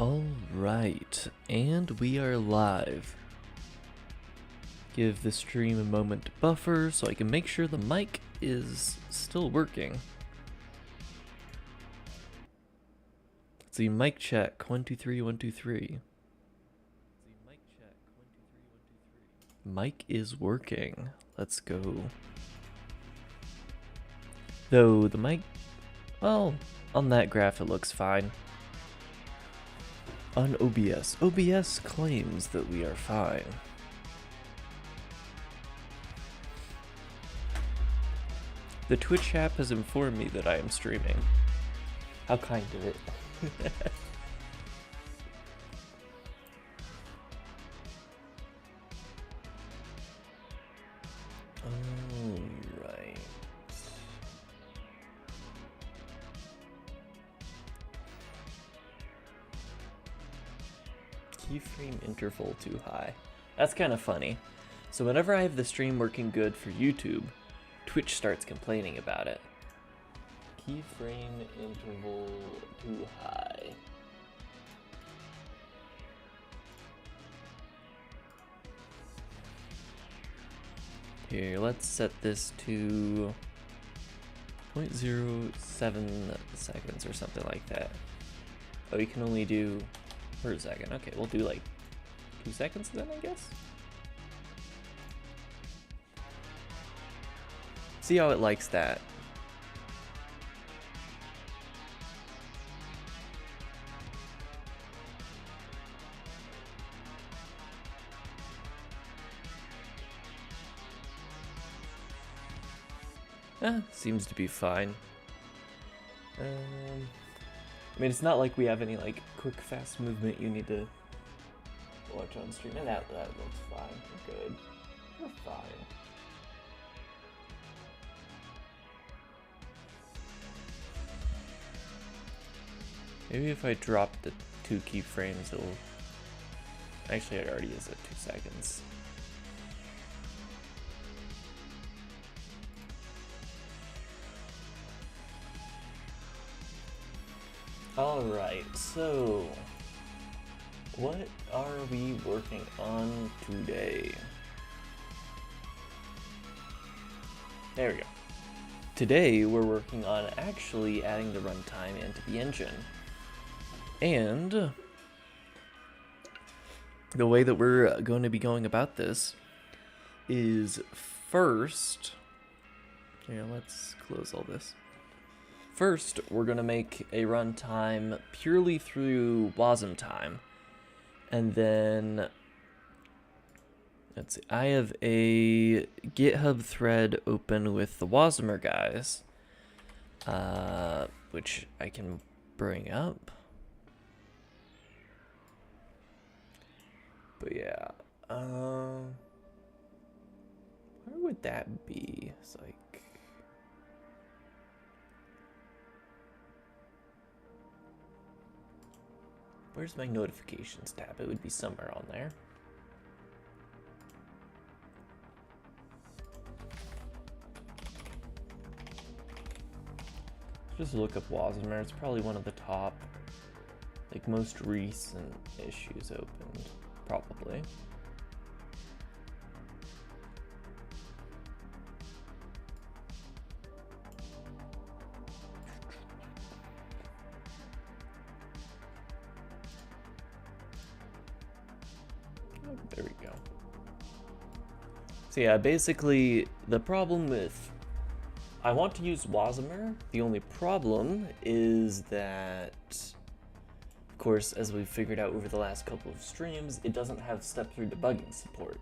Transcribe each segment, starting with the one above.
Alright, and we are live. Give the stream a moment to buffer so I can make sure the mic is still working. Let's see, mic check, 1 2 3 1 2 3. Mic is working. Let's go. Though the mic, well, on that graph it looks fine. On OBS claims that we are fine. The Twitch app has informed me that I am streaming. How kind of it. Alright. Keyframe interval too high. That's kind of funny. So whenever I have the stream working good for YouTube, Twitch starts complaining about it. Keyframe interval too high. Here, let's set this to 0.07 seconds or something like that. Oh, you can only do per second. Okay, we'll do like 2 seconds then, I guess. See how it likes that. Seems to be fine. I mean, it's not like we have any like quick, fast movement you need to watch on stream. And that looks fine. We're good. We're fine. Maybe if I drop the 2 keyframes, it'll... Actually, it already is at 2 seconds. Alright, so... what are we working on today? There we go. Today, we're working on actually adding the runtime into the engine. And the way that we're going to be going about this is first, here, let's close all this. First, we're going to make a runtime purely through WASM time. And then, let's see, I have a GitHub thread open with the WASMer guys, which I can bring up. But yeah, where would that be? It's like, where's my notifications tab? It would be somewhere on there. Just look up WASMer. It's probably one of the top, like, most recent issues opened. Probably. Oh, there we go. So yeah, basically the problem with, I want to use WASMer. The only problem is that, of course, as we've figured out over the last couple of streams, it doesn't have step-through debugging support.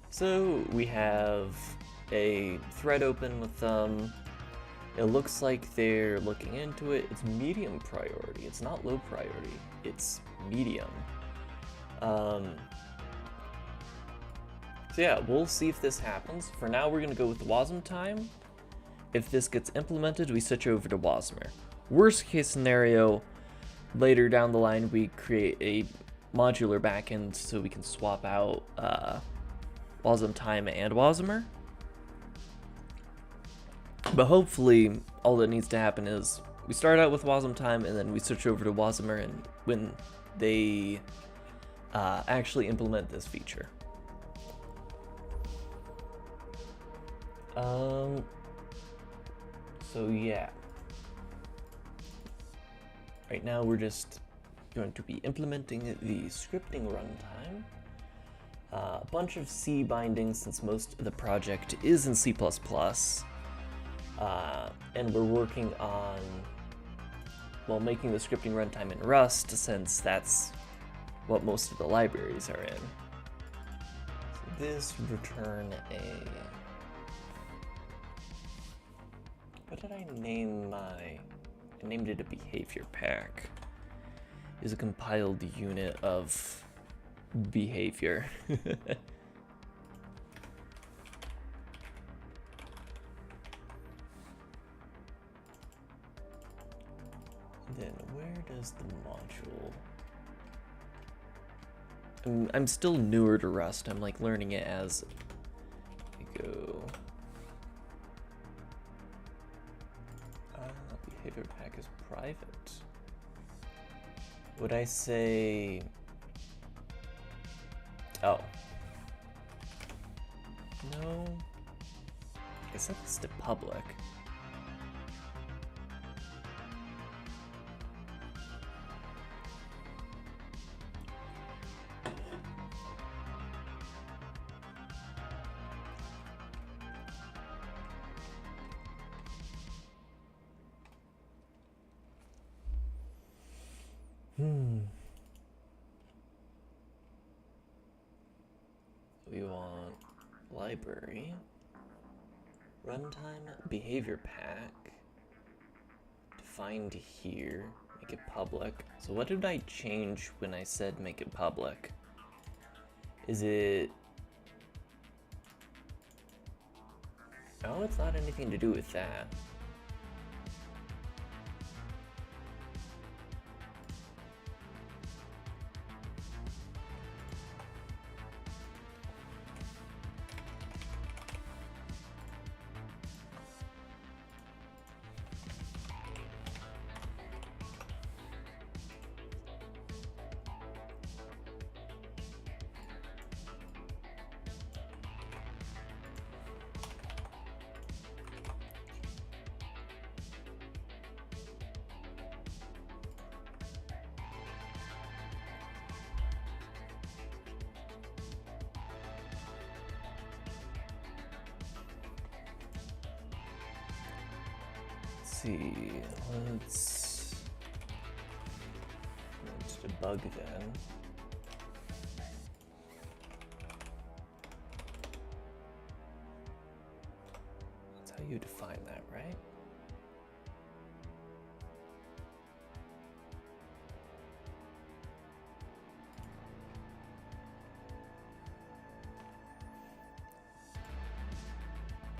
So we have a thread open with them. It looks like they're looking into it. It's medium priority. It's not low priority. It's medium. So yeah, we'll see if this happens. For now, we're going to go with the WASM time. If this gets implemented, we switch over to WASMer. Worst case scenario, later down the line, we create a modular backend so we can swap out WASM time and WASMer. But hopefully, all that needs to happen is we start out with WASM time and then we switch over to WASMer, and when they actually implement this feature. So yeah. Right now we're just going to be implementing the scripting runtime. A bunch of C bindings since most of the project is in C++. And we're working on, well, making the scripting runtime in Rust since that's what most of the libraries are in. So this return a... What did I name my... I named it a behavior pack. Is a compiled unit of behavior. Then where does the module... I'm still newer to Rust. I'm like learning it as I go. Behavior pack is private. Would I say... Oh. No. I set this to public. We want library, runtime behavior pack, defined here, make it public. So what did I change when I said make it public? Is it... Oh, it's not anything to do with that. Let's debug then. That's how you define that, right?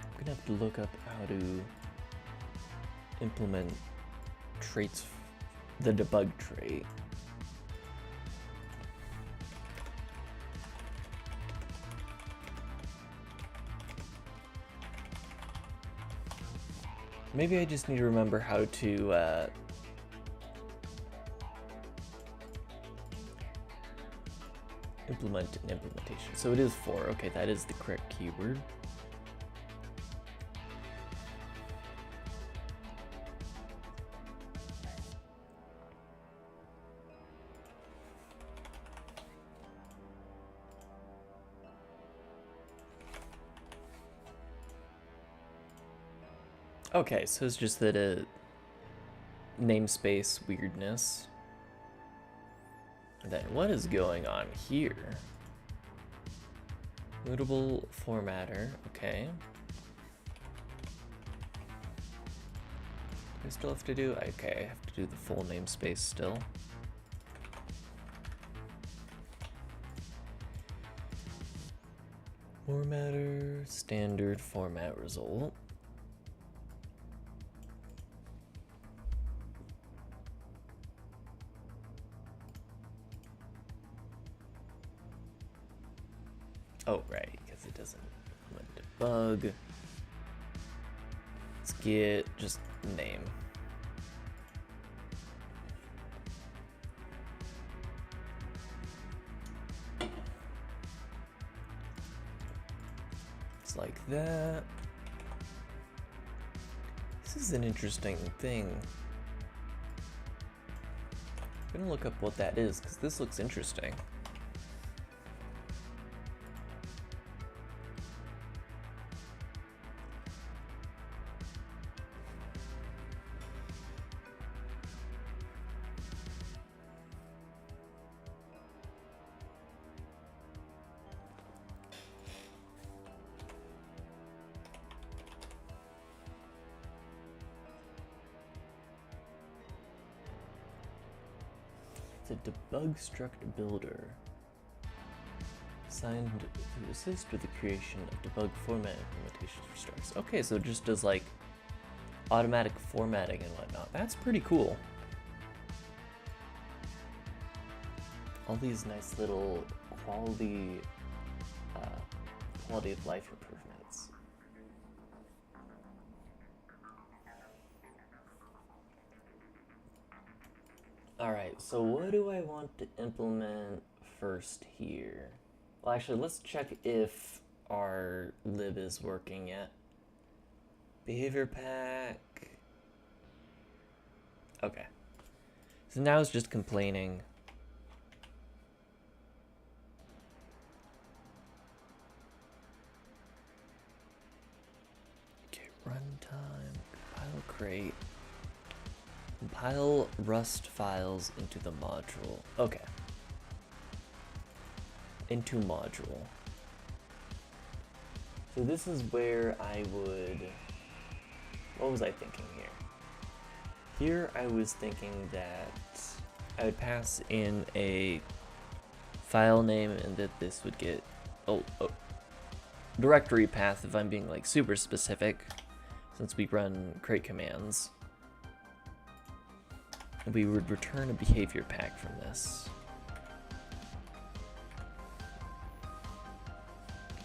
I'm gonna have to look up how to implement traits, the debug trait. Maybe I just need to remember how to implement an implementation. So it is for, okay, that is the correct keyword. Okay, so it's just that a namespace weirdness. And then what is going on here? Mutable formatter, okay. Do I still have to do? Okay, I have to do the full namespace still. Formatter, standard format result. Oh, right, because it doesn't debug. Let's get just name. just like that. This is an interesting thing. I'm gonna look up what that is, because this looks interesting. It's a debug struct builder designed to assist with the creation of debug format implementations for structs. Okay, so it just does like automatic formatting and whatnot. That's pretty cool. All these nice little quality of life improvements. Alright, so what do I want to implement first here? Well, actually, let's check if our lib is working yet. Behavior pack. Okay. So now it's just complaining. Okay, runtime, compile crate. Compile Rust files into the module. Okay. Into module. So this is where I would... What was I thinking here? Here I was thinking that I would pass in a file name and that this would get... directory path if I'm being like super specific, since we run crate commands. We would return a behavior pack from this.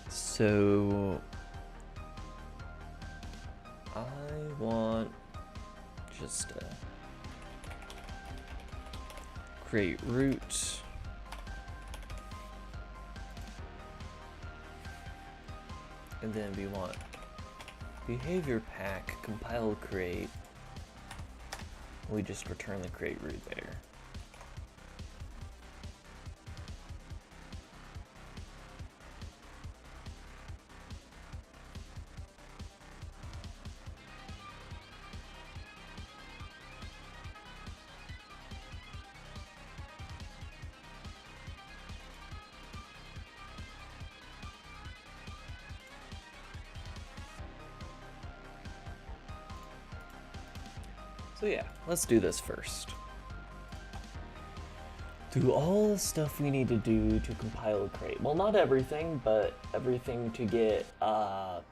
So I want just create root. And then we want behavior pack compile crate. We just return the crate root there. So yeah, let's do this first. Do all the stuff we need to do to compile a crate. Well, not everything, but everything to get a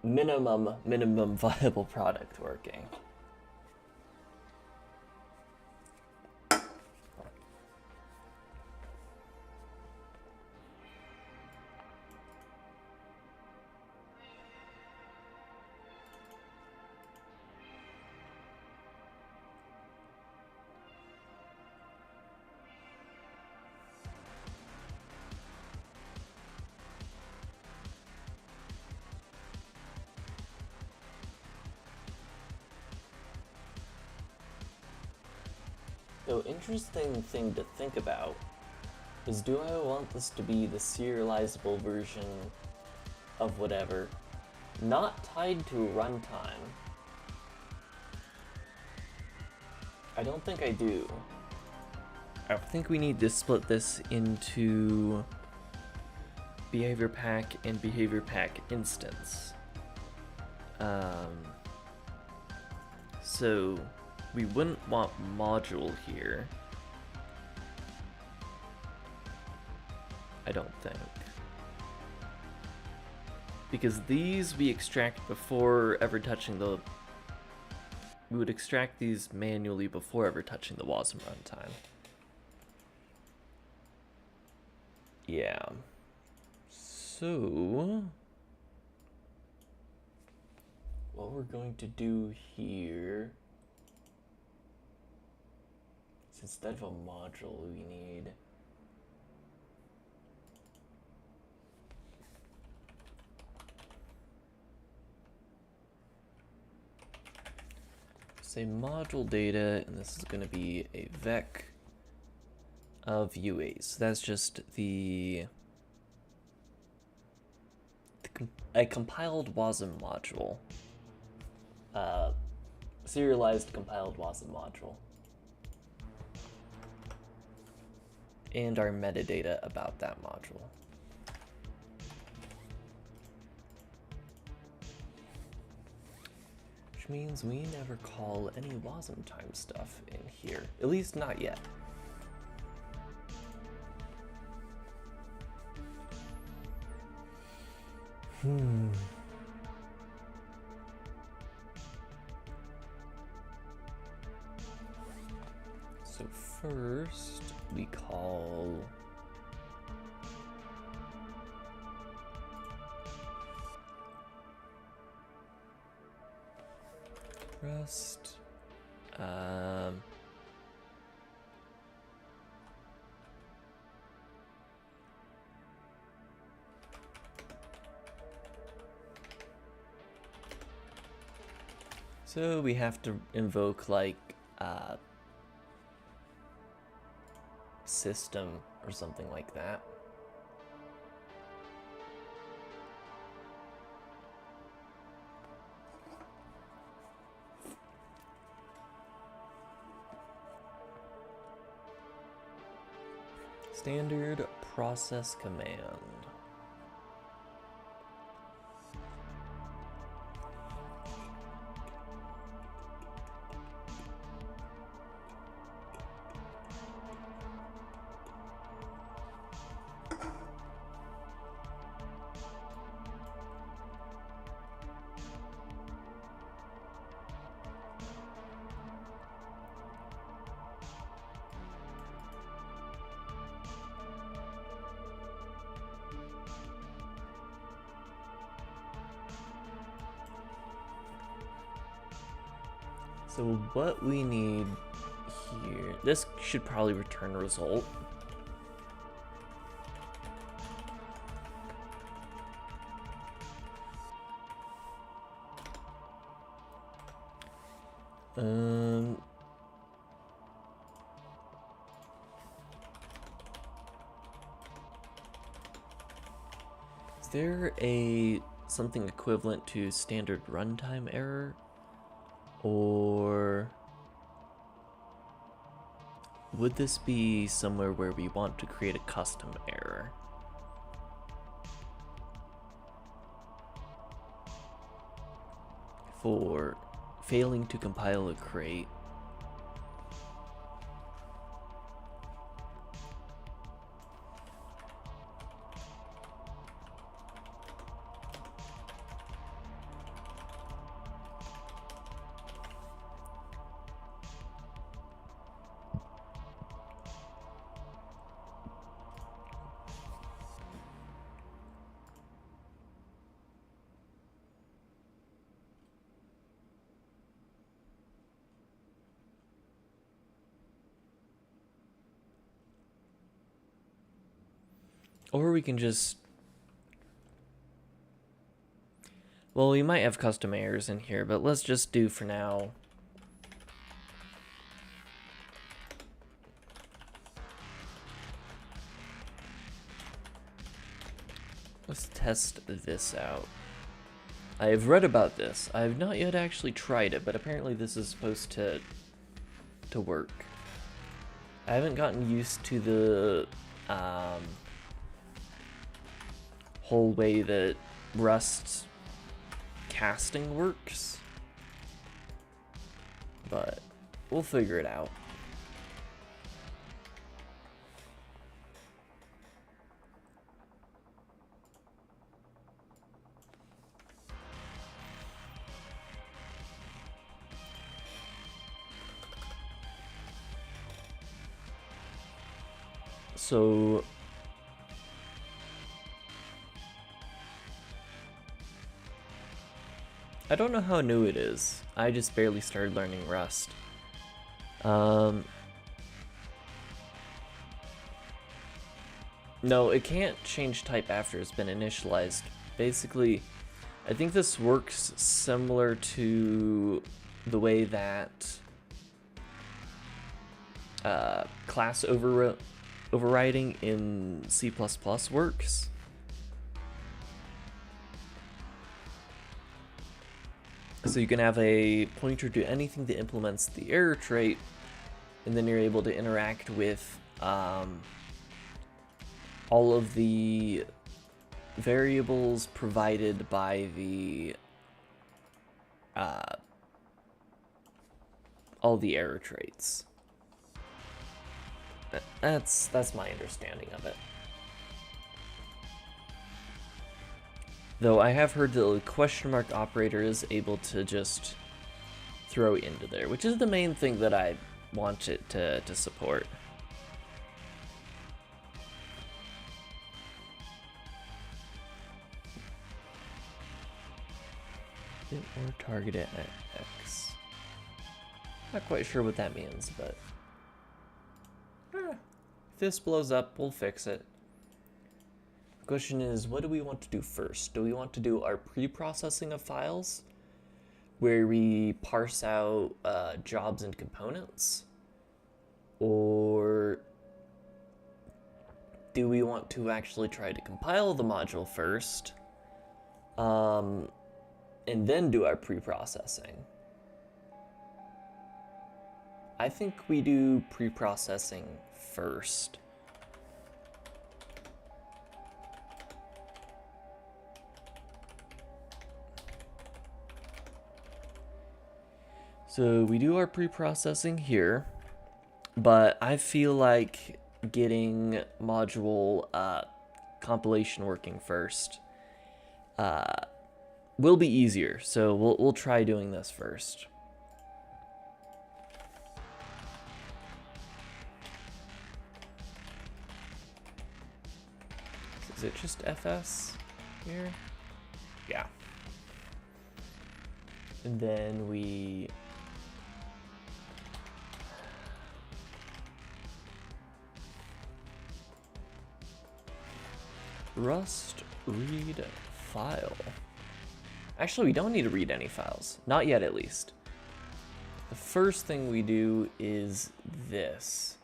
minimum viable product working. So interesting thing to think about is, do I want this to be the serializable version of whatever, not tied to runtime? I don't think I do. I think we need to split this into behavior pack and behavior pack instance. So we wouldn't want module here, I don't think. Because these we extract before ever touching the... We would extract these manually before ever touching the WASM runtime. Yeah. So what we're going to do here is, instead of a module, we need say module data, and this is going to be a vec of UAs. So that's just a compiled WASM module, serialized compiled WASM module, and our metadata about that module. Which means we never call any WASM time stuff in here, at least not yet. So first we call rest so we have to invoke like system or something like that. Standard process command. So what we need here, this should probably return a result. Is there something equivalent to standard runtime error? Or would this be somewhere where we want to create a custom error? For failing to compile a crate. Or we can just, well, we might have custom errors in here, but let's just do for now. Let's test this out. I have read about this. I have not yet actually tried it, but apparently this is supposed to work. I haven't gotten used to the whole way that Rust casting works, but we'll figure it out. So I don't know how new it is. I just barely started learning Rust. No, it can't change type after it's been initialized. Basically, I think this works similar to the way that class overriding in C++ works. So you can have a pointer to anything that implements the error trait, and then you're able to interact with all of the variables provided by the all the error traits. That's my understanding of it. Though I have heard the question mark operator is able to just throw into there, which is the main thing that I want it to support. Bit more targeted at X. Not quite sure what that means, but if this blows up, we'll fix it. The question is, what do we want to do first? Do we want to do our pre-processing of files, where we parse out jobs and components? Or do we want to actually try to compile the module first, and then do our pre-processing? I think we do pre-processing first. So we do our pre-processing here, but I feel like getting module compilation working first will be easier. So we'll try doing this first. Is it just FS here? Yeah. And then we Rust read file. Actually, we don't need to read any files. Not yet, at least. The first thing we do is this.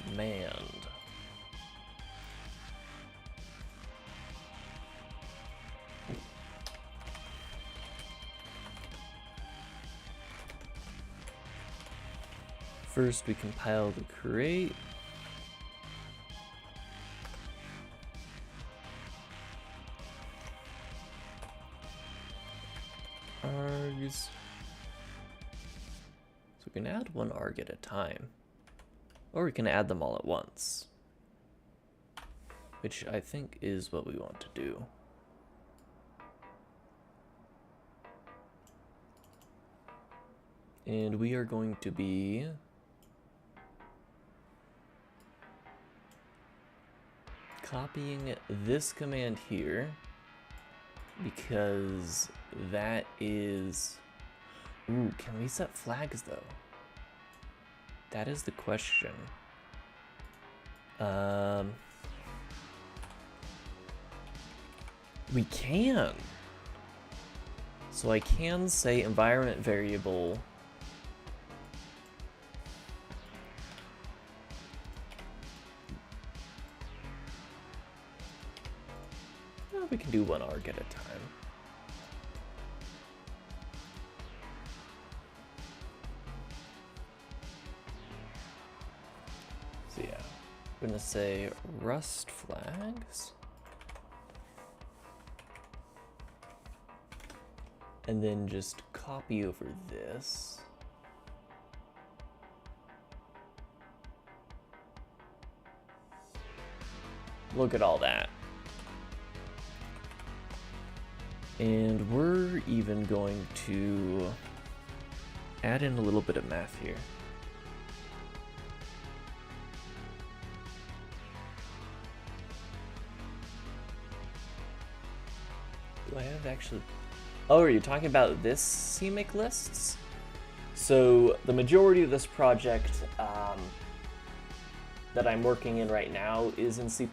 Command. First, we compile the create. Args. So we can add one arg at a time, or we can add them all at once, which I think is what we want to do. And we are going to be copying this command here, because that is... Ooh, can we set flags though? That is the question. We can. So I can say environment variable we can do one arg at a time. So yeah, I'm gonna say Rust flags. And then just copy over this. Look at all that. And we're even going to add in a little bit of math here. Do I have actually... Oh, are you talking about this CMake lists? So the majority of this project, that I'm working in right now is in C++,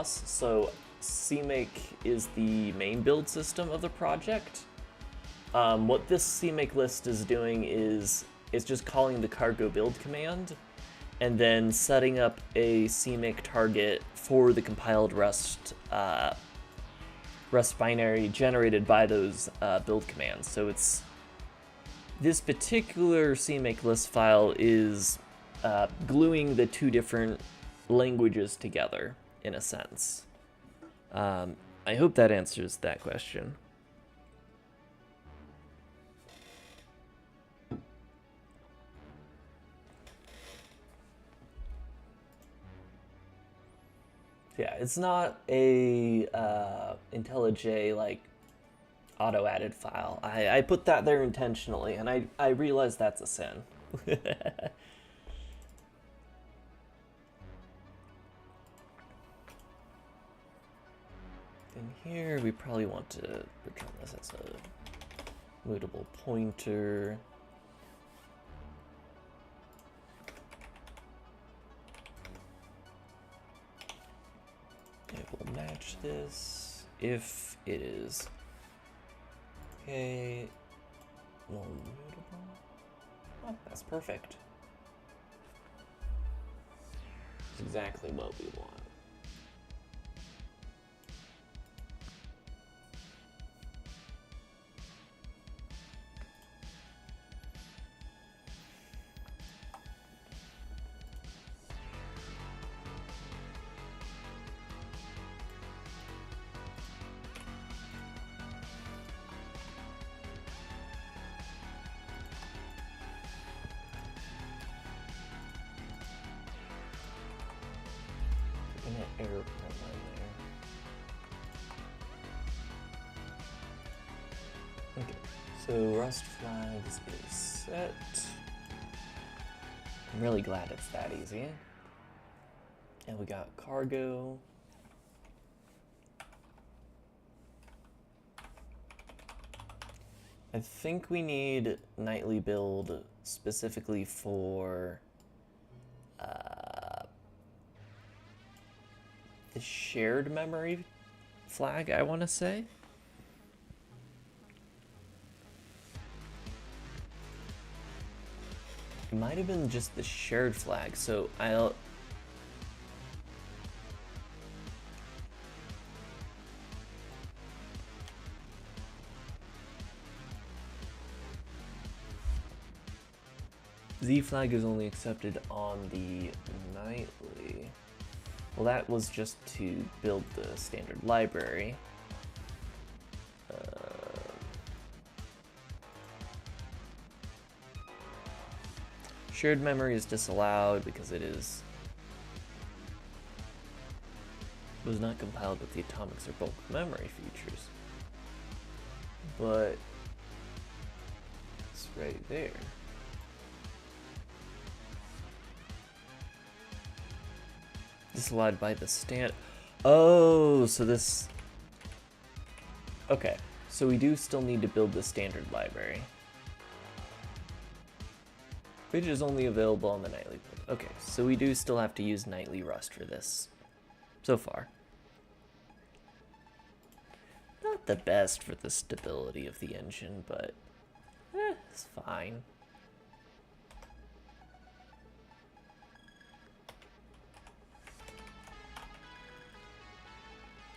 so CMake is the main build system of the project. What this CMake list is doing is it's just calling the cargo build command and then setting up a CMake target for the compiled Rust binary generated by those build commands. So it's this particular CMake list file is gluing the two different languages together in a sense. I hope that answers that question. Yeah, it's not a IntelliJ like auto-added file. I put that there intentionally, and I realize that's a sin. In here, we probably want to return this as a mutable pointer. It will match this if it is okay. Non-mutable. Oh, that's perfect. It's exactly what we want. Error print line there. Okay, so Rust flags is set. I'm really glad it's that easy. And we got cargo. I think we need nightly build specifically for the shared memory flag, I want to say. It might have been just the shared flag, so I'll... Z flag is only accepted on the nightly. Well, that was just to build the standard library. Shared memory is disallowed because it was not compiled with the atomics or bulk memory features. But it's right there. Disallowed by the stand. Oh, so this. Okay, so we do still need to build the standard library, which is only available on the nightly build. Okay, so we do still have to use nightly Rust for this. So far. Not the best for the stability of the engine, but it's fine.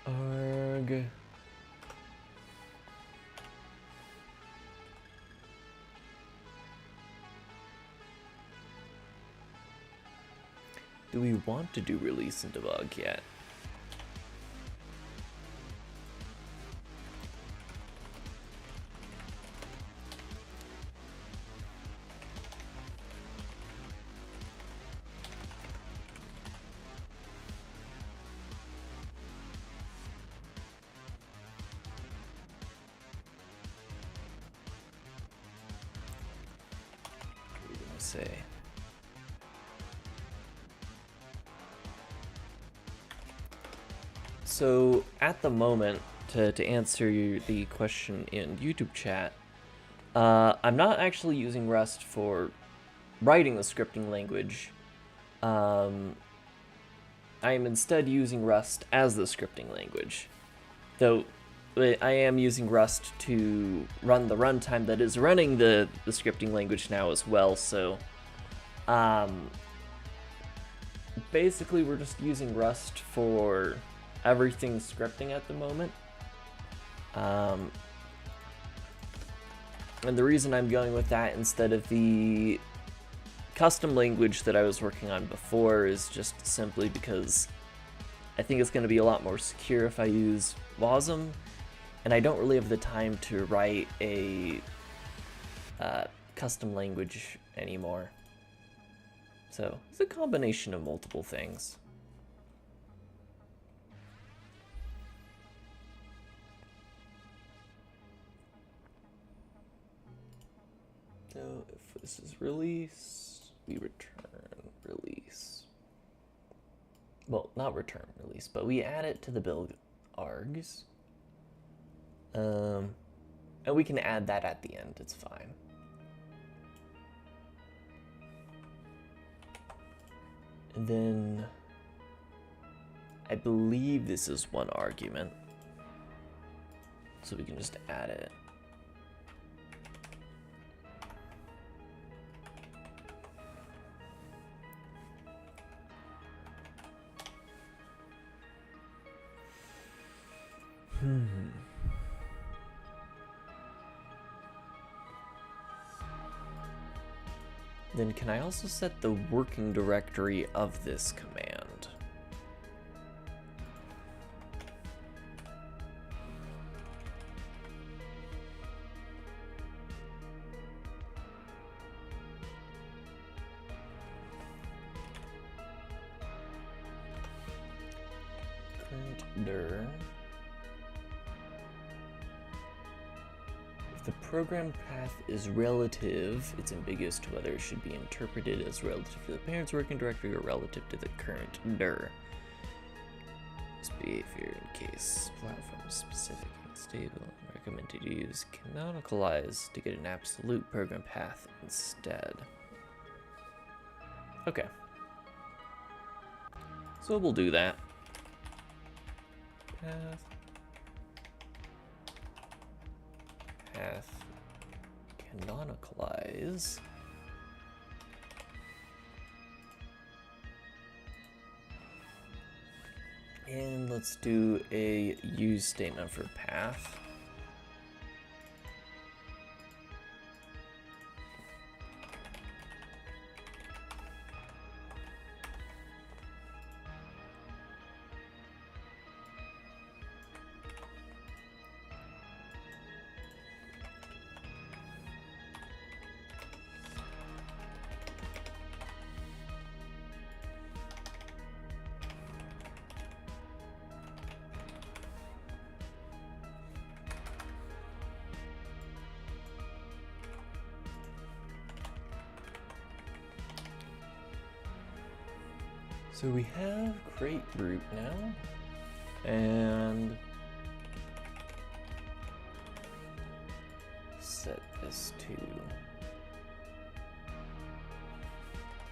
Arg. Do we want to do release and debug yet? What are we gonna say? So at the moment, to answer the question in YouTube chat, I'm not actually using Rust for writing the scripting language. I am instead using Rust as the scripting language. Though I am using Rust to run the runtime that is running the scripting language now as well, so basically we're just using Rust for everything scripting at the moment. And the reason I'm going with that instead of the custom language that I was working on before is just simply because I think it's going to be a lot more secure if I use WASM, and I don't really have the time to write a custom language anymore. So it's a combination of multiple things. So if this is release, we return release. Well, not return release, but we add it to the build args. And we can add that at the end, it's fine. And then I believe this is one argument, so we can just add it. Then can I also set the working directory of this command? Current dir. If the program path is relative, it's ambiguous to whether it should be interpreted as relative to the parent's working directory or relative to the current dir. This behavior in case platform is specific and stable. Recommended to use canonicalize to get an absolute program path instead. Okay. So we'll do that. Path canonicalize. And let's do a use statement for path. So we have create group now, and set this to,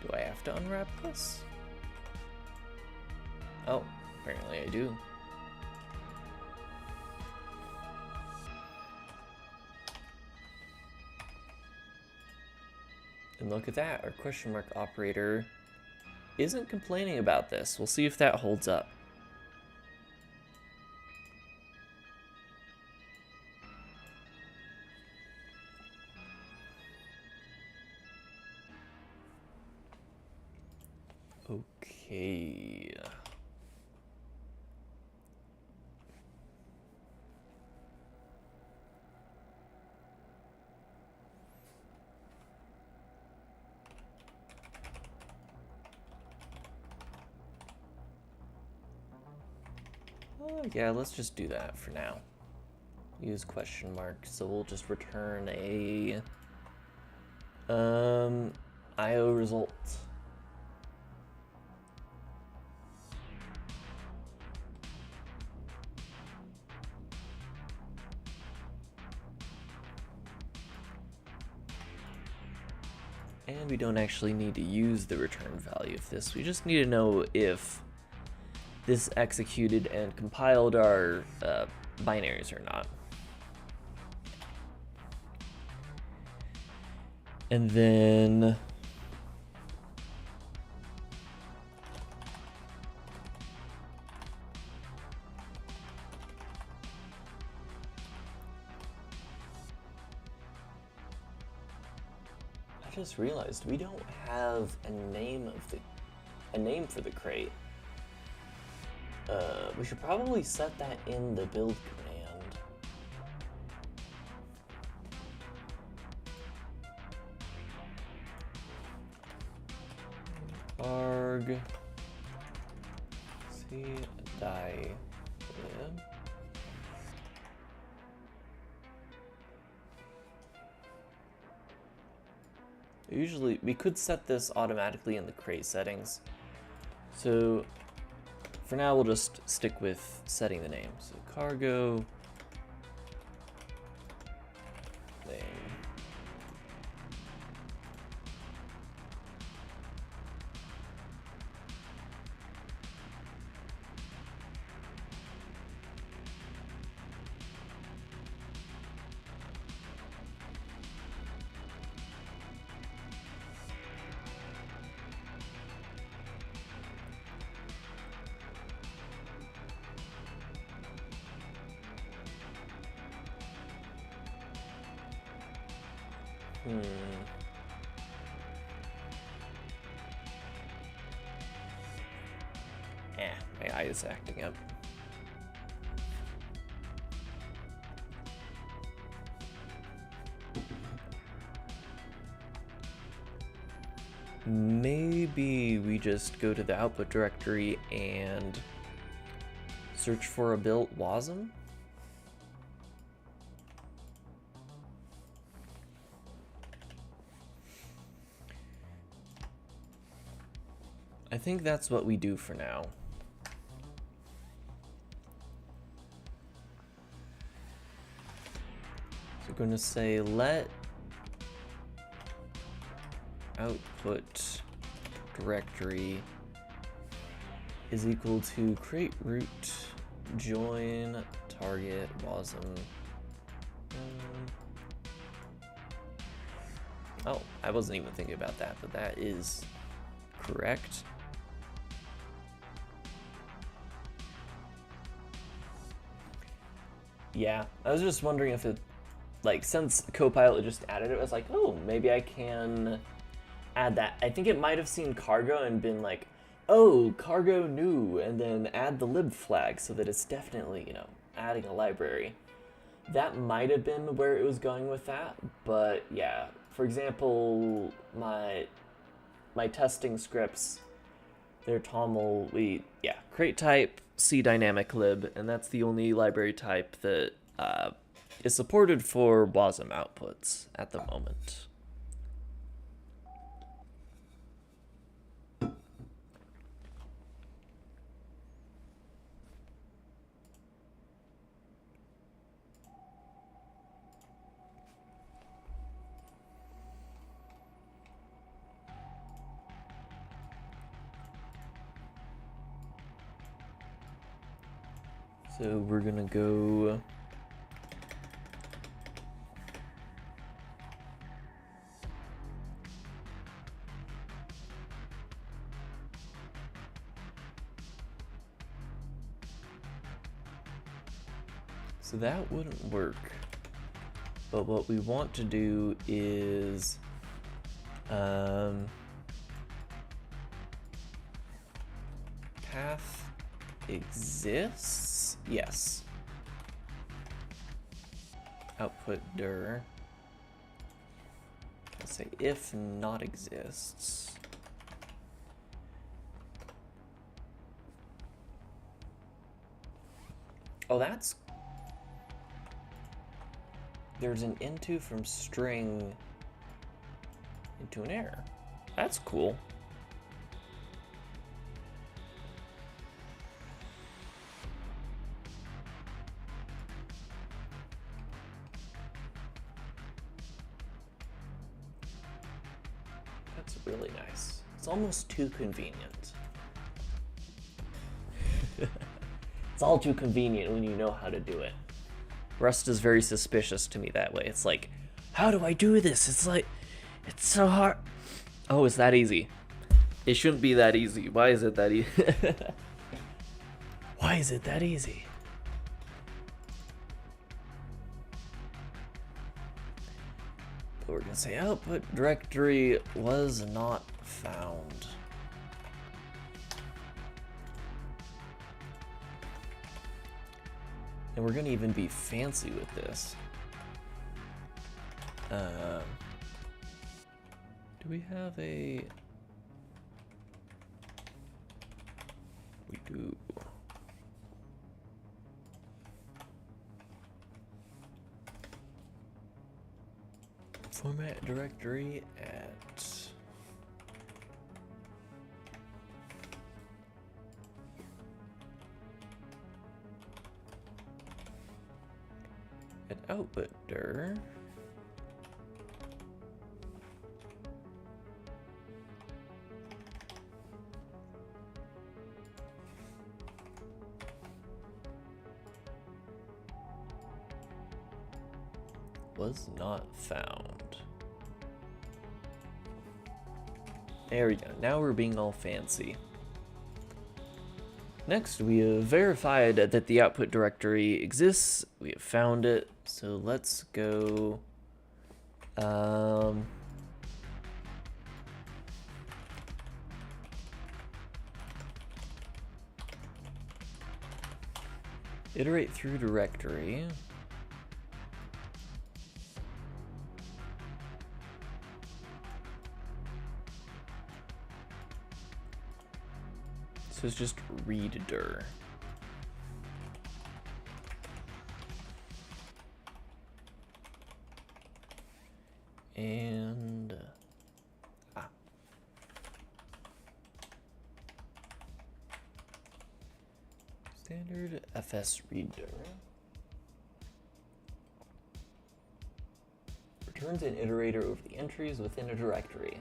do I have to unwrap this? Oh, apparently I do. And look at that, our question mark operator isn't complaining about this. We'll see if that holds up. Okay. Yeah, let's just do that for now. Use question mark, so we'll just return a IO result. And we don't actually need to use the return value of this. We just need to know if this executed and compiled our binaries or not. And then I just realized we don't have a name for the crate. We should probably set that in the build command. Arg c die lib. Usually, we could set this automatically in the crate settings. So for now, we'll just stick with setting the name. So cargo name. My eye is acting up. Maybe we just go to the output directory and search for a built WASM. I think that's what we do for now. So we're going to say let output directory is equal to create root join target WASM. Oh, I wasn't even thinking about that, but that is correct. Yeah, I was just wondering if it, like, since Copilot just added it, I was like, oh, maybe I can add that. I think it might have seen cargo and been like, oh, cargo new, and then add the lib flag so that it's definitely, you know, adding a library. That might have been where it was going with that, but yeah. For example, my testing scripts, their toml, crate type, C dynamic lib, and that's the only library type that is supported for WASM outputs at the moment. So we're gonna go so that wouldn't work. But what we want to do is path exists. Yes. Output dir. Let's say if not exists. Oh, that's. There's an into from string into an error. That's cool. That's really nice. It's almost too convenient. It's all too convenient when you know how to do it. Rust is very suspicious to me that way. It's like, how do I do this? It's like, it's so hard. Oh, it's that easy. It shouldn't be that easy. Why is it that easy? Why is it that easy? We're gonna say output directory was not found. And we're gonna even be fancy with this. Do we have a... We do. Format directory at... output dir. Was not found. There we go. Now we're being all fancy. Next, we have verified that the output directory exists. We have found it. So let's go. Iterate through directory. So it's just read dir. And standard fs read dir returns an iterator over the entries within a directory.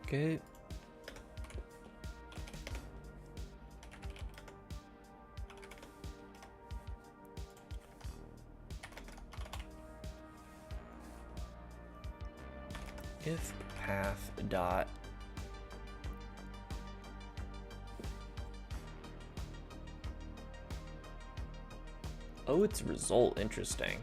Okay. If path dot oh, it's result. Interesting.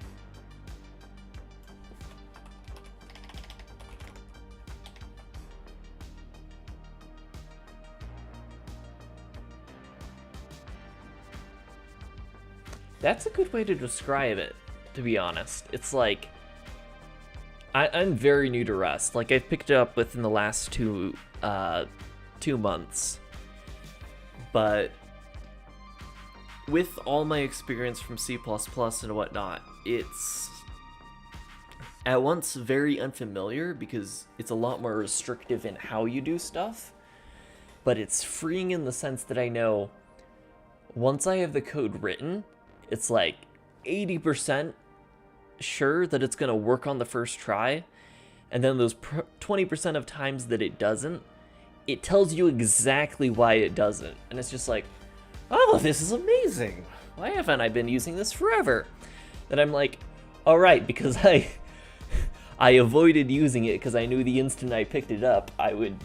That's a good way to describe it, to be honest. It's like, I'm very new to Rust. Like, I've picked it up within the last two months. But with all my experience from C++ and whatnot, it's at once very unfamiliar because it's a lot more restrictive in how you do stuff. But it's freeing in the sense that I know once I have the code written, it's like 80% sure that it's going to work on the first try. And then those 20% of times that it doesn't, it tells you exactly why it doesn't. And it's just like, oh, this is amazing. Why haven't I been using this forever? And I'm like, all right, because I avoided using it because I knew the instant I picked it up, I would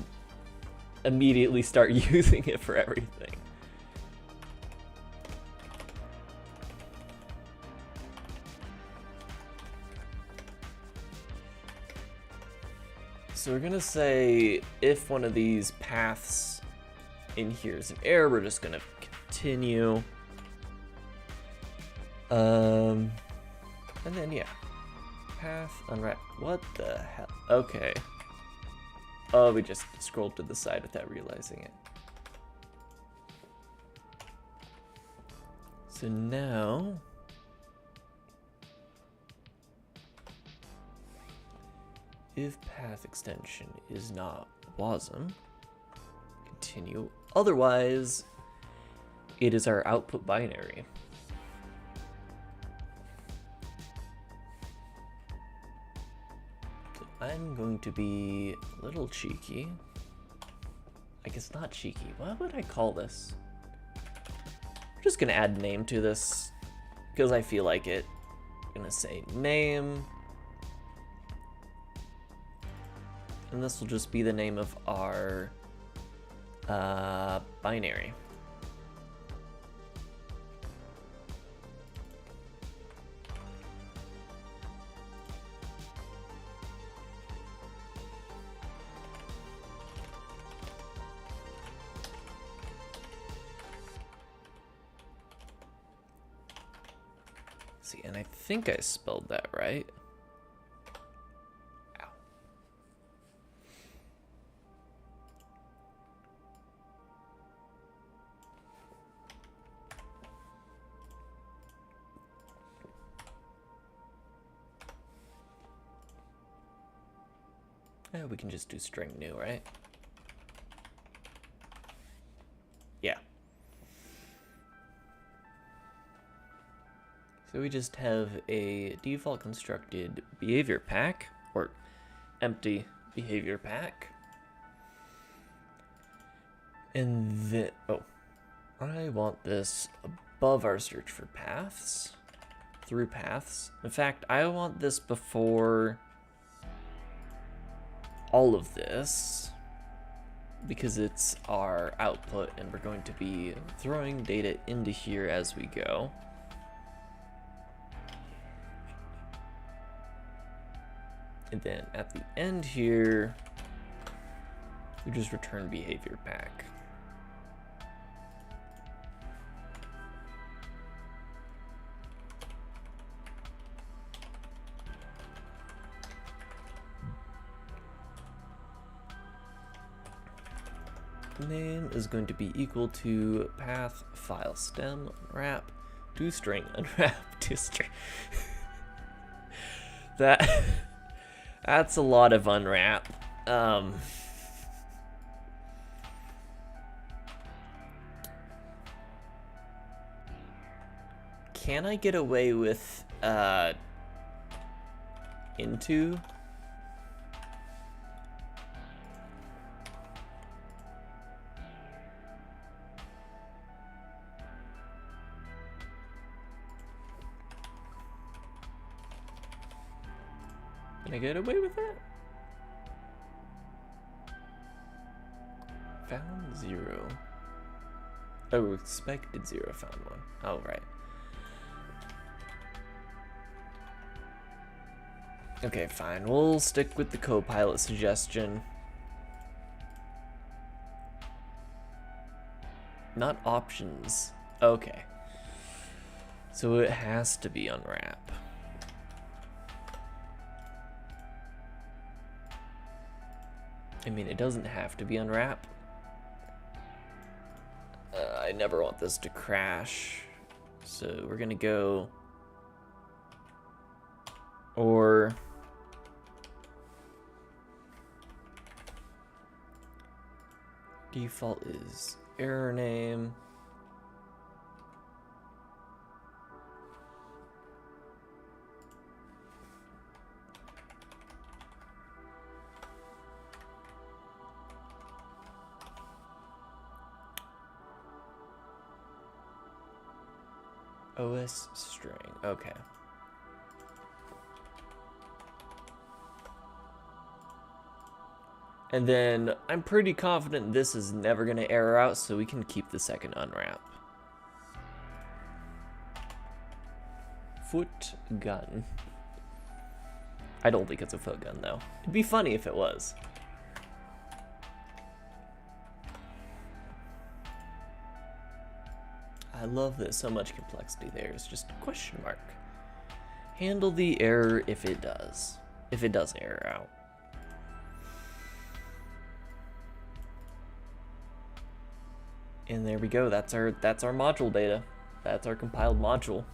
immediately start using it for everything. So we're gonna say if one of these paths in here is an error, we're just gonna continue. And then yeah, path unwrap. What the hell? Okay. Oh, we just scrolled to the side without realizing it. So now. If path extension is not WASM, continue. Otherwise, it is our output binary. So I'm going to be a little cheeky. I guess not cheeky. What would I call this? I'm just gonna add name to this because I feel like it. I'm gonna say name. And this will just be the name of our binary. See, and I think I spelled that right. Ow. Yeah, we can just do string new, right? Yeah. So we just have a default constructed behavior pack, or empty behavior pack. And then, oh, I want this above our search for paths, through paths. In fact, I want this before all of this, because it's our output and we're going to be throwing data into here as we go. And then at the end here, we just return behavior pack. Name is going to be equal to path file stem unwrap to string unwrap to string. That's a lot of unwrap. Can I get away with into? Can I get away with that? Found 0. Oh, expected 0, found 1. Oh, right. Okay, fine. We'll stick with the Copilot suggestion. Not options. Okay. So it has to be unwrap. I mean, it doesn't have to be unwrap. I never want this to crash. So we're gonna go or default is error name. OS string, okay. And then I'm pretty confident this is never gonna error out, so we can keep the second unwrap. Foot gun. I don't think it's a foot gun though. It'd be funny if it was. I love that so much complexity there is just a question mark. Handle the error if it does. If it does error out. And there we go. That's our module data. That's our compiled module.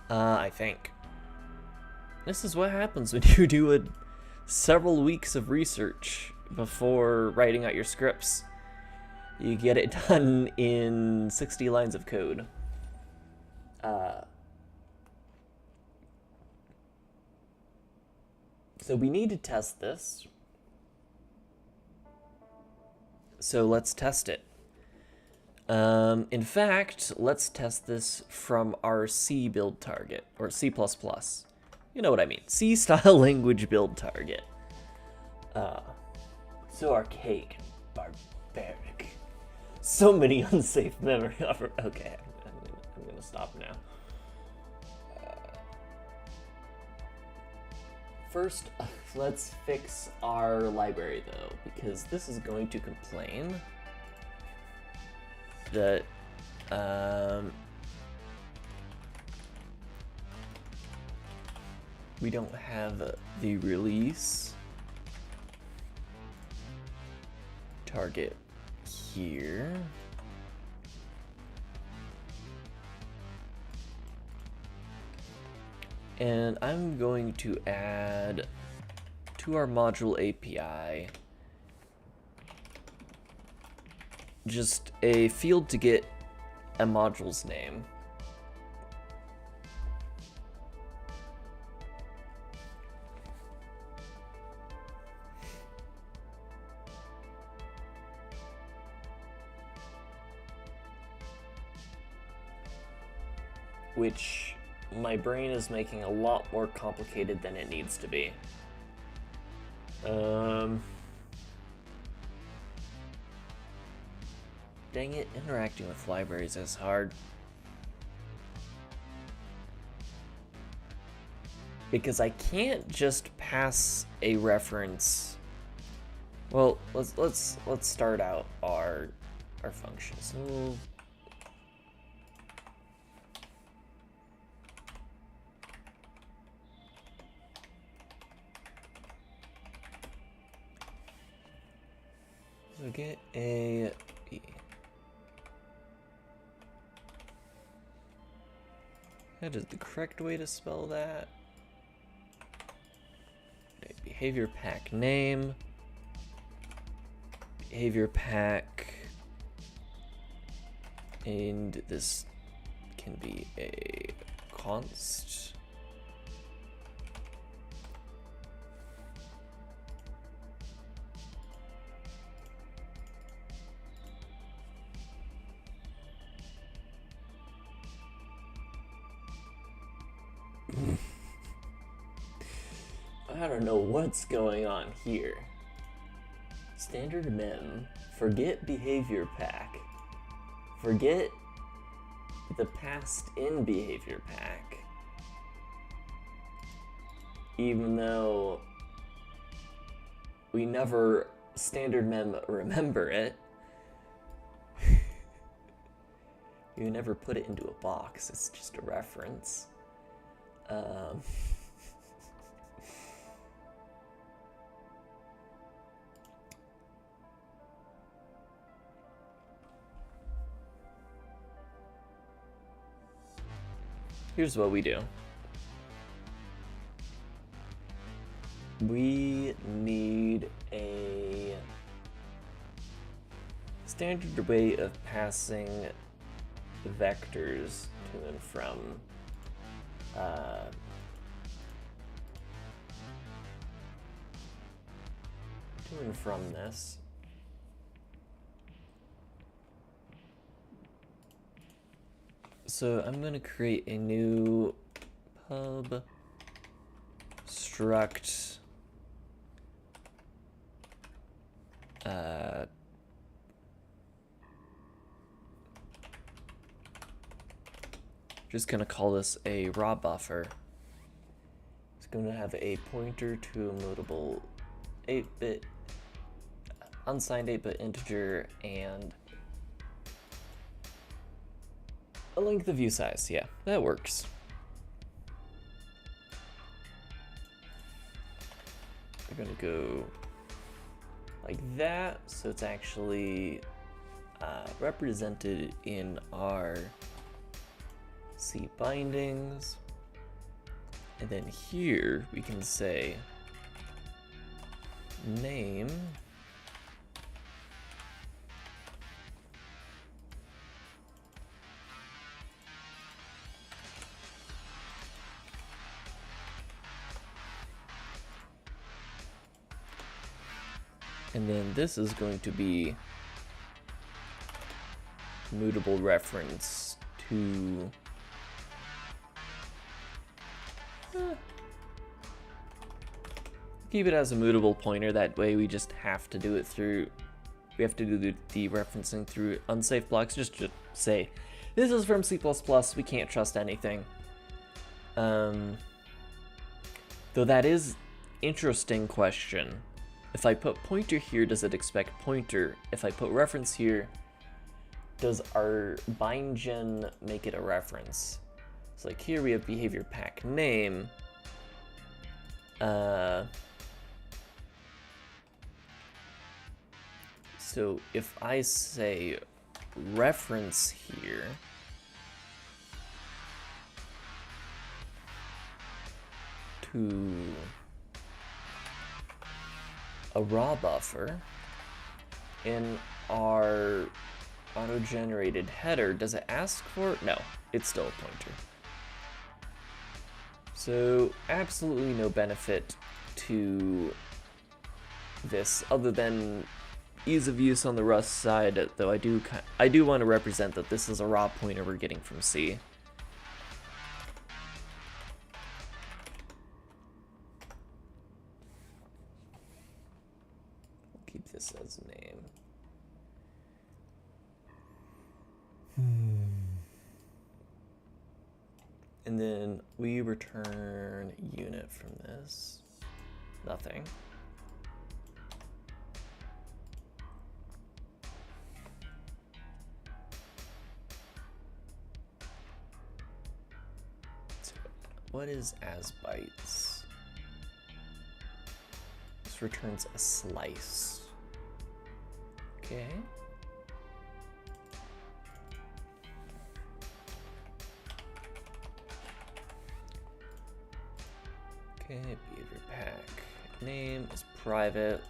I think. This is what happens when you do several weeks of research before writing out your scripts. You get it done in 60 lines of code. So we need to test this. So let's test it. In fact, let's test this from our C build target, or C++. You know what I mean. C-style language build target. So archaic and barbaric. So many unsafe memory. Okay, I'm gonna stop now. First, let's fix our library though, because this is going to complain that we don't have the release target here. And I'm going to add to our module API just a field to get a module's name. Which my brain is making a lot more complicated than it needs to be. Dang it, interacting with libraries is hard. Because I can't just pass a reference. Well, let's start out our function. So get a B. That is the correct way to spell that. Okay, behavior pack name. Behavior pack. And this can be a const. I don't know what's going on here. Standard mem, forget behavior pack, forget the past in behavior pack, even though we never standard mem remember it. You never put it into a box, it's just a reference. Here's what we do. We need a standard way of passing vectors to and from this. So I'm going to create a new pub struct just going to call this a raw buffer. It's going to have a pointer to a mutable 8-bit unsigned 8-bit integer and a length of view size. Yeah, that works. We're gonna go like that, so it's actually represented in our C bindings. And then here we can say name and then this is going to be mutable reference to keep it as a mutable pointer. That way we just have to do it through, we have to do the referencing through unsafe blocks. Just to say, this is from C++, we can't trust anything. Though that is interesting question. If I put pointer here, does it expect pointer? If I put reference here, does our BindGen make it a reference? So like here we have behavior pack name. So if I say reference here, to a raw buffer in our auto-generated header, does it ask for it? No, it's still a pointer. So absolutely no benefit to this other than ease of use on the Rust side, though I do want to represent that this is a raw pointer we're getting from C. Keep this as name. And then we return unit from this. Nothing. So what is as bytes? This returns a slice. Okay. Okay, behavior pack name is private.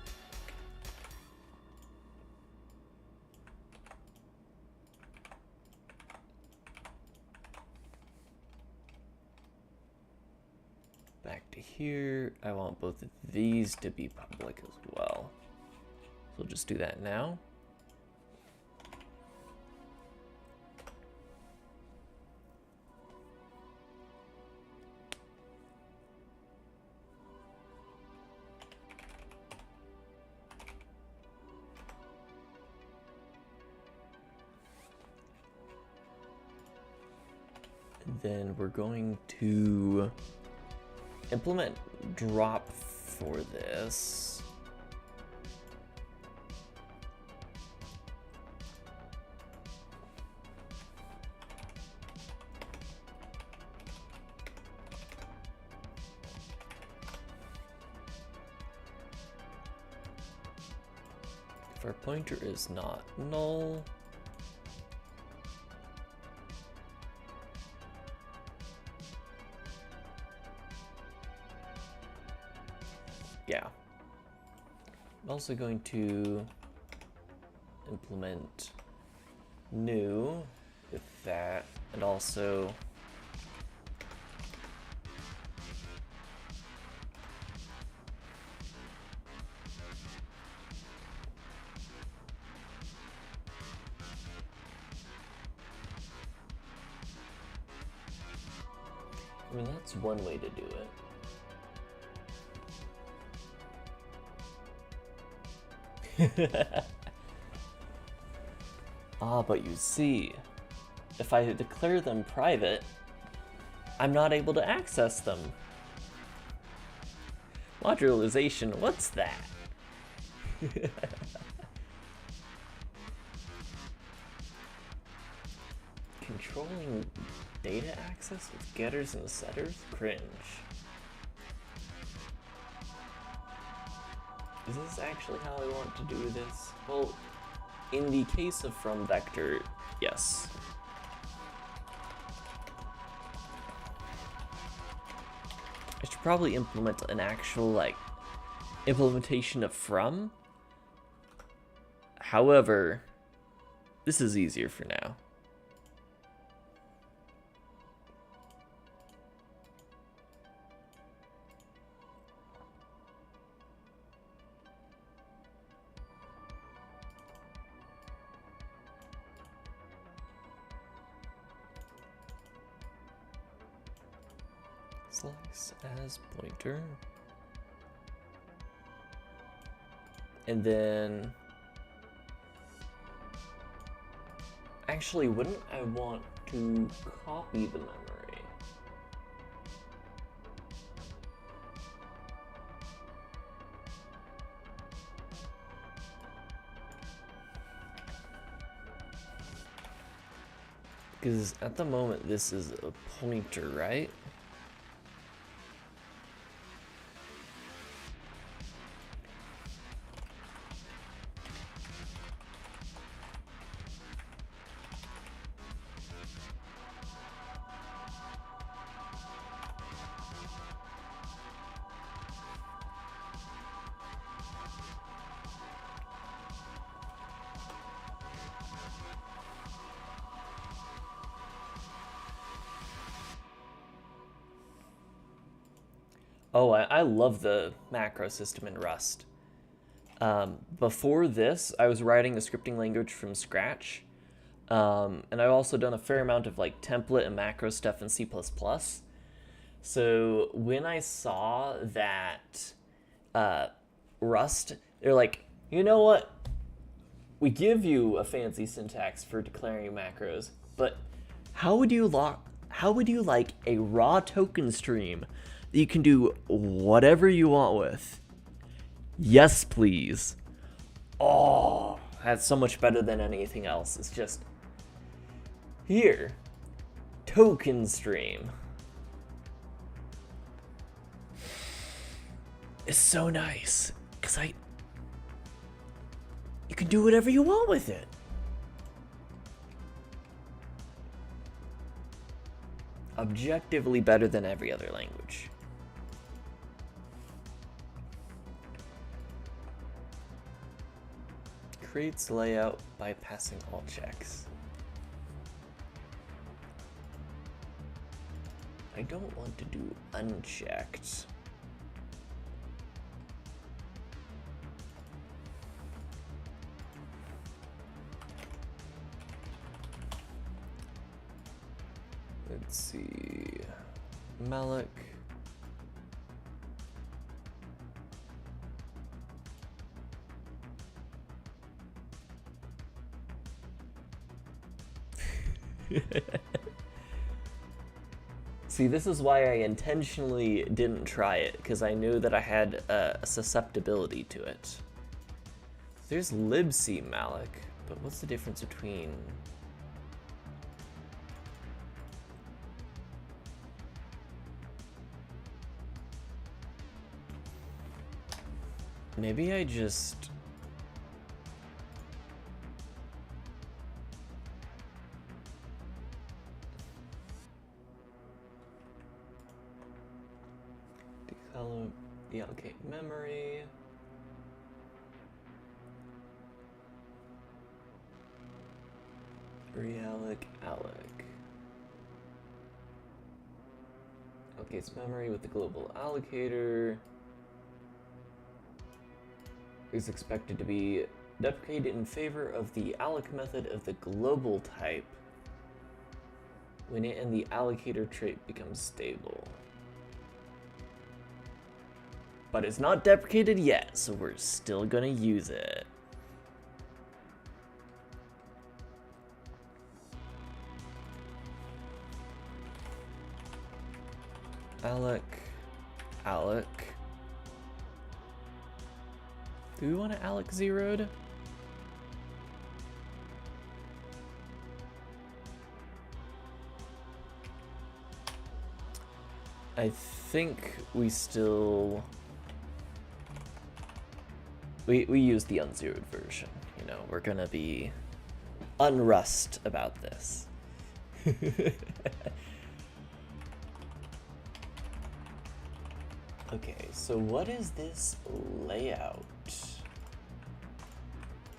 Back to here, I want both of these to be public as well. So we'll just do that now. Then we're going to implement drop for this. If our pointer is not null, yeah. I'm also going to implement new with that, and also I mean, that's one way to do it. But you see, if I declare them private, I'm not able to access them. Modularization, what's that? Controlling data access with getters and setters? Cringe. Is this actually how I want to do this? Well, in the case of from vector, yes. I should probably implement an actual, like, implementation of from. However, this is easier for now. slice as pointer. And then, actually, wouldn't I want to copy the memory? Because at the moment, this is a pointer, right? Oh, I love the macro system in Rust. Before this, I was writing a scripting language from scratch. And I've also done a fair amount of like template and macro stuff in C++. So when I saw that Rust, they're like, you know what? We give you a fancy syntax for declaring macros, but how would you like a raw token stream that you can do whatever you want with? Yes, please. Oh, that's so much better than anything else. It's just here, token stream. It's so nice because you can do whatever you want with it. Objectively better than every other language. Creates layout bypassing all checks. I don't want to do unchecked. Let's see, malloc. See, this is why I intentionally didn't try it, because I knew that I had a susceptibility to it. There's libc malloc, but what's the difference between... Maybe I just... deallocate memory. Realloc alloc. Allocates memory with the global allocator. Is expected to be deprecated in favor of the alloc method of the global type when it and the allocator trait becomes stable. But it's not deprecated yet, so we're still gonna use it. Alloc, alloc. Do we want to alloc zeroed? I think we still... We use the unzeroed version, you know, we're gonna be unrust about this. Okay, so what is this layout?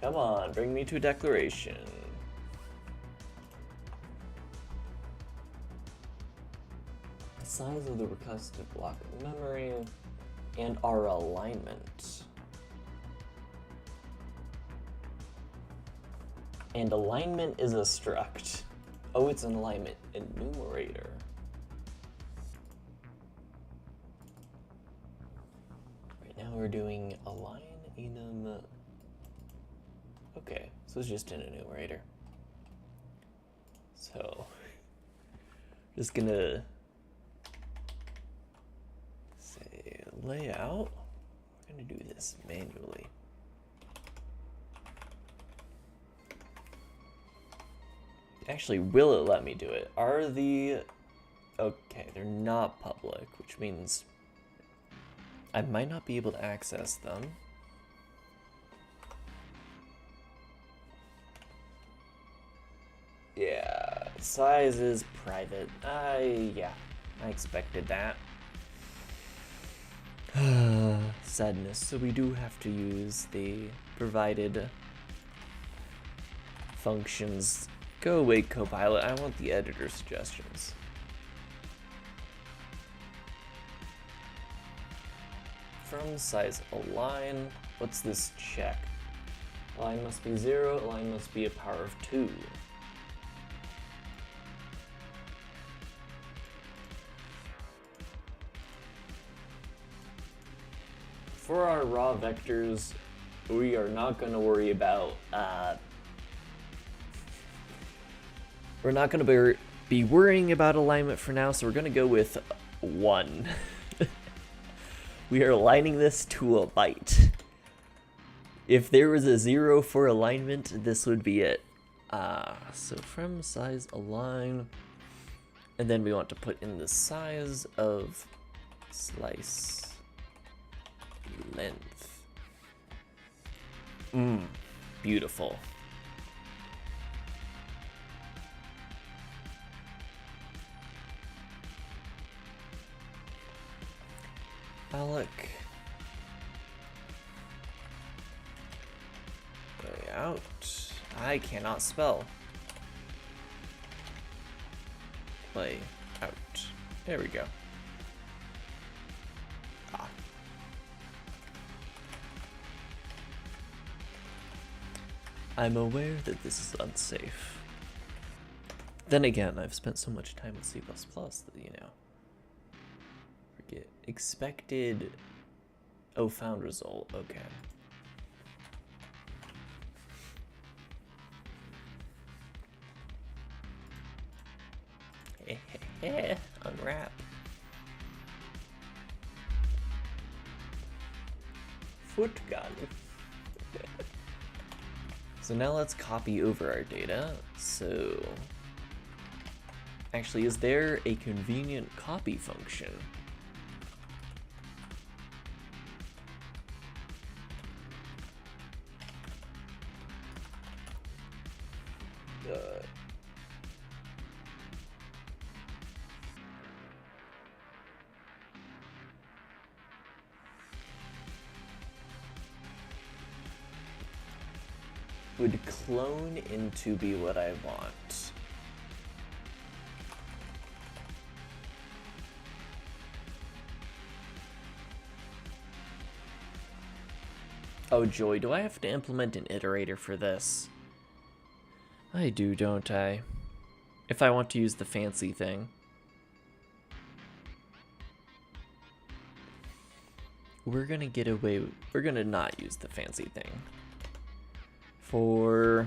Come on, bring me to a declaration. The size of the recursive block of memory and our alignment. And alignment is a struct. Oh, it's an alignment enumerator. we're doing align enum. Okay, so it's just an enumerator. So just gonna say layout. We're gonna do this manually. Actually, will it let me do it? Are the... Okay, they're not public, which means I might not be able to access them. Yeah, size is private. Yeah, I expected that. Sadness. So we do have to use the provided functions. Go away, Copilot. I want the editor suggestions. From size align. What's this check? Align must be 0. Align must be a power of 2. For our raw vectors, we are not going to worry about we're not going to be worrying about alignment for now, so we're going to go with 1. We are aligning this to a byte. If there was a 0 for alignment, this would be it. So from size align, and then we want to put in the size of slice length. Beautiful. Alec. Layout. I cannot spell. Play out. There we go. I'm aware that this is unsafe. Then again, I've spent so much time with C++ that, you know, forget. Expected, oh, found result, okay. Unwrap. Foot gun. So now let's copy over our data. So actually, is there a convenient copy function? Would clone into be what I want. Oh joy, do I have to implement an iterator for this? I do, don't I? If I want to use the fancy thing. We're gonna get away, we're gonna not use the fancy thing. For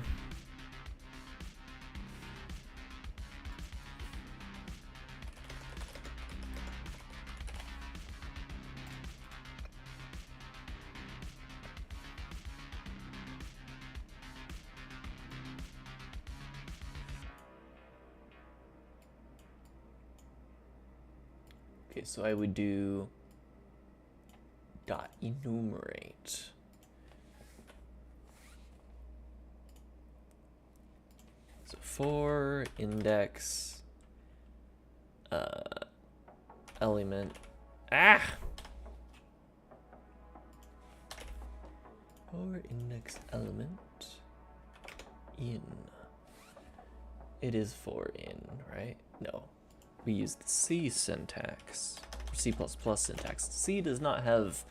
okay, so I would do dot enumerate. So for index element for index element in. It is for in, right? No. We use the C syntax, or C++ syntax. C does not have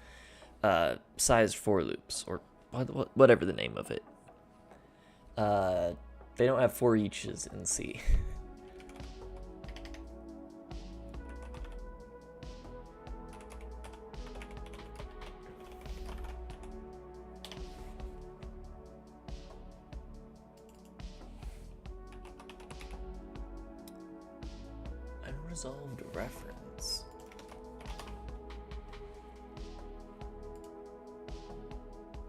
sized for loops, or whatever the name of it. They don't have for eaches in C. unresolved reference.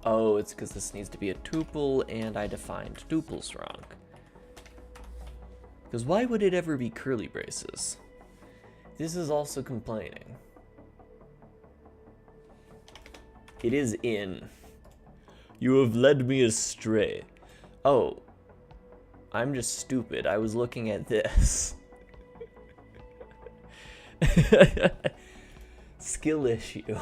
Oh, it's because this needs to be a tuple and I defined tuples wrong. Because why would it ever be curly braces? This is also complaining. It is in. You have led me astray. Oh, I'm just stupid. I was looking at this. Skill issue.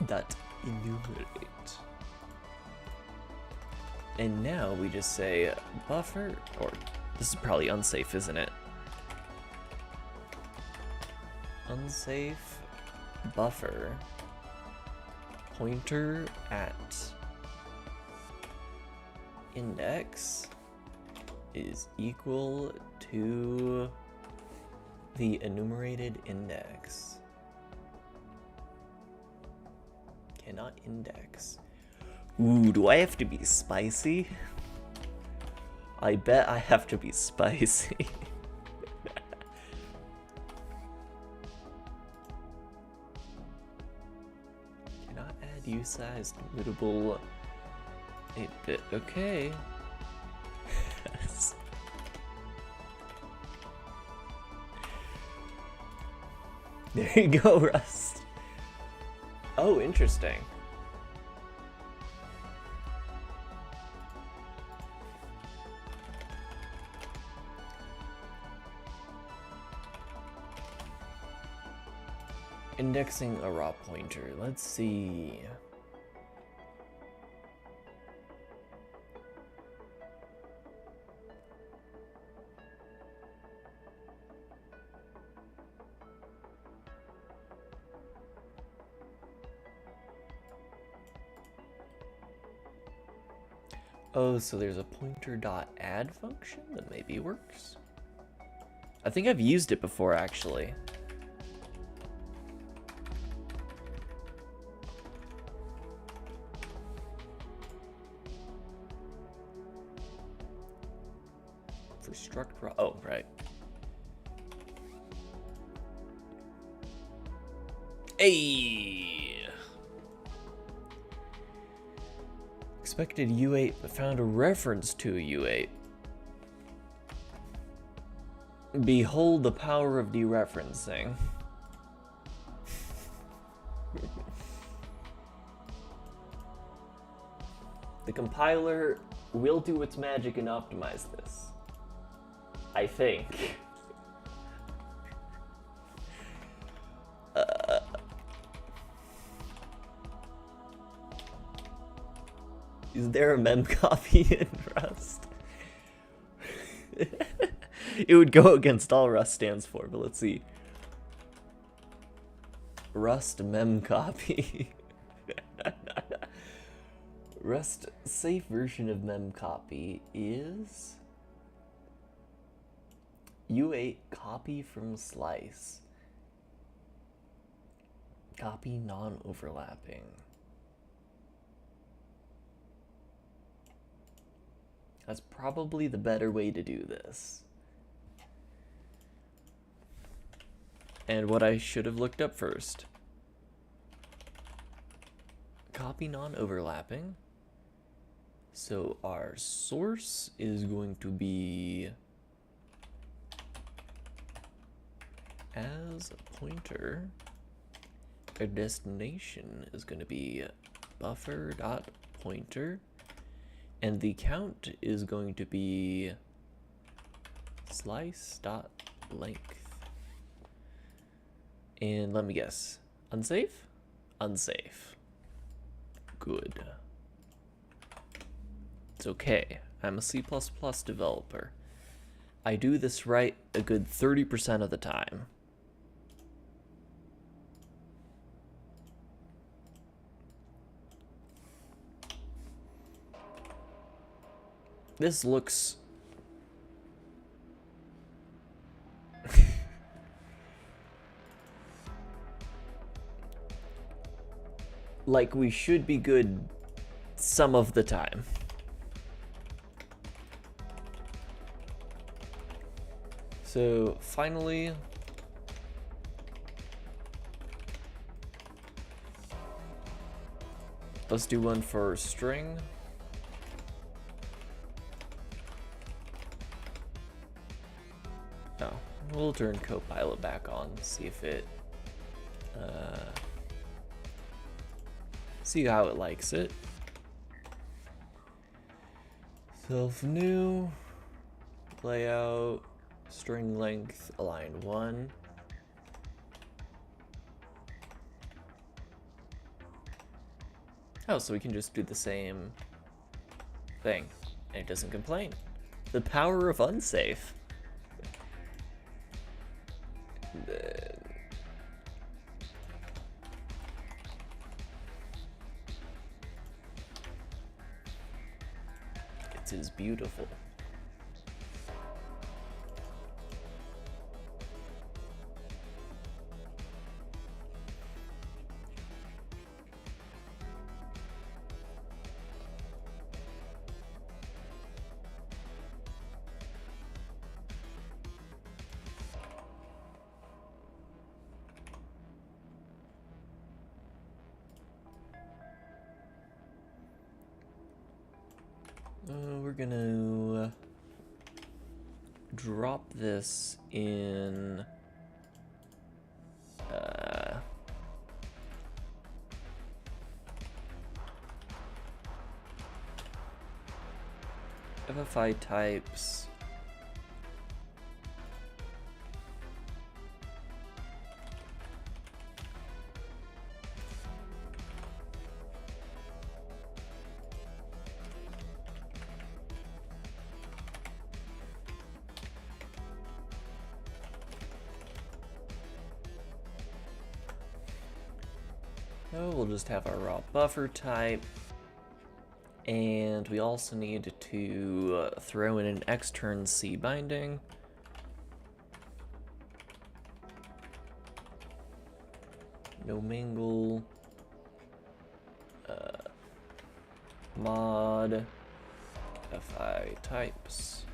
Dot enumerate. And now we just say buffer, or this is probably unsafe, isn't it? Unsafe buffer pointer at index is equal to the enumerated index. Cannot index. Ooh, do I have to be spicy? I bet I have to be spicy. Cannot add U-sized mutable 8-bit. Okay. There you go, Rust. Oh, interesting. Indexing a raw pointer. Let's see. Oh, so there's a pointer.add function that maybe works. I think I've used it before, actually. For struct raw. Oh, right. Hey! Expected U8, but found a reference to a U8. Behold the power of dereferencing. The compiler will do its magic and optimize this. I think. Is there a mem copy in Rust? It would go against all Rust stands for, but let's see. Rust mem copy. Rust safe version of mem copy is U8 copy from slice. Copy non-overlapping. That's probably the better way to do this. And what I should have looked up first. Copy non-overlapping. So our source is going to be as a pointer. Our destination is going to be buffer.pointer. And the count is going to be slice.length. And let me guess. Unsafe? Unsafe. Good. It's okay. I'm a C++ developer. I do this right a good 30% of the time. This looks... like we should be good some of the time. So finally, let's do one for string. Oh, we'll turn Copilot back on, see if it, see how it likes it. Self new, layout, string length, align 1. Oh, so we can just do the same thing, and it doesn't complain. The power of unsafe. It is beautiful. We're gonna drop this in FFI types. Oh, we'll just have our raw buffer type. And we also need to throw in an extern C binding. No mingle. Mod. FI types.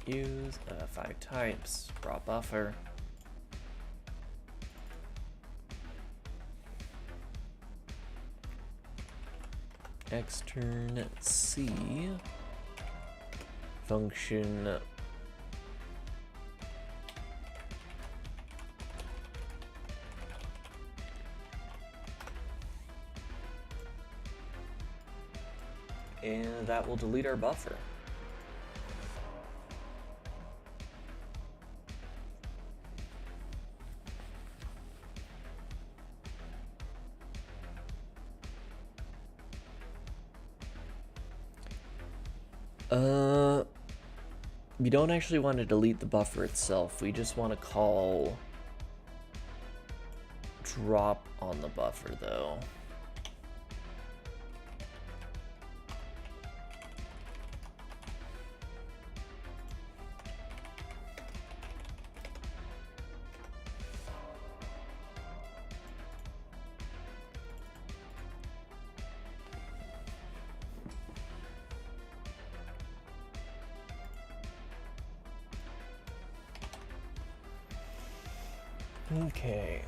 Use FI types. Raw buffer. Extern C function and that will delete our buffer. We don't actually want to delete the buffer itself. We just want to call drop on the buffer though. Okay.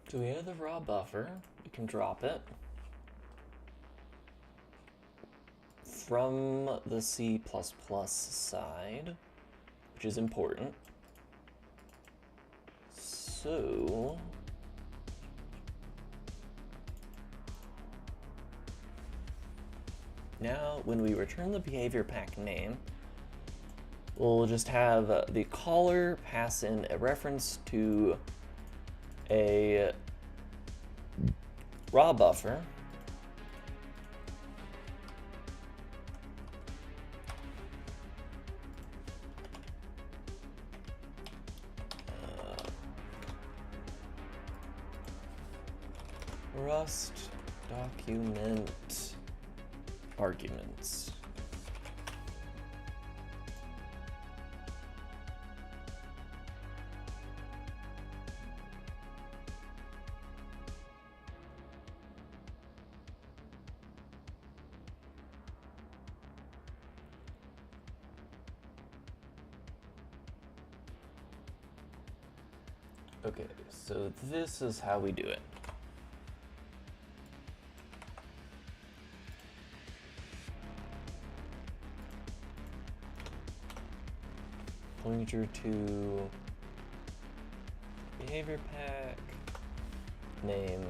So we have the raw buffer. We can drop it from the C++ side, which is important. So now when we return the behavior pack name, we'll just have the caller pass in a reference to a raw buffer. Rust document arguments. Okay, so this is how we do it. Pointer to behavior pack, name,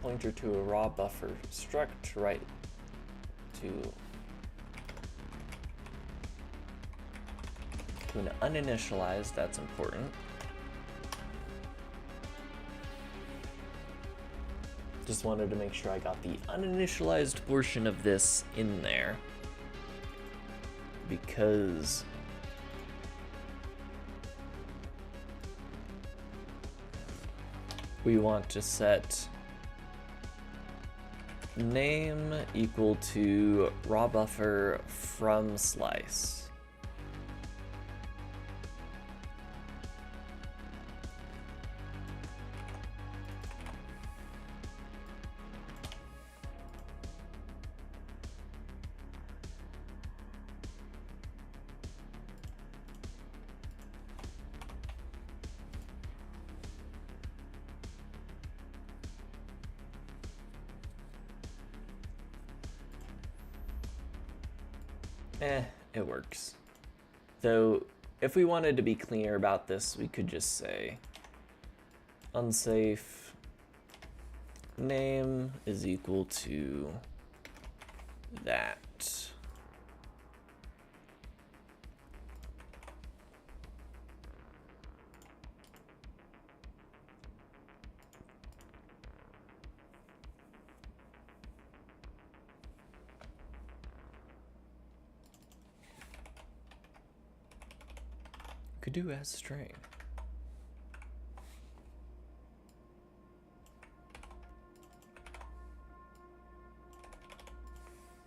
pointer to a raw buffer struct, right to an uninitialized, that's important. Just wanted to make sure I got the uninitialized portion of this in there, because we want to set name equal to raw buffer from slice. It works. Though, if we wanted to be cleaner about this, we could just say unsafe name is equal to that. Could do as string.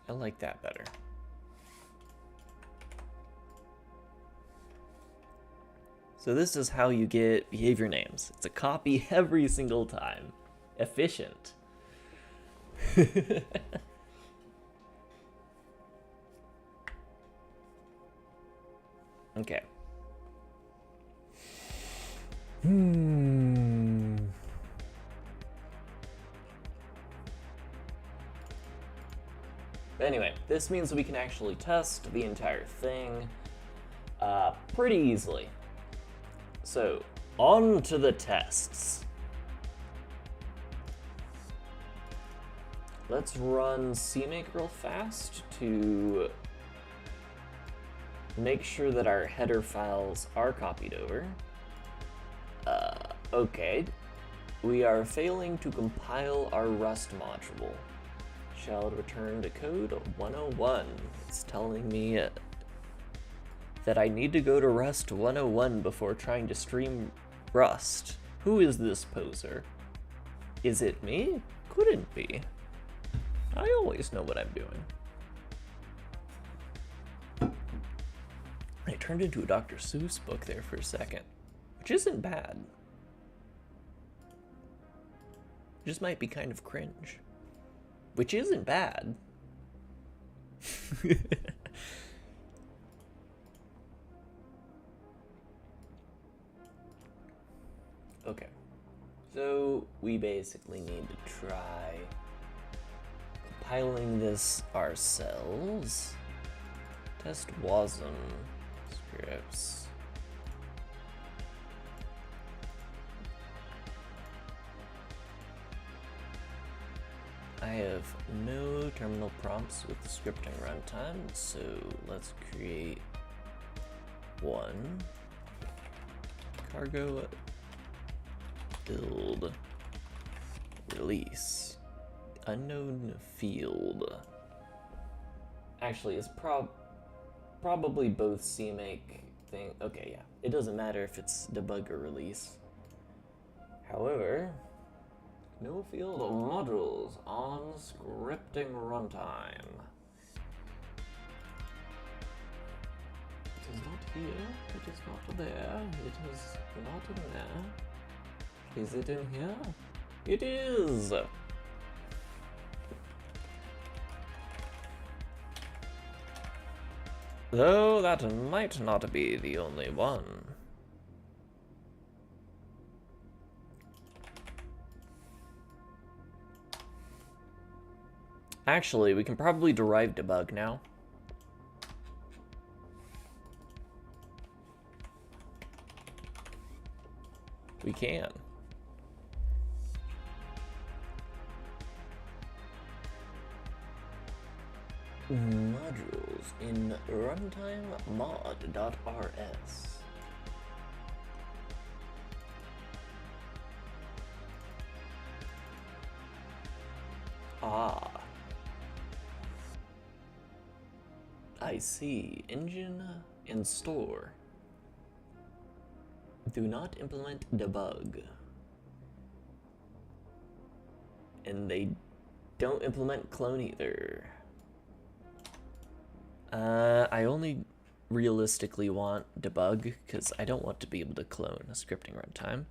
I like that better. So this is how you get behavior names. It's a copy every single time. Efficient. Okay. Anyway, this means we can actually test the entire thing pretty easily. So, on to the tests. Let's run CMake real fast to make sure that our header files are copied over. Okay, we are failing to compile our Rust module. Shall return to code 101. It's telling me that I need to go to Rust 101 before trying to stream Rust. Who is this poser? Is it me? Couldn't be. I always know what I'm doing. I turned into a Dr. Seuss book there for a second, which isn't bad. Just might be kind of cringe, which isn't bad. Okay, so we basically need to try compiling this ourselves. Test WASM scripts. I have no terminal prompts with the scripting runtime, so let's create one. Cargo build release. Unknown field. Actually, it's probably both CMake thing. Okay, yeah. It doesn't matter if it's debug or release. However, No field modules on scripting runtime. It is not here, it is not there, it is not in there. Is it in here? It is! Though that might not be the only one. Actually, we can probably derive debug now. We can. Modules in runtime mod.rs. Ah. I see. Engine and store. Do not implement debug. And they don't implement clone either. I only realistically want debug because I don't want to be able to clone a scripting runtime.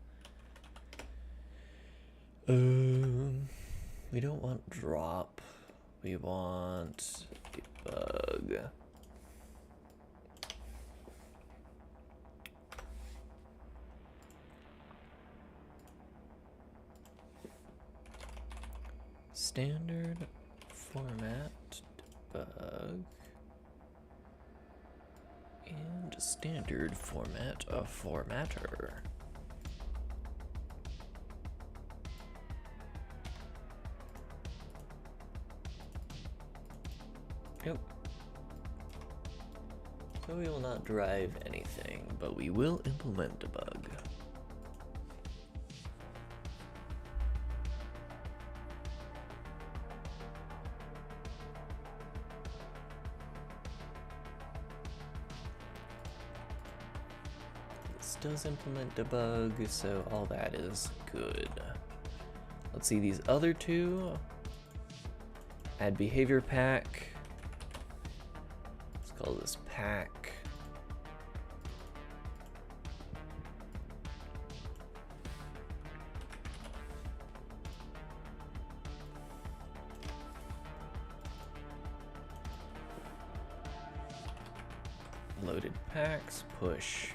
We don't want drop. We want debug. Standard format debug. And standard format of formatter. Yep. So we will not derive anything, but we will implement debug. Does implement debug, so all that is good. Let's see these other two. Add behavior pack. Let's call this pack. Loaded packs, push.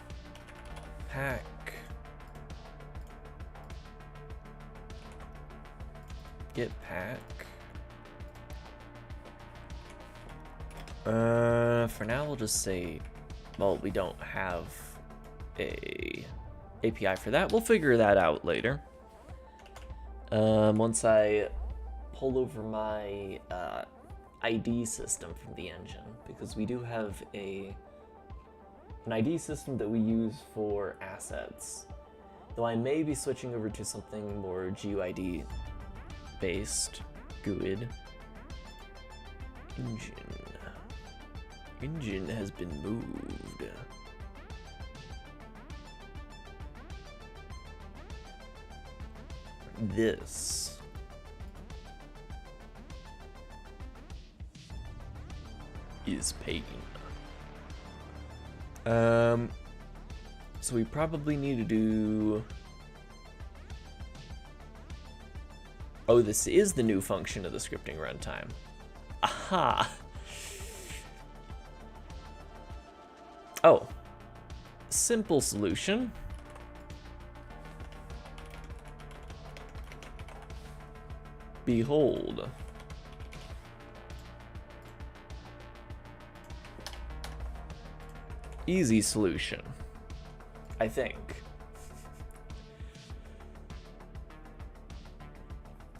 Pack. Get pack. For now we'll just say, well, we don't have a API for that. We'll figure that out later. Once I pull over my ID system from the engine, because we do have an ID system that we use for assets, though I may be switching over to something more GUID based. GUID. Engine has been moved. This is pain. So we probably need to do... Oh, this is the new function of the scripting runtime. Aha! Oh. Simple solution. Behold. Easy solution, I think.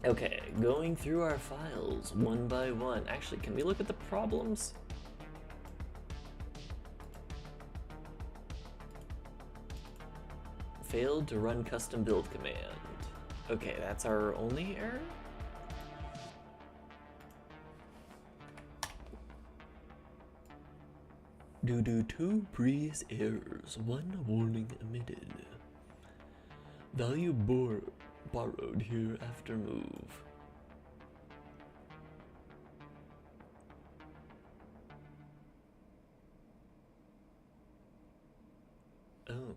Okay, going through our files one by one. Actually, can we look at the problems? Failed to run custom build command. Okay, that's our only error? Due to 2 previous errors, 1 warning emitted. Value Borrowed here after move. Oh.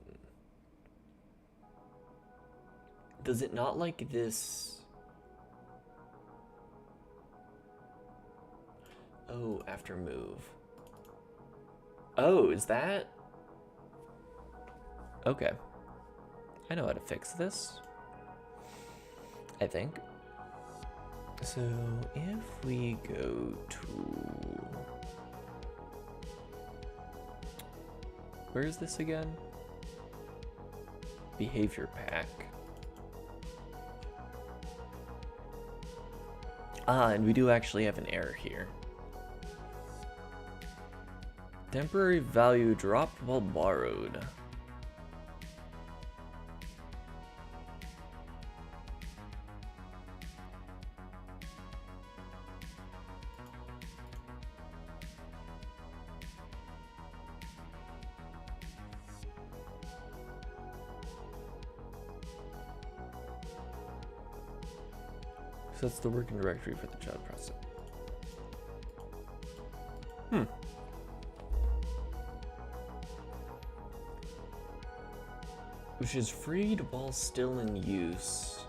Does it not like this? Oh, after move. Oh, is that? Okay. I know how to fix this, I think. So if we go to... Where is this again? Behavior pack. Ah, and we do actually have an error here. Temporary value dropped while borrowed. So that's the working directory for the child process. Which is freed while still in use.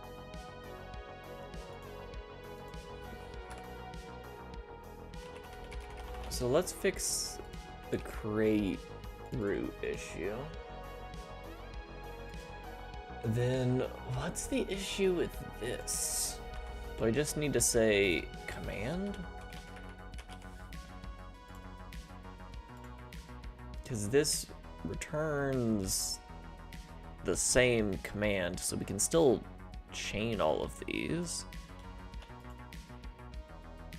So let's fix the crate root issue. Then what's the issue with this? Do I just need to say command? Because this returns the same command, so we can still chain all of these.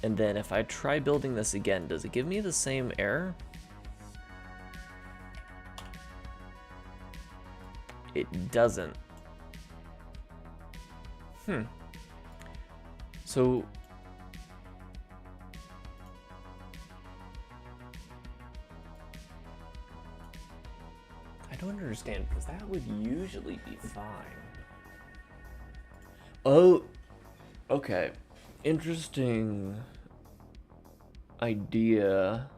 And then if I try building this again, does it give me the same error? It doesn't. So I don't understand, because that would usually be fine. Oh, okay. Interesting idea.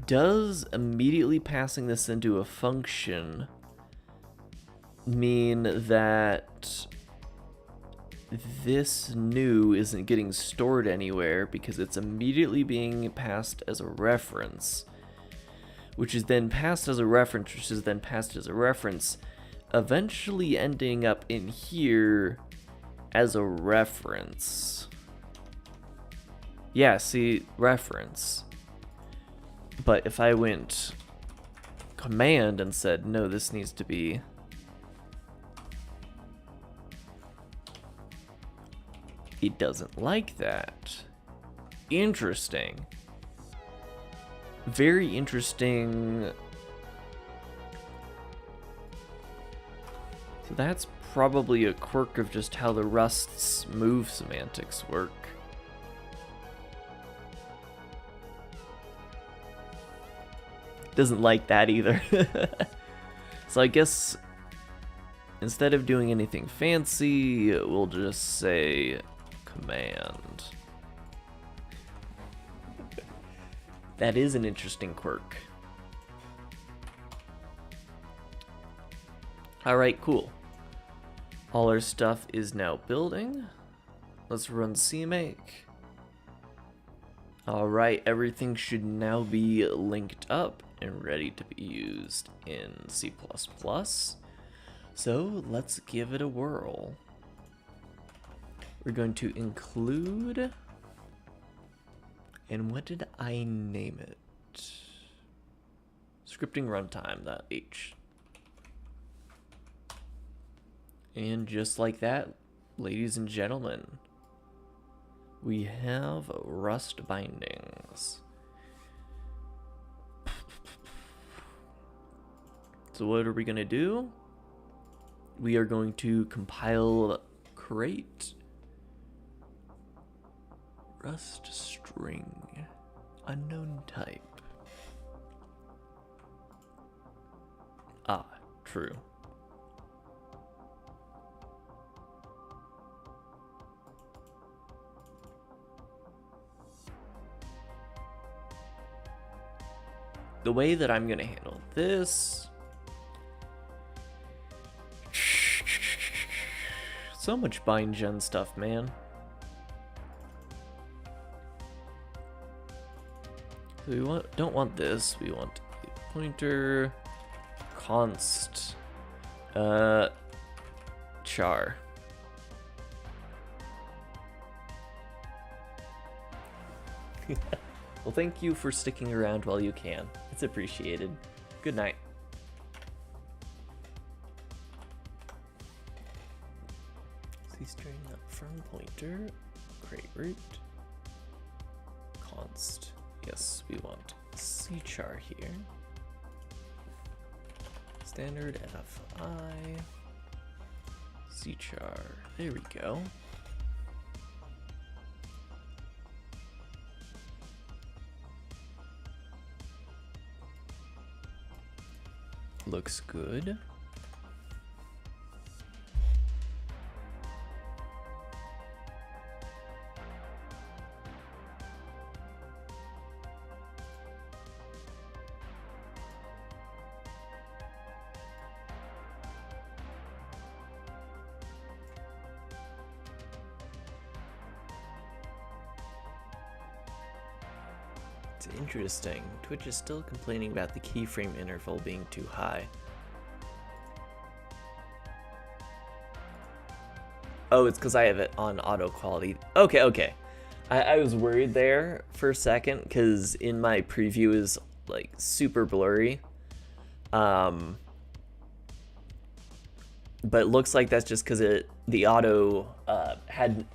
Does immediately passing this into a function mean that this new isn't getting stored anywhere because it's immediately being passed as a reference, which is then passed as a reference, which is then passed as a reference, eventually ending up in here as a reference? Yeah, see, reference. But if I went command and said, no, this needs to be it doesn't like that. Interesting. Very interesting. So that's probably a quirk of just how the Rust's move semantics work. Doesn't like that either. So I guess instead of doing anything fancy, we'll just say command. That is an interesting quirk. Alright, cool. All our stuff is now building. Let's run CMake. Alright, everything should now be linked up and ready to be used in C++. So let's give it a whirl. We're going to include, and what did I name it? Scripting runtime.h. And just like that, ladies and gentlemen, we have Rust bindings. So what are we going to do? We are going to compile crate Rust string unknown type. True. The way that I'm gonna handle this, so much BraneEngine stuff, man. So we don't want this. We want a pointer const char. Well, thank you for sticking around while you can. It's appreciated. Good night. C-string up from pointer, create root, const. Yes, we want cchar here. Standard fi, cchar. There we go. Looks good. It's interesting. Twitch is still complaining about the keyframe interval being too high. Oh, it's because I have it on auto quality. Okay, okay. I was worried there for a second because in my preview is like super blurry. But it looks like that's just because the auto had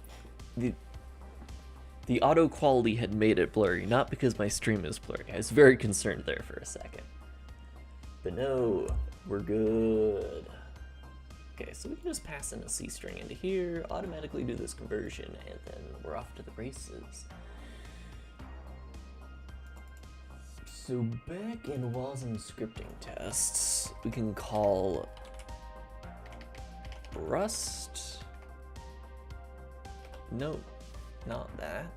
the auto quality had made it blurry, not because my stream is blurry. I was very concerned there for a second. But no, we're good. Okay, so we can just pass in a C string into here, automatically do this conversion, and then we're off to the races. So back in WASM scripting tests, we can call Rust. No, not that.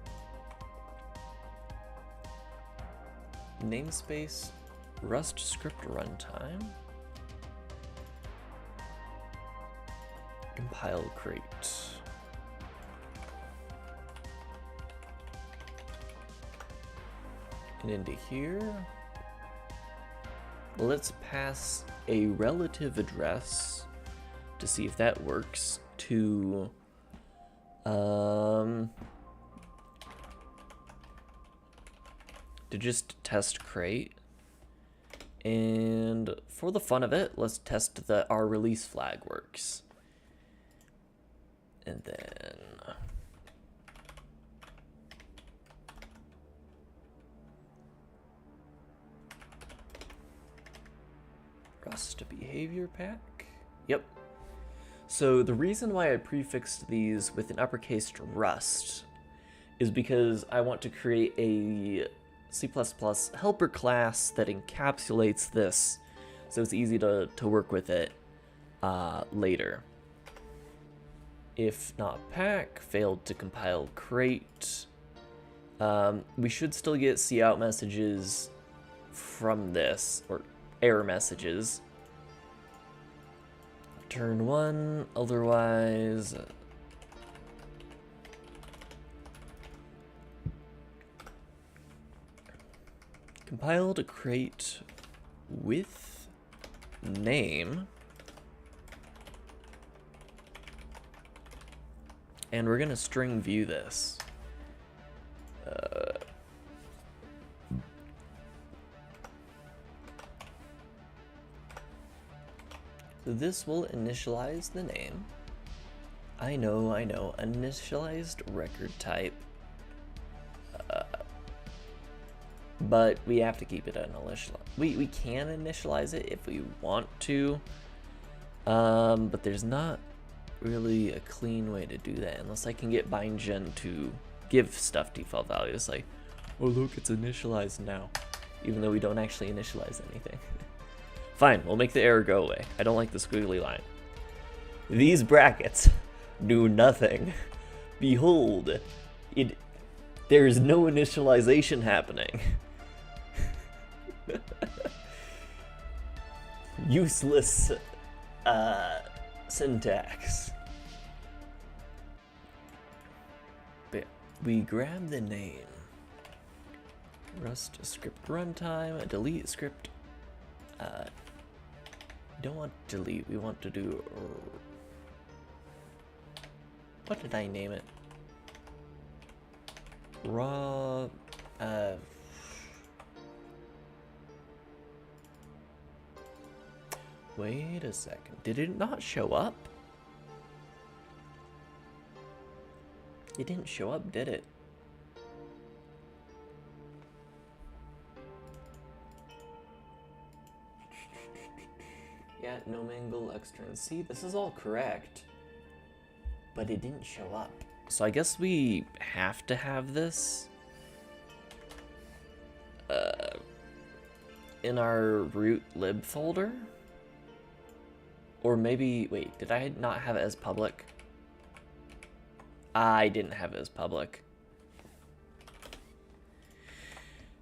Namespace Rust script runtime. Compile crate. And into here, let's pass a relative address to see if that works to just test crate. And for the fun of it, let's test that our release flag works. And then Rust behavior pack. Yep. So the reason why I prefixed these with an uppercase Rust is because I want to create a C++ helper class that encapsulates this, so it's easy to work with it later. If not pack, failed to compile crate. We should still get cout messages from this, or error messages. Turn 1, otherwise... compile to crate with name. And we're gonna string view this. So this will initialize the name. I know, initialized record type. But we have to keep it uninitialized. We can initialize it if we want to. But there's not really a clean way to do that unless I can get BraneEngine to give stuff default values like, oh look, it's initialized now, even though we don't actually initialize anything. Fine, we'll make the error go away. I don't like the squiggly line. These brackets do nothing. Behold, there is no initialization happening. Useless syntax. But we grab the name. Rust script runtime, a delete script. We don't want delete, we want to do. What did I name it? Raw. Wait a second. Did it not show up? It didn't show up, did it? Yeah, no mangle, extern. See, this is all correct. But it didn't show up. So I guess we have to have this in our root lib folder? Or maybe, wait, did I not have it as public? I didn't have it as public.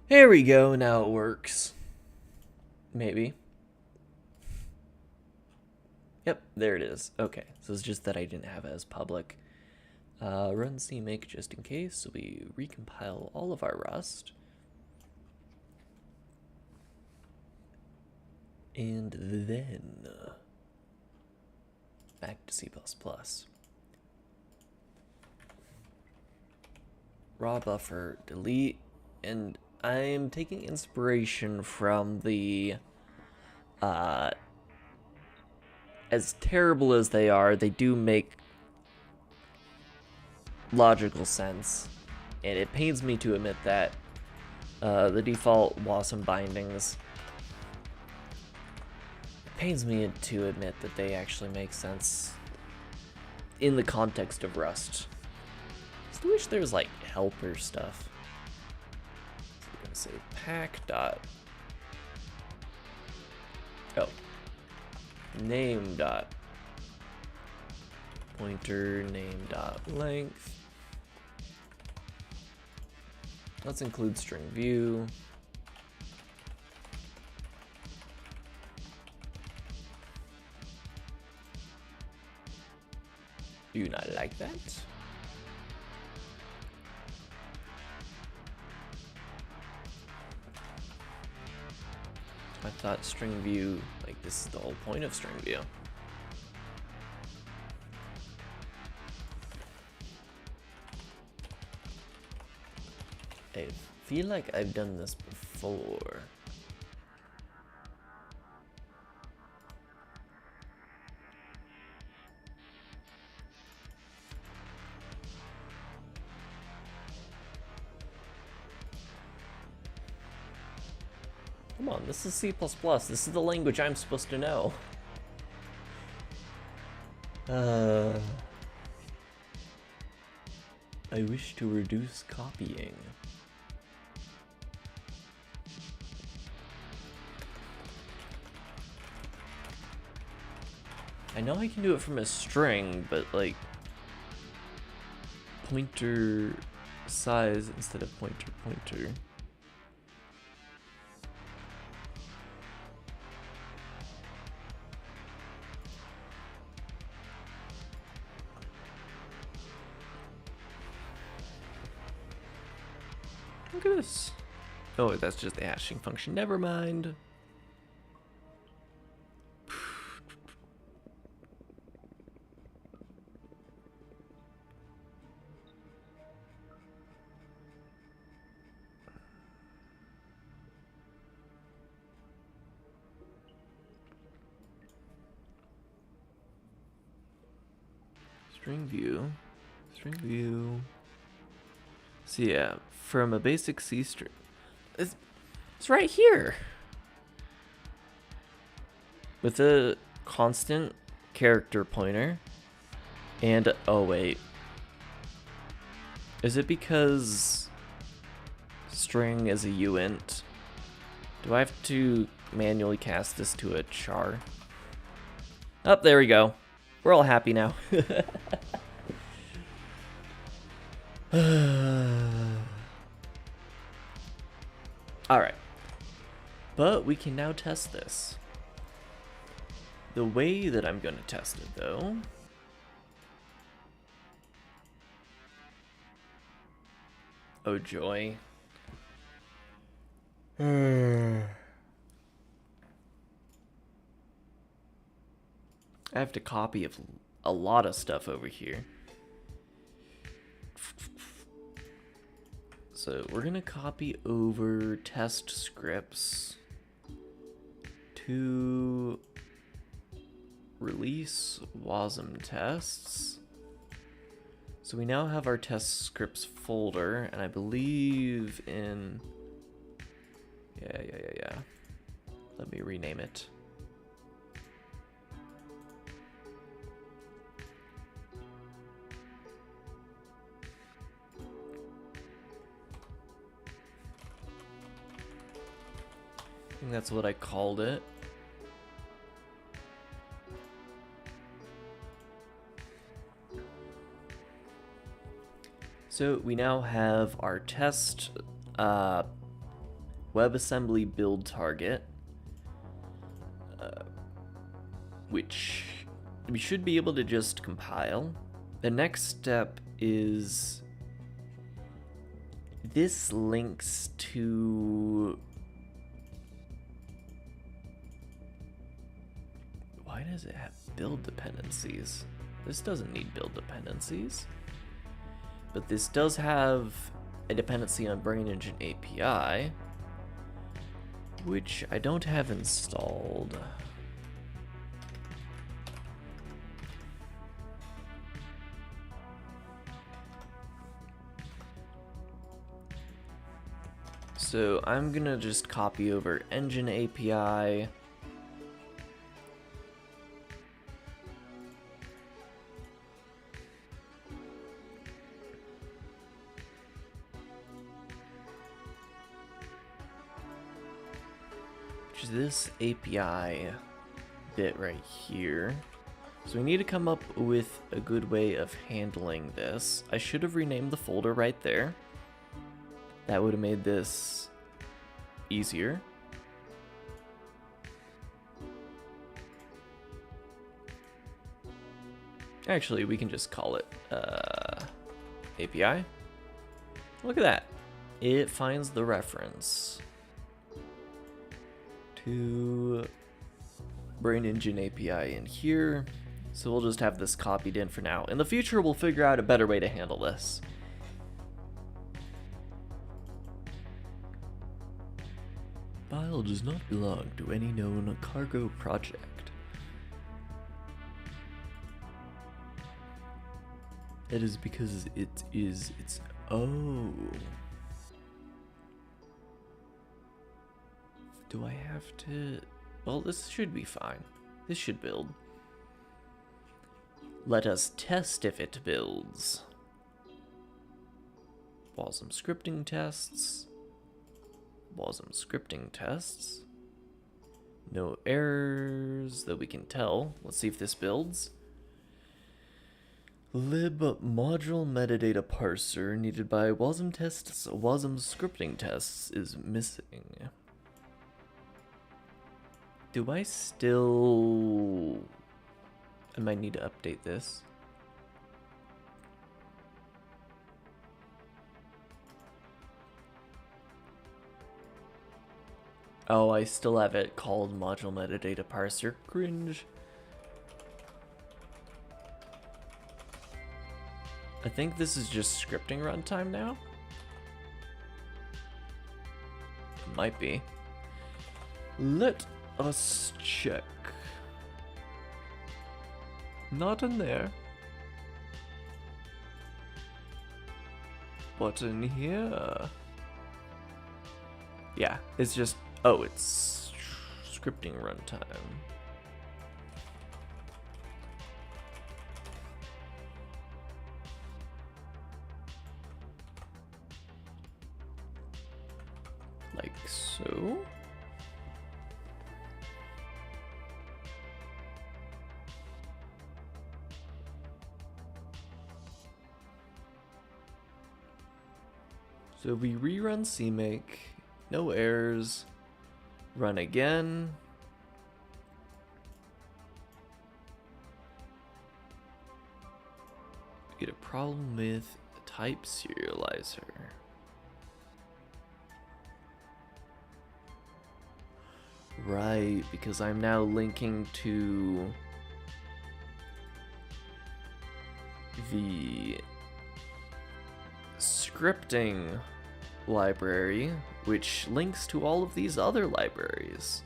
There we go, now it works. Maybe. Yep, there it is. Okay, so it's just that I didn't have it as public. Run cmake just in case, so we recompile all of our Rust. And then back to C++. Raw buffer, delete, and I'm taking inspiration from the, as terrible as they are, they do make logical sense, and it pains me to admit that. The default WASM bindings, it pains me to admit that they actually make sense in the context of Rust. Just wish there was like helper stuff. So we're gonna say pack dot, name dot pointer name dot length. Let's include string view. Do you not like that? I thought string view, like this is the whole point of string view. I feel like I've done this before. Come on, this is C++. This is the language I'm supposed to know. I wish to reduce copying. I know I can do it from a string, but like pointer size instead of pointer. Look at this. Oh, that's just the hashing function. Never mind. String view. So yeah, from a basic C string, it's right here. With a constant character pointer and, oh wait. Is it because string is a uint Do I have to manually cast this to a char? Oh, there we go. We're all happy now. Alright. But we can now test this. The way that I'm going to test it, though... Oh, joy. I have to copy a lot of stuff over here. So we're gonna copy over test scripts to release WASM tests. So we now have our test scripts folder, and I believe in... Yeah. Let me rename it. I think that's what I called it. So we now have our test WebAssembly build target, which we should be able to just compile. The next step is this links to... Why does it have build dependencies? This doesn't need build dependencies. But this does have a dependency on BraneEngine API, which I don't have installed. So I'm gonna just copy over Engine API. This API bit right here. So we need to come up with a good way of handling this. I should have renamed the folder right there. That would have made this easier. Actually, we can just call it API. Look at that. It finds the reference to BraneEngine API in here. So we'll just have this copied in for now. In the future, we'll figure out a better way to handle this. File does not belong to any known cargo project. That is because it is its... Oh. Do I have to... Well, this should be fine. This should build. Let us test if it builds. WASM scripting tests. WASM scripting tests. No errors that we can tell. Let's see if this builds. Lib module metadata parser needed by WASM tests. WASM scripting tests is missing. Do I still... I might need to update this. Oh, I still have it called module metadata parser. Cringe. I think this is just scripting runtime now. Might be. Let us check. Not in there. But in here. Yeah, it's just... Oh, it's scripting runtime. Like so. So we rerun CMake, no errors, run again. We get a problem with the type serializer. Right, because I'm now linking to the scripting library, which links to all of these other libraries.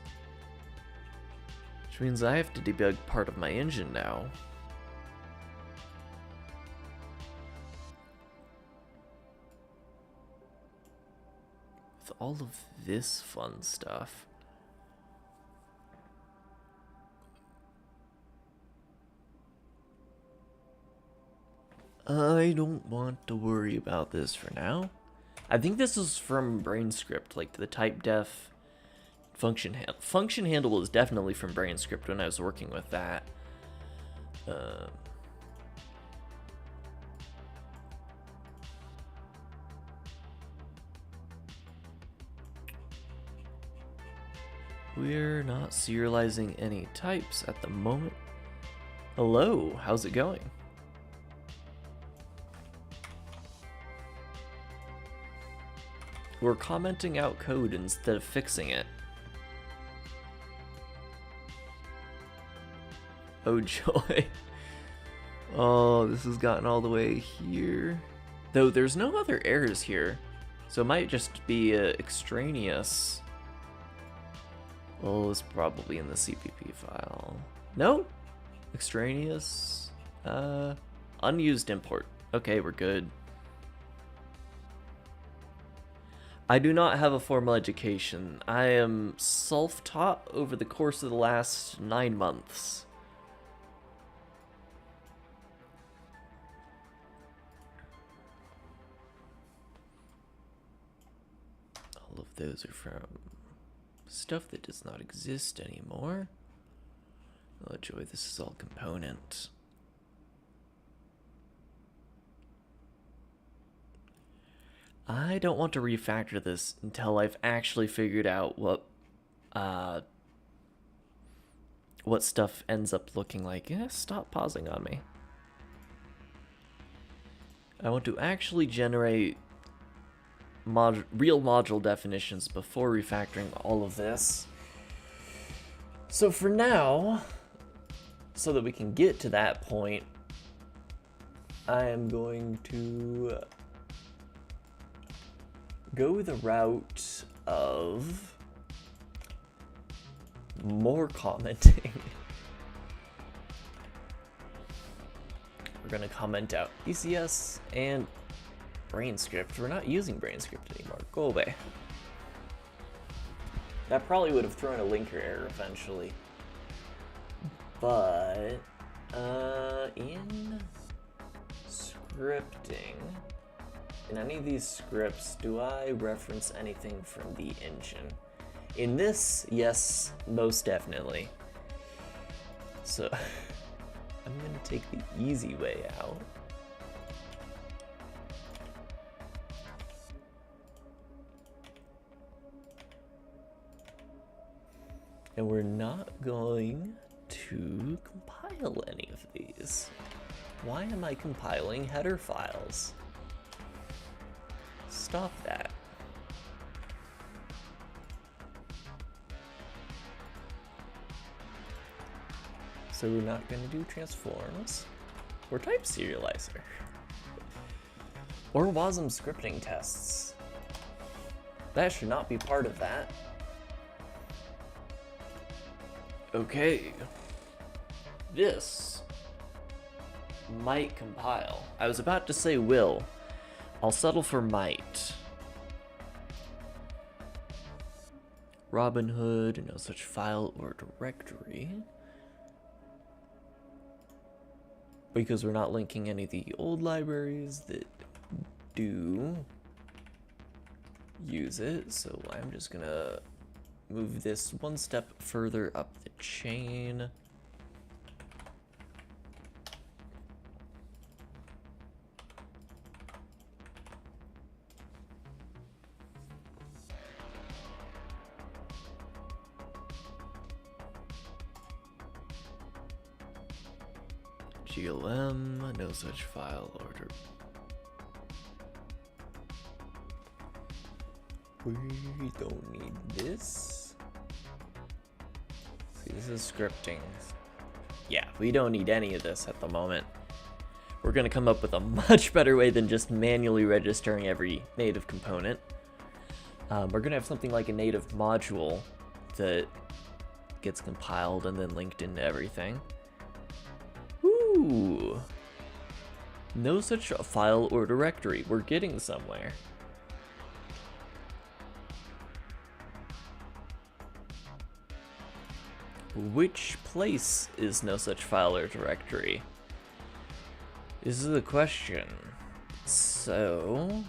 Which means I have to debug part of my engine now. With all of this fun stuff. I don't want to worry about this for now. I think this is from BraneScript, like the type def function handle. Function handle was definitely from BraneScript when I was working with that. We're not serializing any types at the moment. Hello, how's it going? We're commenting out code instead of fixing it. Oh joy. Oh, this has gotten all the way here. Though there's no other errors here. So it might just be extraneous. Oh, it's probably in the CPP file. No? Extraneous? Unused import. Okay, we're good. I do not have a formal education. I am self-taught over the course of the last 9 months. All of those are from stuff that does not exist anymore. Oh joy, this is all component. I don't want to refactor this until I've actually figured out what stuff ends up looking like. Yeah, stop pausing on me. I want to actually generate real module definitions before refactoring all of this. So for now, so that we can get to that point, I am going to go the route of more commenting. We're gonna comment out ECS and BraneScript. We're not using BraneScript anymore. Go away. That probably would have thrown a linker error eventually. But in scripting, in any of these scripts, do I reference anything from the engine? In this, yes, most definitely. So I'm gonna take the easy way out. And we're not going to compile any of these. Why am I compiling header files? Stop that. So we're not going to do transforms or type serializer or WASM scripting tests. That should not be part of that. Okay. This might compile. I was about to say will. I'll settle for might. Robinhood, no such file or directory. Because we're not linking any of the old libraries that do use it. So I'm just gonna move this one step further up the chain. GLM, no such file order. We don't need this. See, this is scripting. Yeah, we don't need any of this at the moment. We're gonna come up with a much better way than just manually registering every native component. We're gonna have something like a native module that gets compiled and then linked into everything. Ooh. No such file or directory. We're getting somewhere. Which place is no such file or directory? This is the question. So...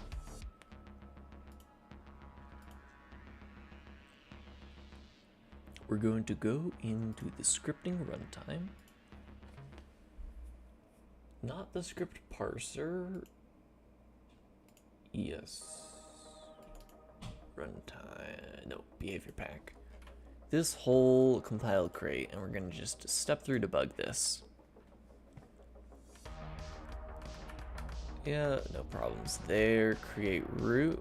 we're going to go into the scripting runtime. Not the script parser. Yes. Runtime. No, behavior pack. This whole compile crate, and we're going to just step through debug this. Yeah, no problems there. Create root.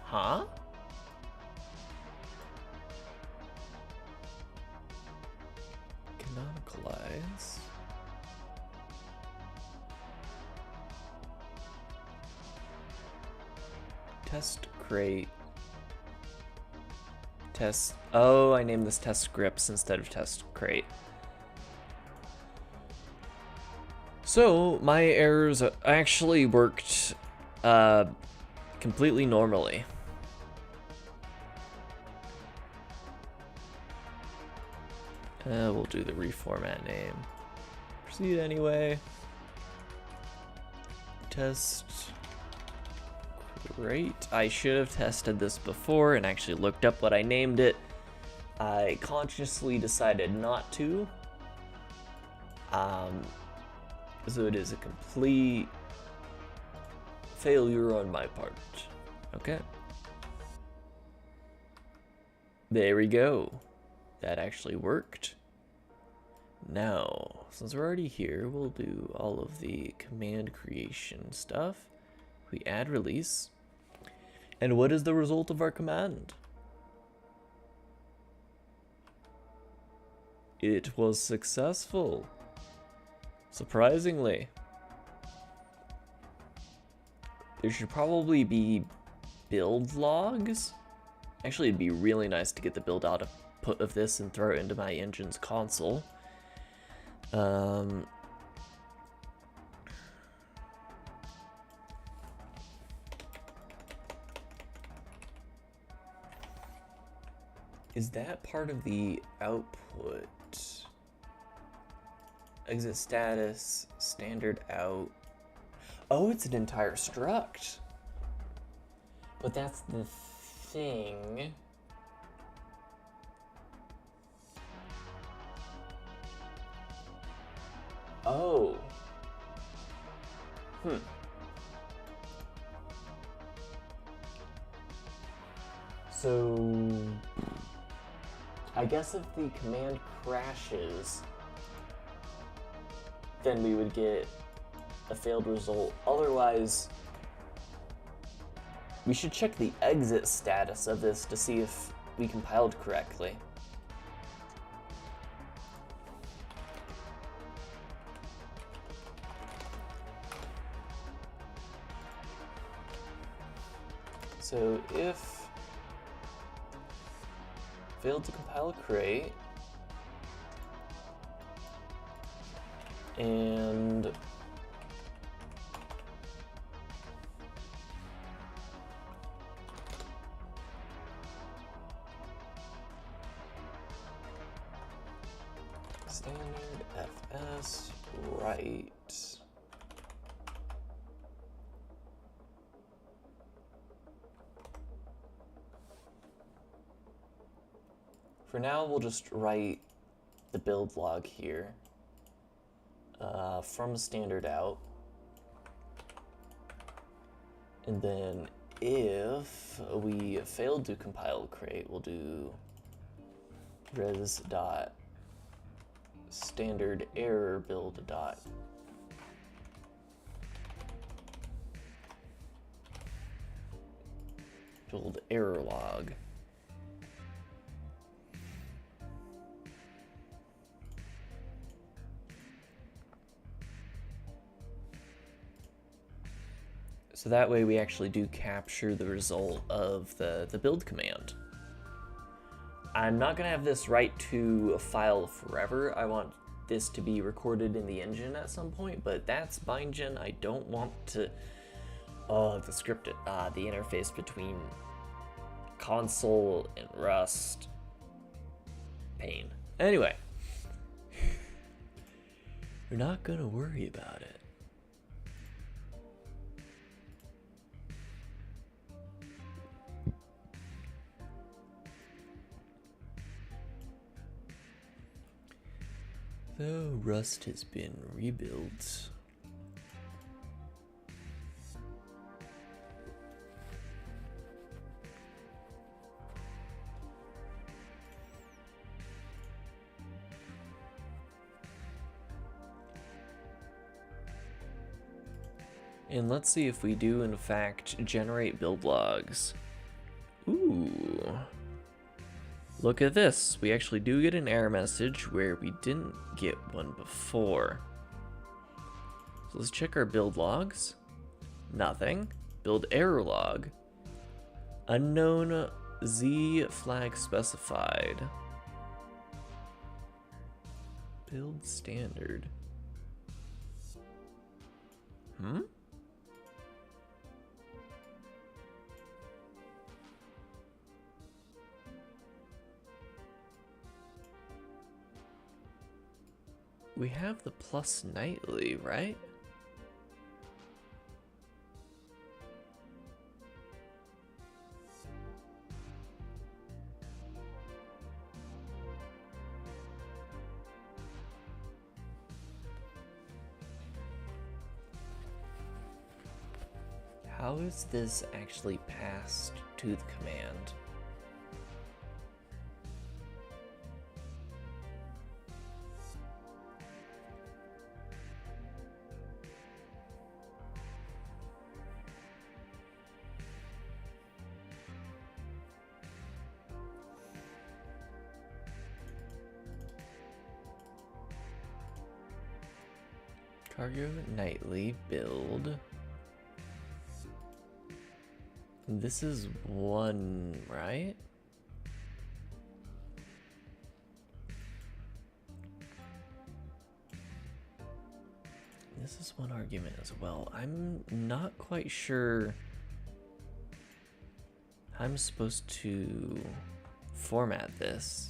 Huh? Canonicalize. Test crate. Test. Oh, I named this test scripts instead of test crate. So my errors actually worked completely normally. We'll do the reformat name. Proceed anyway. Test. Great. I should have tested this before and actually looked up what I named it. I consciously decided not to. So it is a complete failure on my part. Okay. There we go. That actually worked. Now, since we're already here, we'll do all of the command creation stuff. We add release. And what is the result of our command? It was successful. Surprisingly. There should probably be build logs. Actually, it'd be really nice to get the build output of this and throw it into my engine's console. Is that part of the output? Exit status, standard out. Oh, it's an entire struct. But that's the thing. Oh. So, I guess if the command crashes, then we would get a failed result. Otherwise, we should check the exit status of this to see if we compiled correctly. So if failed to compile a crate and standard fs write For now, we'll just write the build log here from standard out. And then if we failed to compile crate, we'll do res dot standard error build dot build error log. So that way we actually do capture the result of the build command. I'm not gonna have this write to a file forever. I want this to be recorded in the engine at some point, but that's BindGen. I don't want to, the script, the interface between console and Rust. Pain. Anyway, we're not gonna worry about it. Though Rust has been rebuilt. And let's see if we do in fact generate build logs. Ooh. Look at this, we actually do get an error message where we didn't get one before. So let's check our build logs. Nothing. Build error log. Unknown Z flag specified. Build standard. We have the plus nightly, right? How is this actually passed to the command? Cargo nightly build. This is one, right? This is one argument as well. I'm not quite sure how I'm supposed to format this.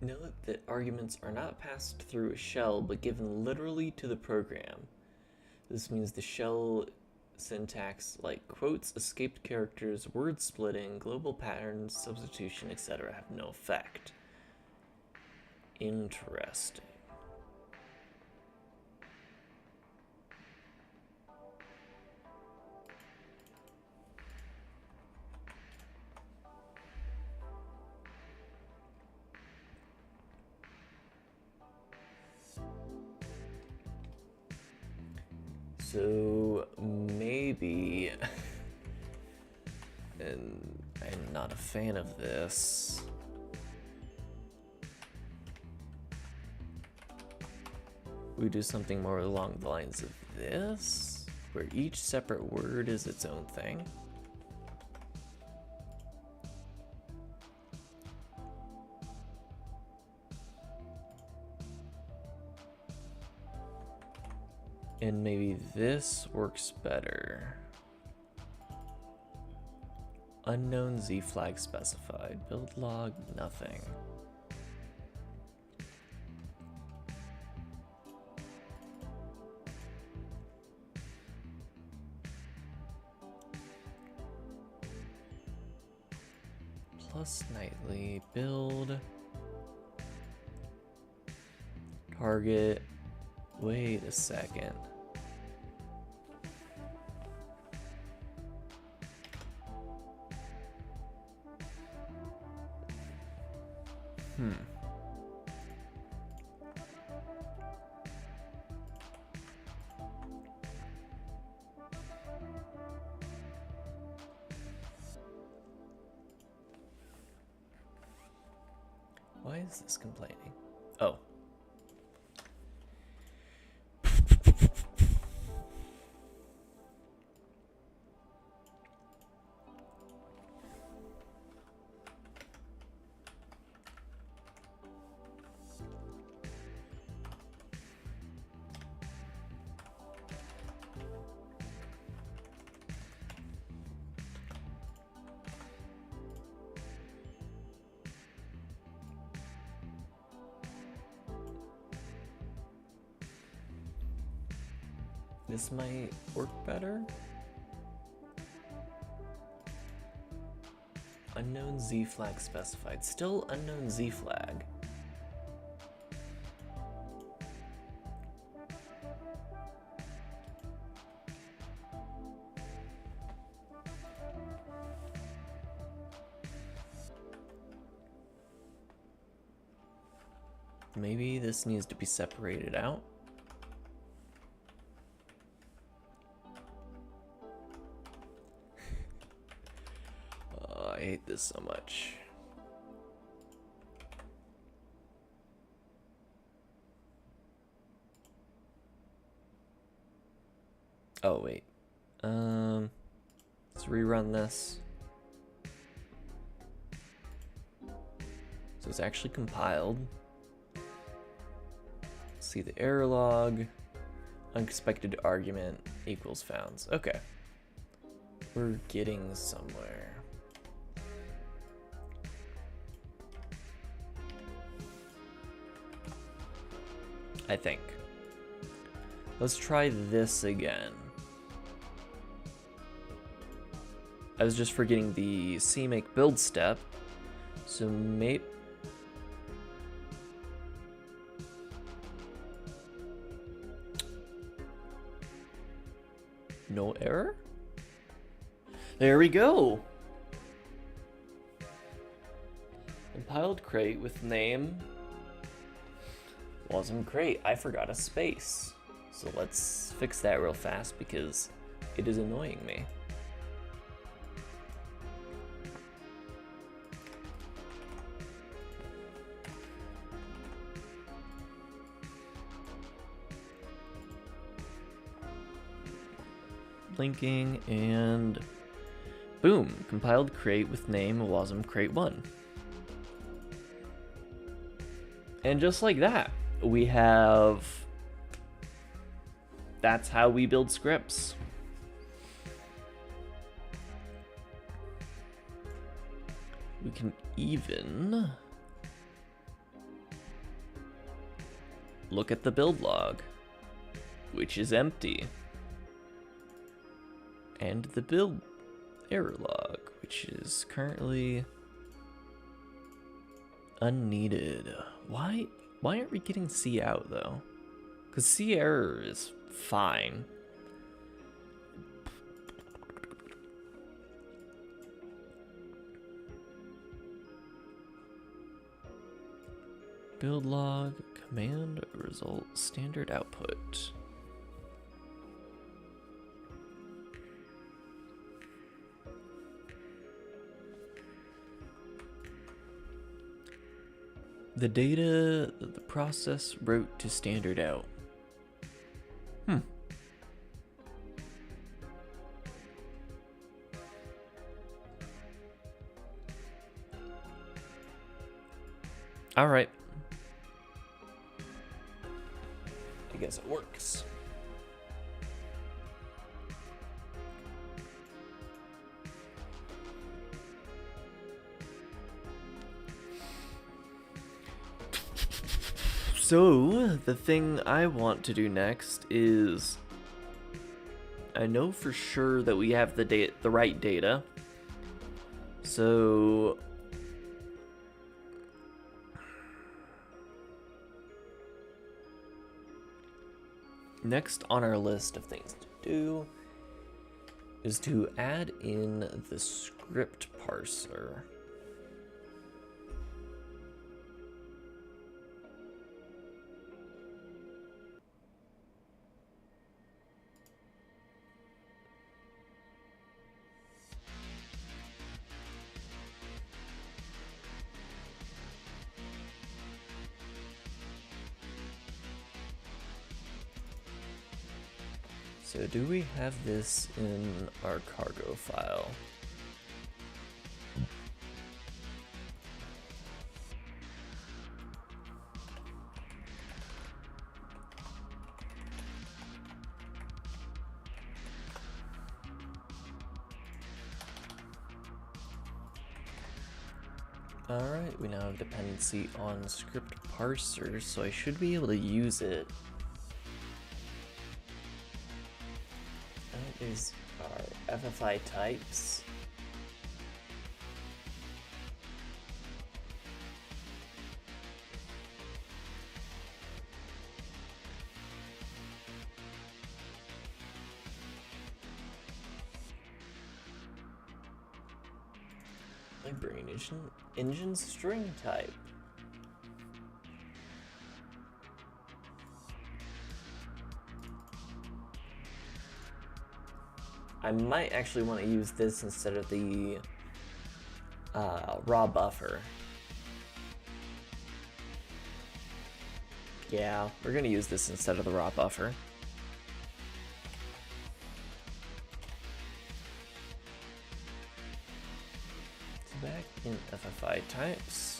Note that arguments are not passed through a shell, but given literally to the program. This means the shell syntax like quotes, escaped characters, word splitting, global patterns, substitution, etc. have no effect. Interesting. So maybe, and I'm not a fan of this, we do something more along the lines of this, where each separate word is its own thing. And maybe this works better. Unknown Z flag specified. Build log, nothing. Plus nightly build. Target. Wait a second. Why is this complaining? Oh. This might work better. Unknown Z flag specified. Still unknown Z flag. Maybe this needs to be separated out. I hate this so much. Oh, wait. Let's rerun this. So it's actually compiled. See the error log. Unexpected argument equals founds. Okay. We're getting somewhere. I think. Let's try this again. I was just forgetting the CMake build step. So maybe... No error? There we go! Compiled crate with name WASM crate. I forgot a space. So let's fix that real fast because it is annoying me. Linking and boom, compiled crate with name WASM crate 1. And just like that, we have, that's how we build scripts. We can even look at the build log, which is empty. And the build error log, which is currently unneeded. Why aren't we getting C out though? Because C error is fine. Build log, command result, standard output. The data that the process wrote to standard out. All right. I guess it works. So, the thing I want to do next is, I know for sure that we have the right data. So next on our list of things to do is to add in the script parser. So do we have this in our cargo file? Alright, we now have dependency on script parser, so I should be able to use it. There's our FFI types. My BraneEngine string type. I might actually want to use this instead of the raw buffer. Yeah, we're gonna use this instead of the raw buffer. So back in FFI types.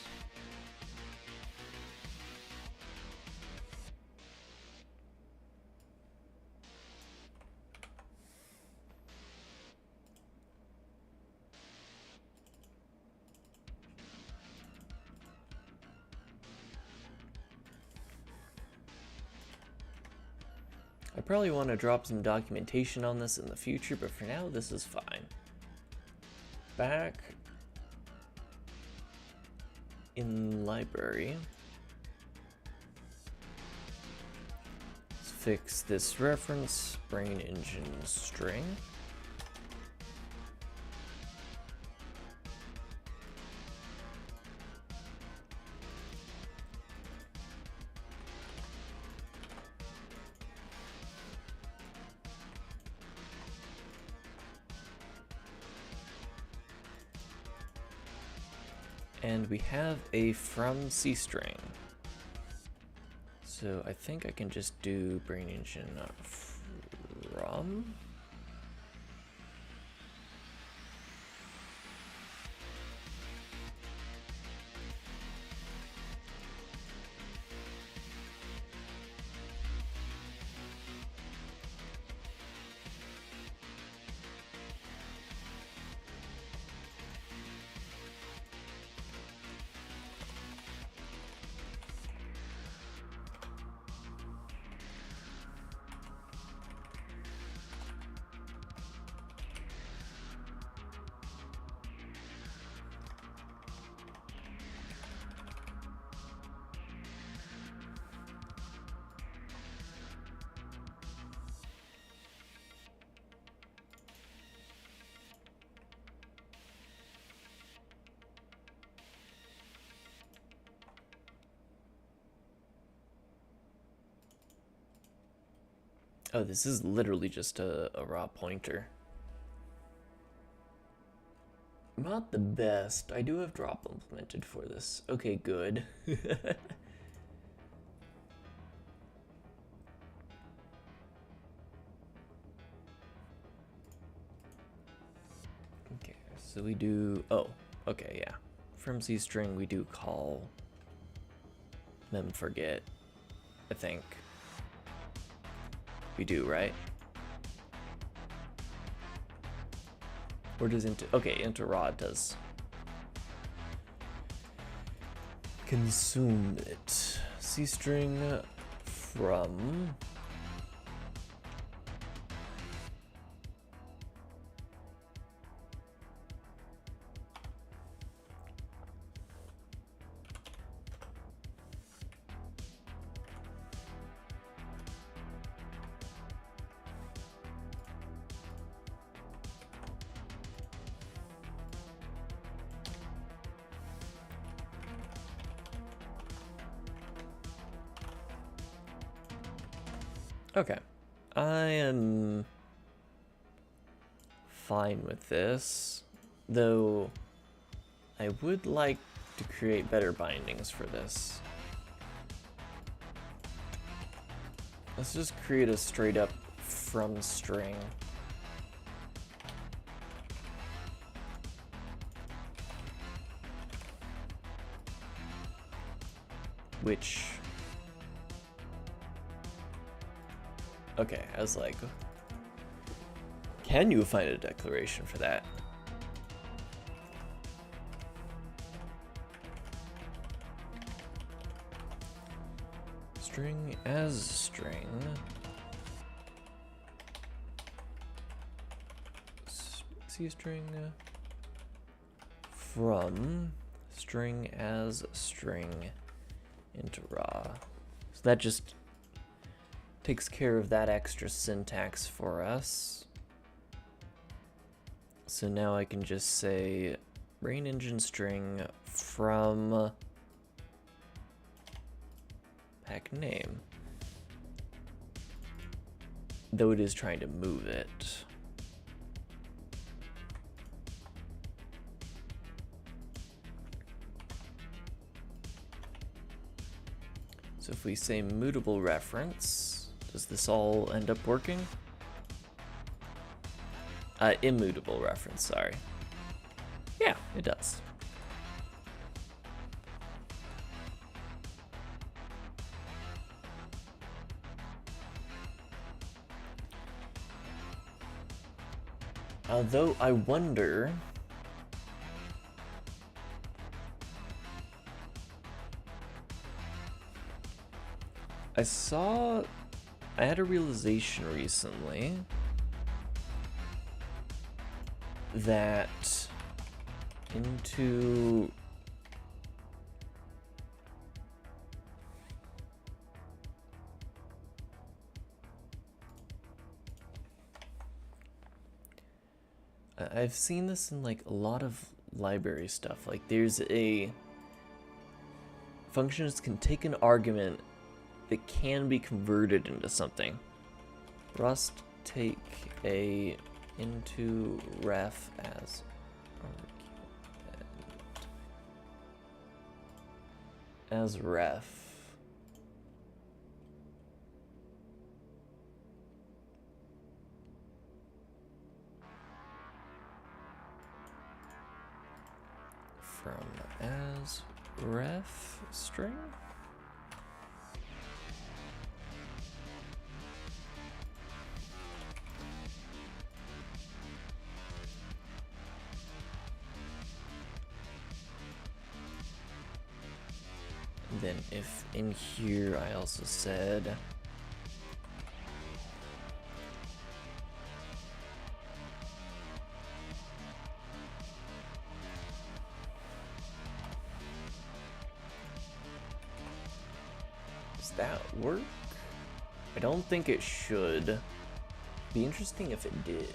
I probably want to drop some documentation on this in the future, but for now, this is fine. Back in library, let's fix this reference, BraneEngine string. And we have a from C string. So I think I can just do BraneEngine from. Oh, this is literally just a raw pointer. Not the best. I do have drop implemented for this. Okay, good. Okay, so we do, oh, okay, yeah. From C string, we do call mem forget, I think. We do, right? Or does into, okay, into raw does consume it. C string from okay, I am fine with this, though I would like to create better bindings for this. Let's just create a straight up from string. Which, okay, I was like, can you find a declaration for that? String as string. C string from string as string into raw. So that just takes care of that extra syntax for us. So now I can just say BraneEngine string from pack name, though it is trying to move it. So if we say mutable reference, does this all end up working? Immutable reference, sorry. Yeah, it does. Though I wonder, I had a realization recently that into I've seen this in like a lot of library stuff. Like there's a functions can take an argument that can be converted into something. Rust take a into ref as ref. From as ref string. Then if in here I also said does that work? I don't think it should. Be interesting if it did.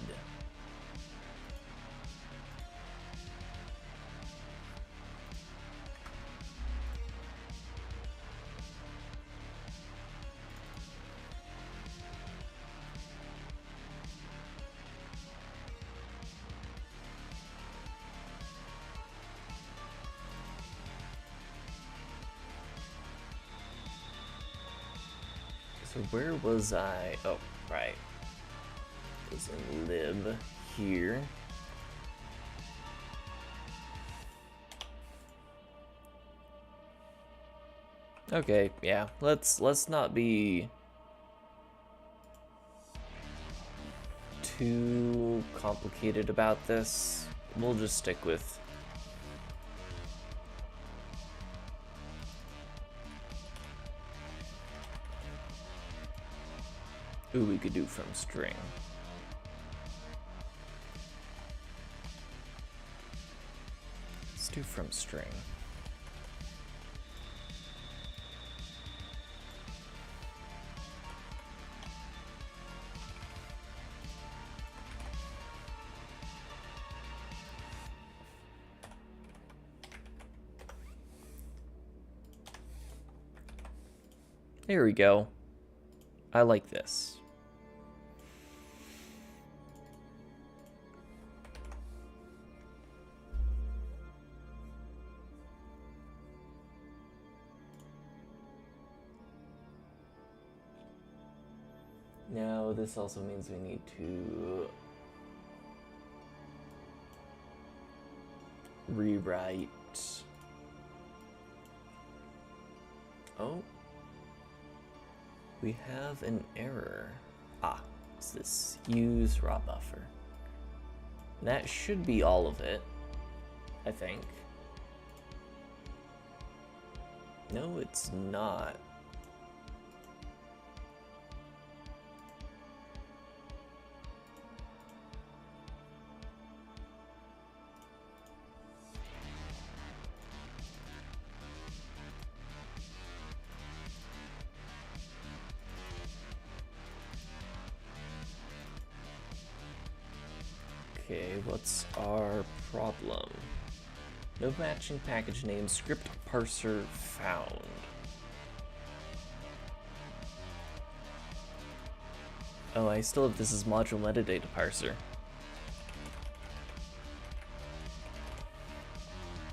So where was I? Oh, right. It was in lib here. Okay, yeah. Let's not be too complicated about this. We'll just stick with Ooh, we could do from string. Let's do from string. There we go. I like this. Now, this also means we need to rewrite. Oh. We have an error. Ah, it's this use raw buffer. That should be all of it, I think. No, it's not. Okay, what's our problem? No matching package name, script parser found. Oh, I still have this as module metadata parser.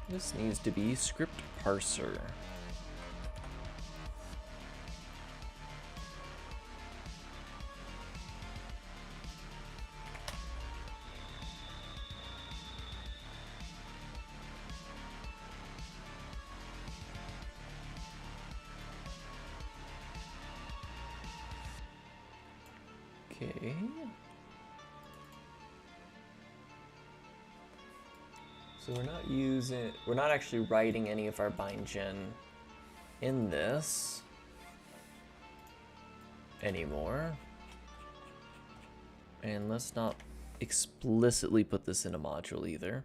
This needs to be script parser. Okay. So we're not actually writing any of our BindGen in this anymore. And let's not explicitly put this in a module either.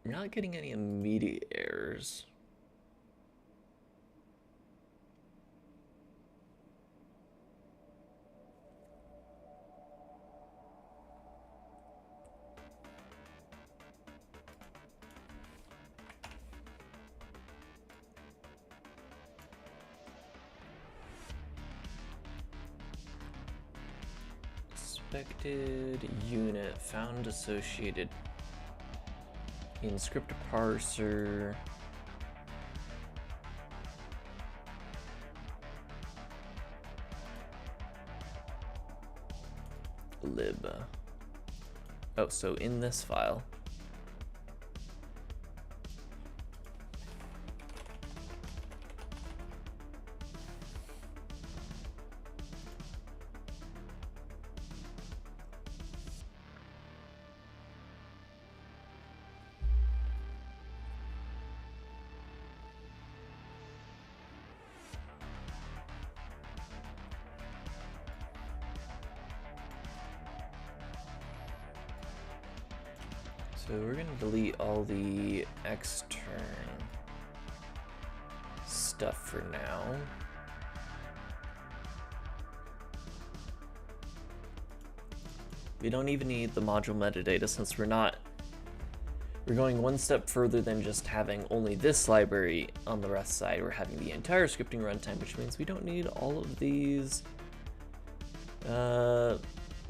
We're not getting any immediate errors. Expected unit found associated in script parser. Lib. Oh, so in this file. So we're going to delete all the extern stuff for now. We don't even need the module metadata since we're going one step further than just having only this library on the rest side. We're having the entire scripting runtime, which means we don't need all of these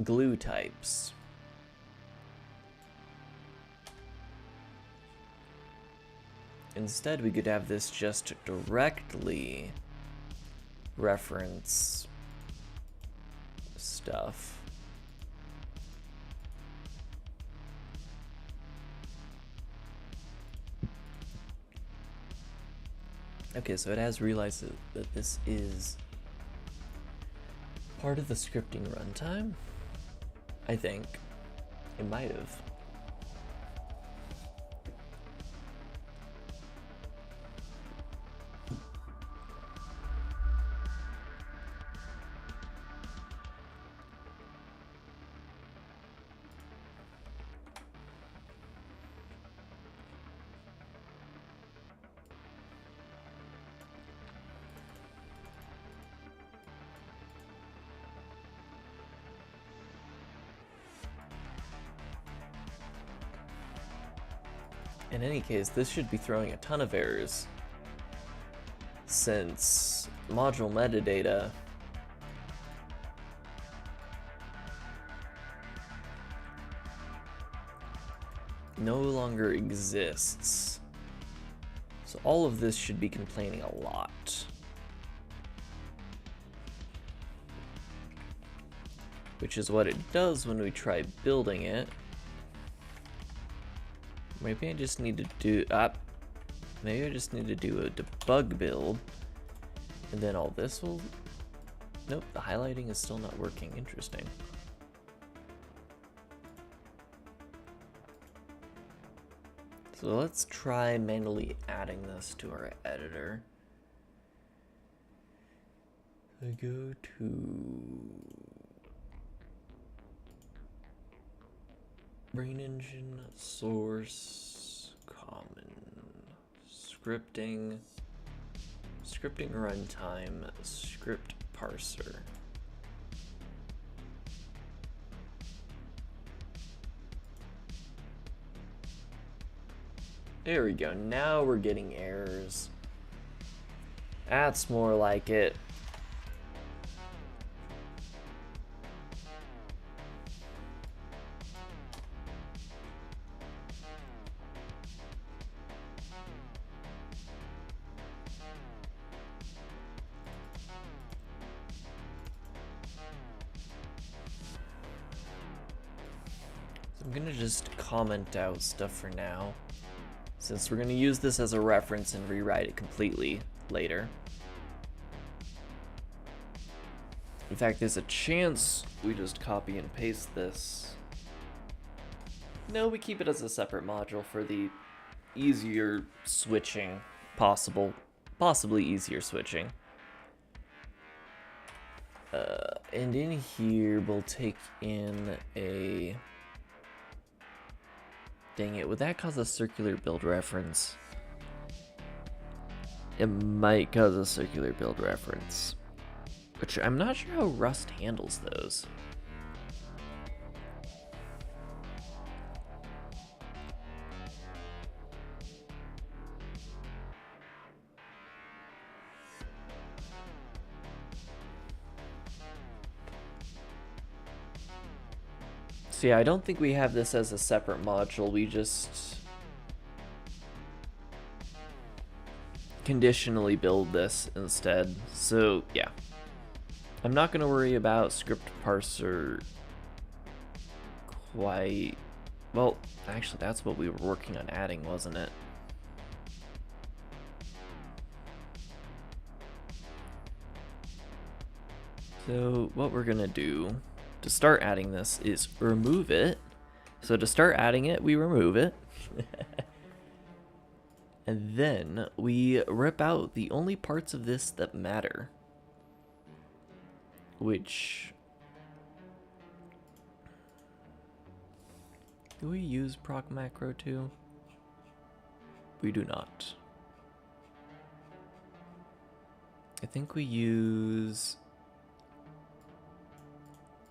glue types. Instead, we could have this just directly reference stuff. Okay, so it has realized that this is part of the scripting runtime. I think it might have. In any case, this should be throwing a ton of errors, since module metadata no longer exists. So all of this should be complaining a lot. Which is what it does when we try building it. Maybe I just need to do maybe I just need to do a debug build, and then all this will. Nope, the highlighting is still not working. Interesting. So let's try manually adding this to our editor. I go to BraneEngine, source, common, scripting, scripting runtime, script parser. There we go, now we're getting errors. That's more like it. I'm gonna just comment out stuff for now, since we're gonna use this as a reference and rewrite it completely later. In fact, there's a chance we just copy and paste this. No, we keep it as a separate module for the easier switching, possibly easier switching. And in here, we'll take in a... Dang it, would that cause a circular build reference? It might cause a circular build reference, which I'm not sure how Rust handles those. So yeah, I don't think we have this as a separate module, we just conditionally build this instead. So yeah, I'm not going to worry about script parser quite... Well, actually that's what we were working on adding, wasn't it? So what we're going to do to start adding this is remove it. So to start adding it, we remove it. And then we rip out the only parts of this that matter. Which... Do we use proc macro too? We do not. I think we use...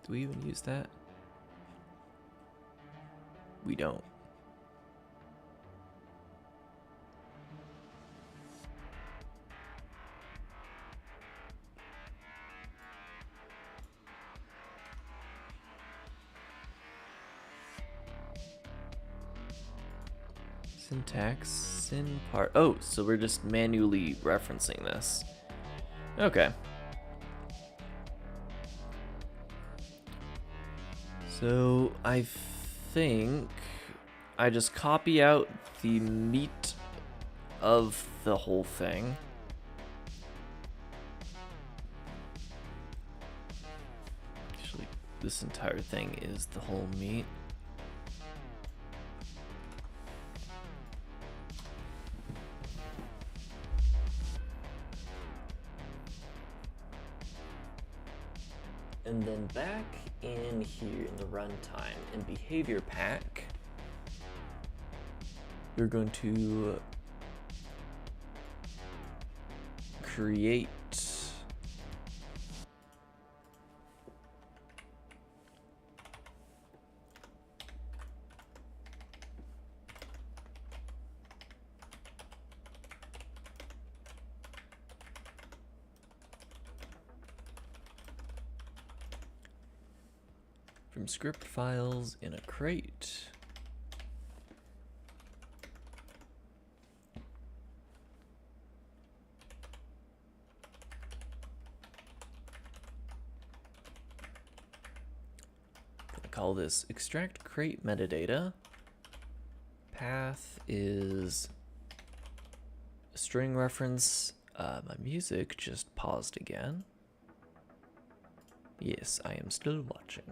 Do we even use that? We don't. Syntax, syn part. Oh, so we're just manually referencing this. Okay. So I think I just copy out the meat of the whole thing. Actually, this entire thing is the whole meat. And then back in here in the runtime in behavior pack, we're going to create from script files in a crate. Call this extract crate metadata. Path is a string reference. My music just paused again. Yes, I am still watching.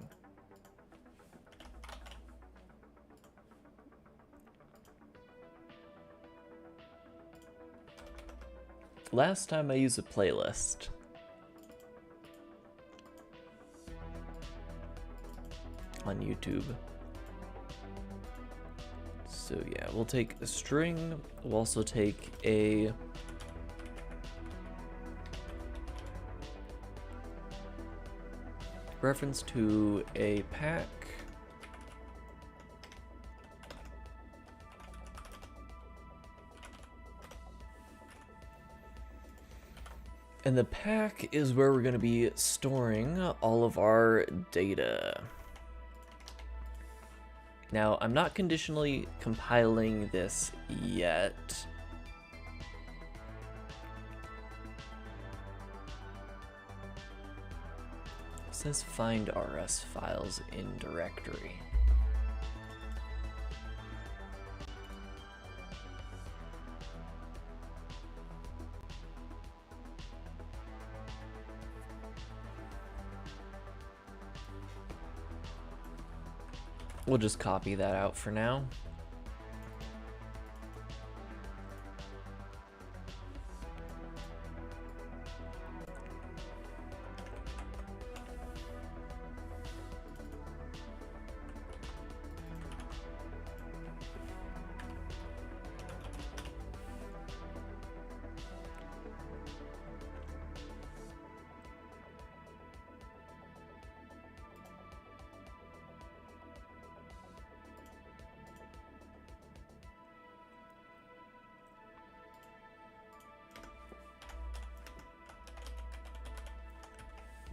Last time I used a playlist. On YouTube. So yeah, we'll take a string. We'll also take a reference to a pack. And the pack is where we're going to be storing all of our data. Now, I'm not conditionally compiling this yet. It says find RS files in directory. We'll just copy that out for now.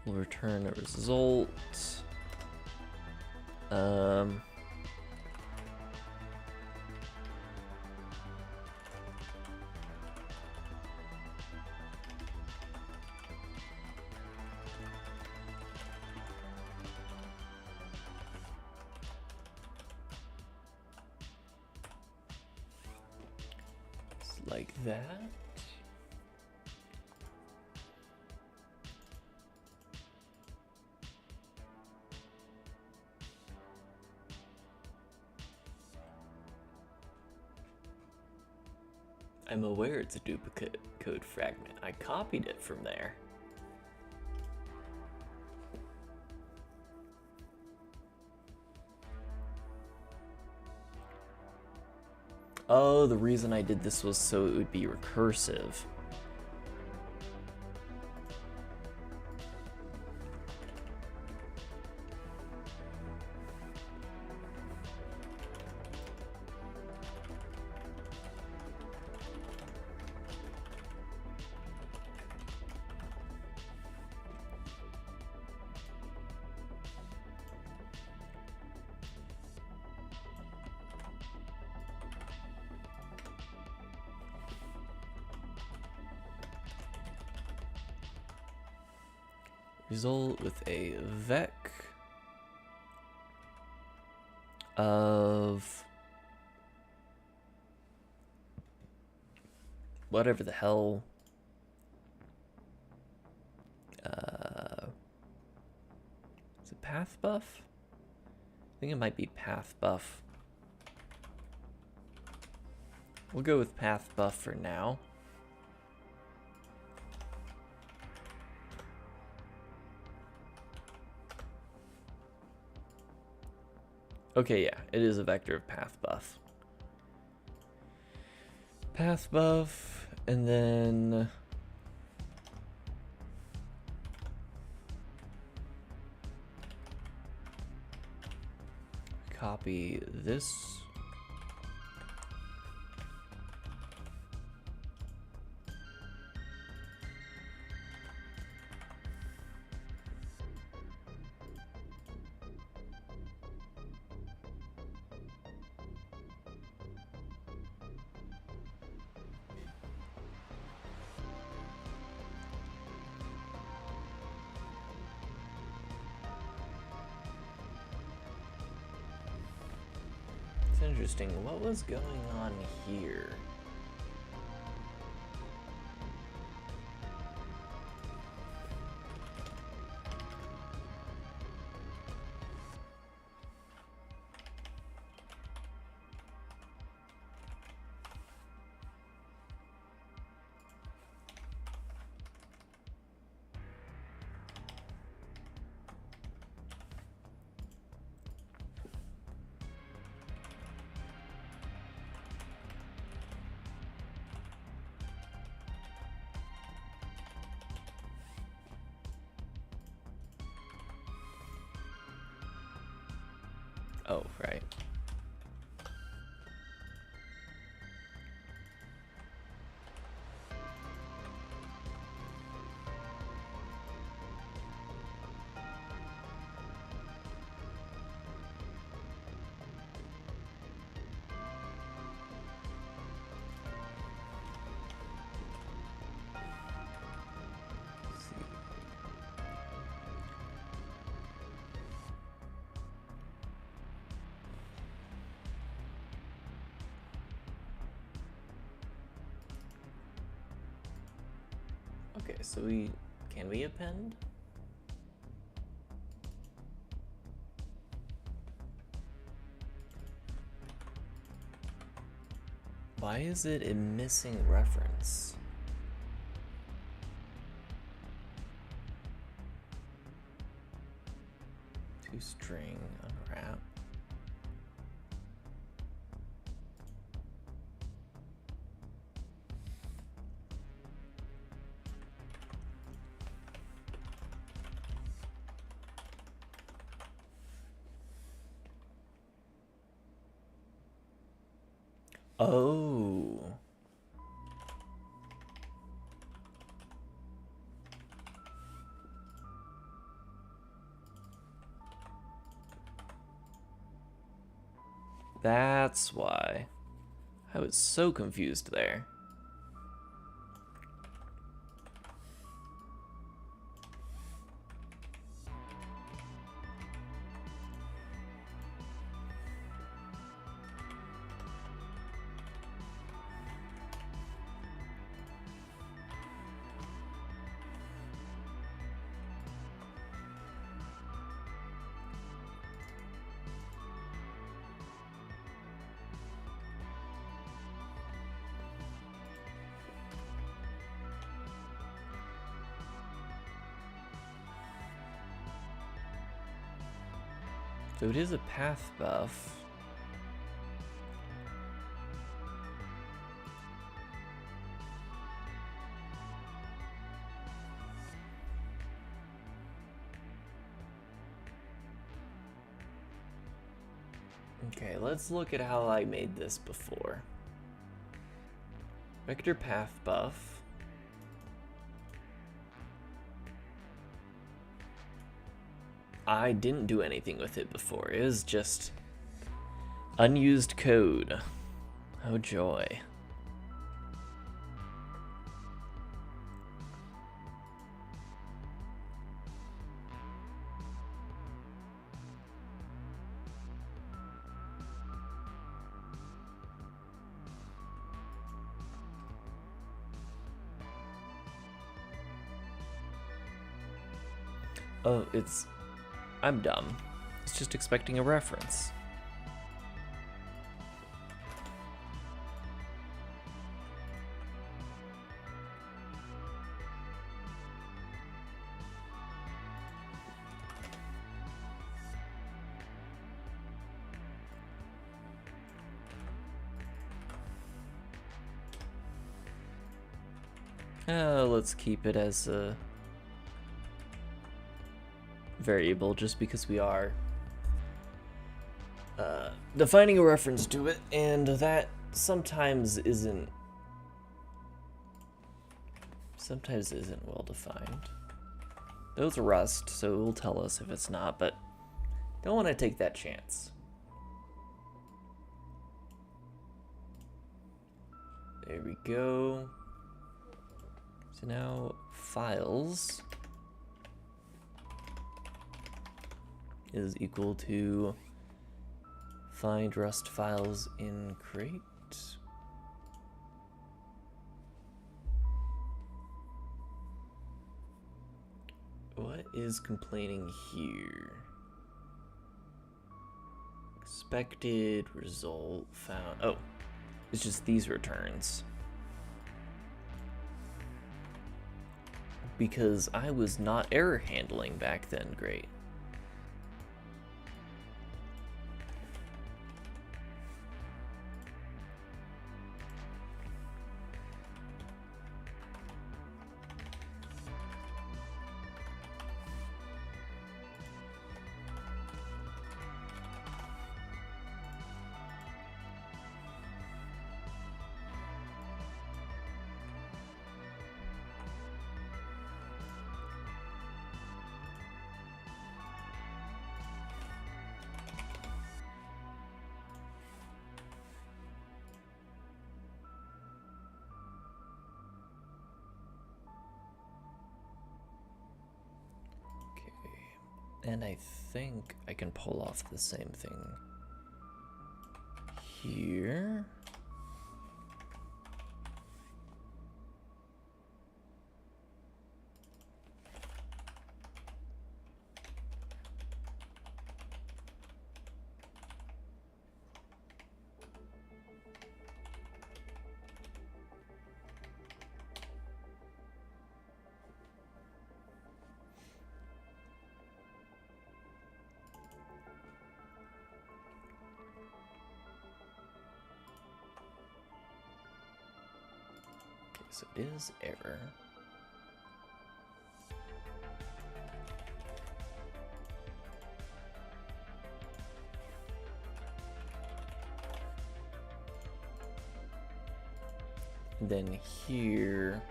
We'll return a result. Like that. I'm aware it's a duplicate code fragment. I copied it from there. Oh, the reason I did this was so it would be recursive. Result with a vec of whatever the hell is it path buff? I think it might be path buff. We'll go with path buff for now. Okay, yeah, it is a vector of path buff. Path buff, and then copy this. interesting. What was going on here? Oh, right. Okay, so can we append? Why is it a missing reference? String unwrap. Oh. That's why. I was so confused there. So it is a path buff. Okay, let's look at how I made this before. Vector path buff. I didn't do anything with it before. It was just unused code. Oh joy. Oh, I'm dumb. It's just expecting a reference. Let's keep it as a variable just because we are defining a reference to it, and that sometimes isn't well defined. Those are Rust, so it will tell us if it's not, but don't want to take that chance. There we go. So now files is equal to Find Rust files in crate. What is complaining here? Expected result found. Oh, it's just these returns. Because I was not error handling back then. Great. And I think I can pull off the same thing here. So it is error. And then here,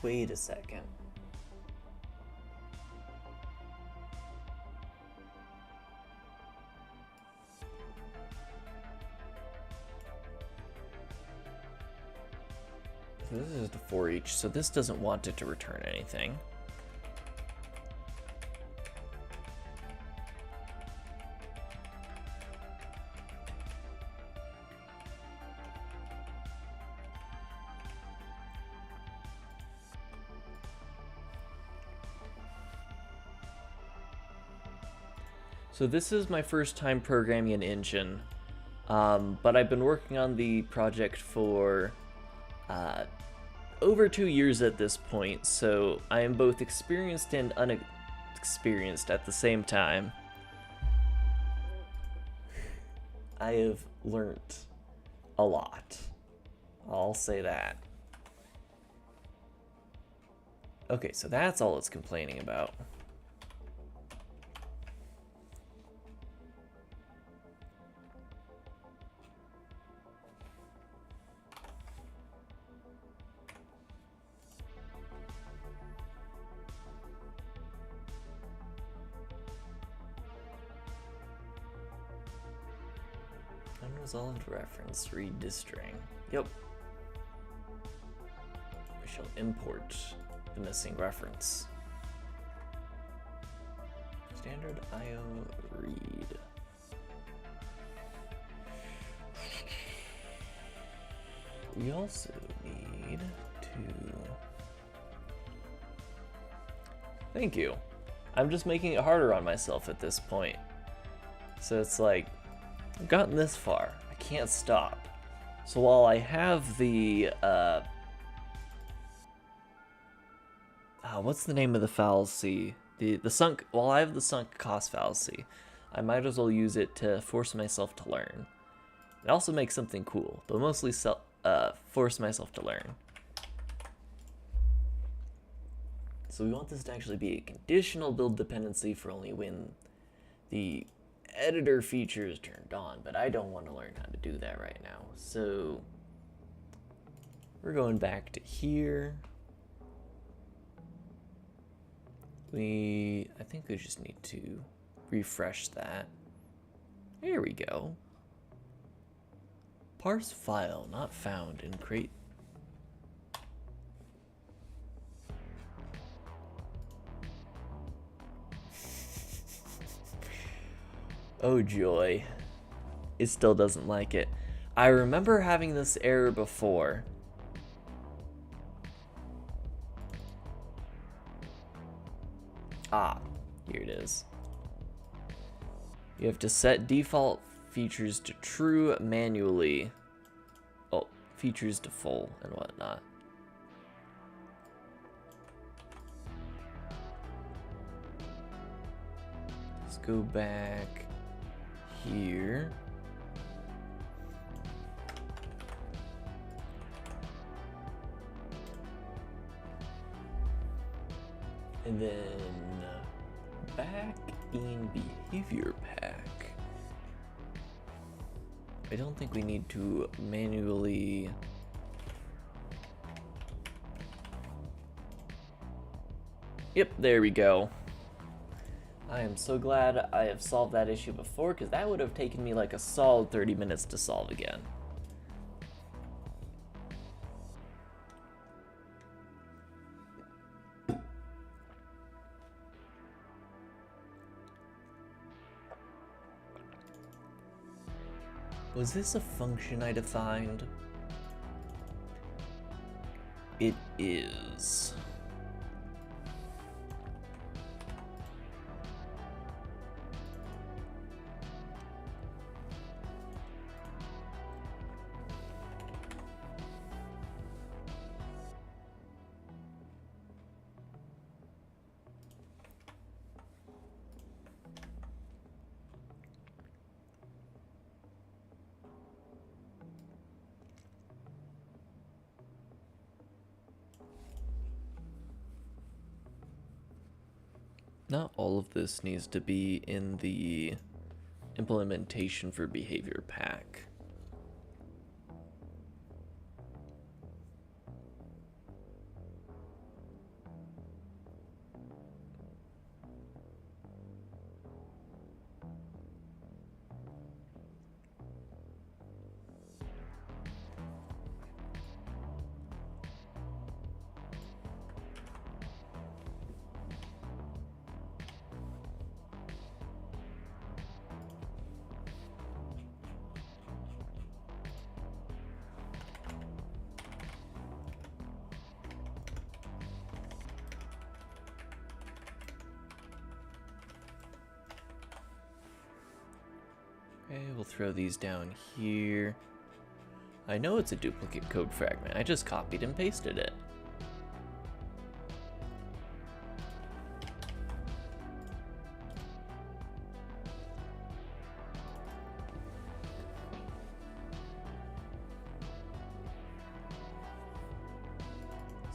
wait a second. This is the for each, so this doesn't want it to return anything. So this is my first time programming an engine, but I've been working on the project for over 2 years at this point, so I am both experienced and unexperienced at the same time. I have learnt a lot. I'll say that. Okay, so that's all it's complaining about. Unresolved reference, read to string. Yep. We shall import the missing reference. Standard IO read. We also need to... Thank you. I'm just making it harder on myself at this point. So it's like, I've gotten this far. I can't stop. So while I have the, what's the name of the fallacy? The sunk, while I have the sunk cost fallacy, I might as well use it to force myself to learn. It also makes something cool, but mostly force myself to learn. So we want this to actually be a conditional build dependency for only when the editor feature is turned on, but I don't want to learn how to do that right now. So we're going back to here. I think we just need to refresh that. There we go. Parse file not found in crate. Oh joy. It still doesn't like it. I remember having this error before. Ah, here it is. You have to set default features to true manually. Oh, features to full and whatnot. Let's go back here. And then back in behavior pack. I don't think we need to manually. Yep, there we go. I am so glad I have solved that issue before, because that would have taken me like a solid 30 minutes to solve again. Was this a function I defined? It is. Not all of this needs to be in the implementation for behavior pack. Okay, we'll throw these down here. I know it's a duplicate code fragment. I just copied and pasted it.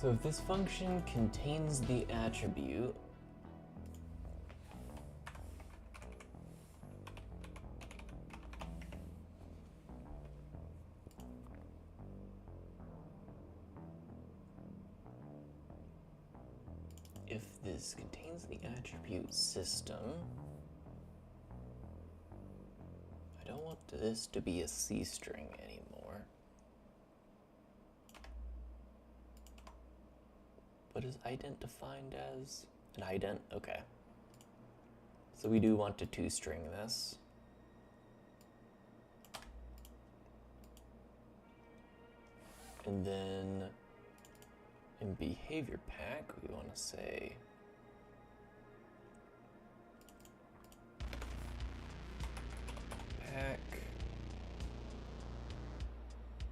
So if this function contains the attribute, if this contains the attribute system, I don't want this to be a C string anymore. What is ident defined as? An ident? Okay. So we do want to two-string this. And then in behavior pack, we want to say pack.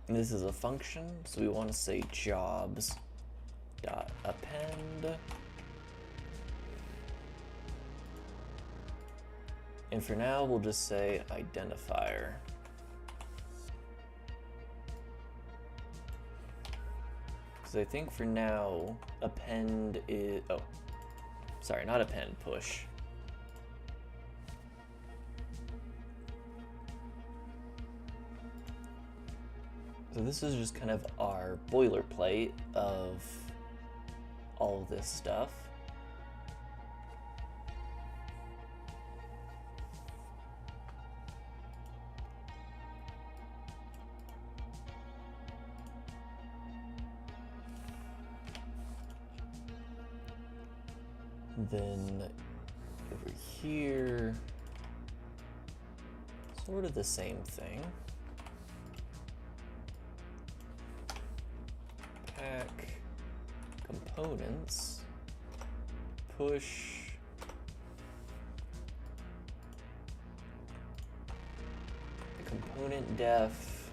And this is a function, so we want to say jobs dot append. And for now, we'll just say identifier. Because I think for now, append is, oh, sorry, not append, push. So this is just kind of our boilerplate of all of this stuff. Then over here, sort of the same thing. Pack components, push component def,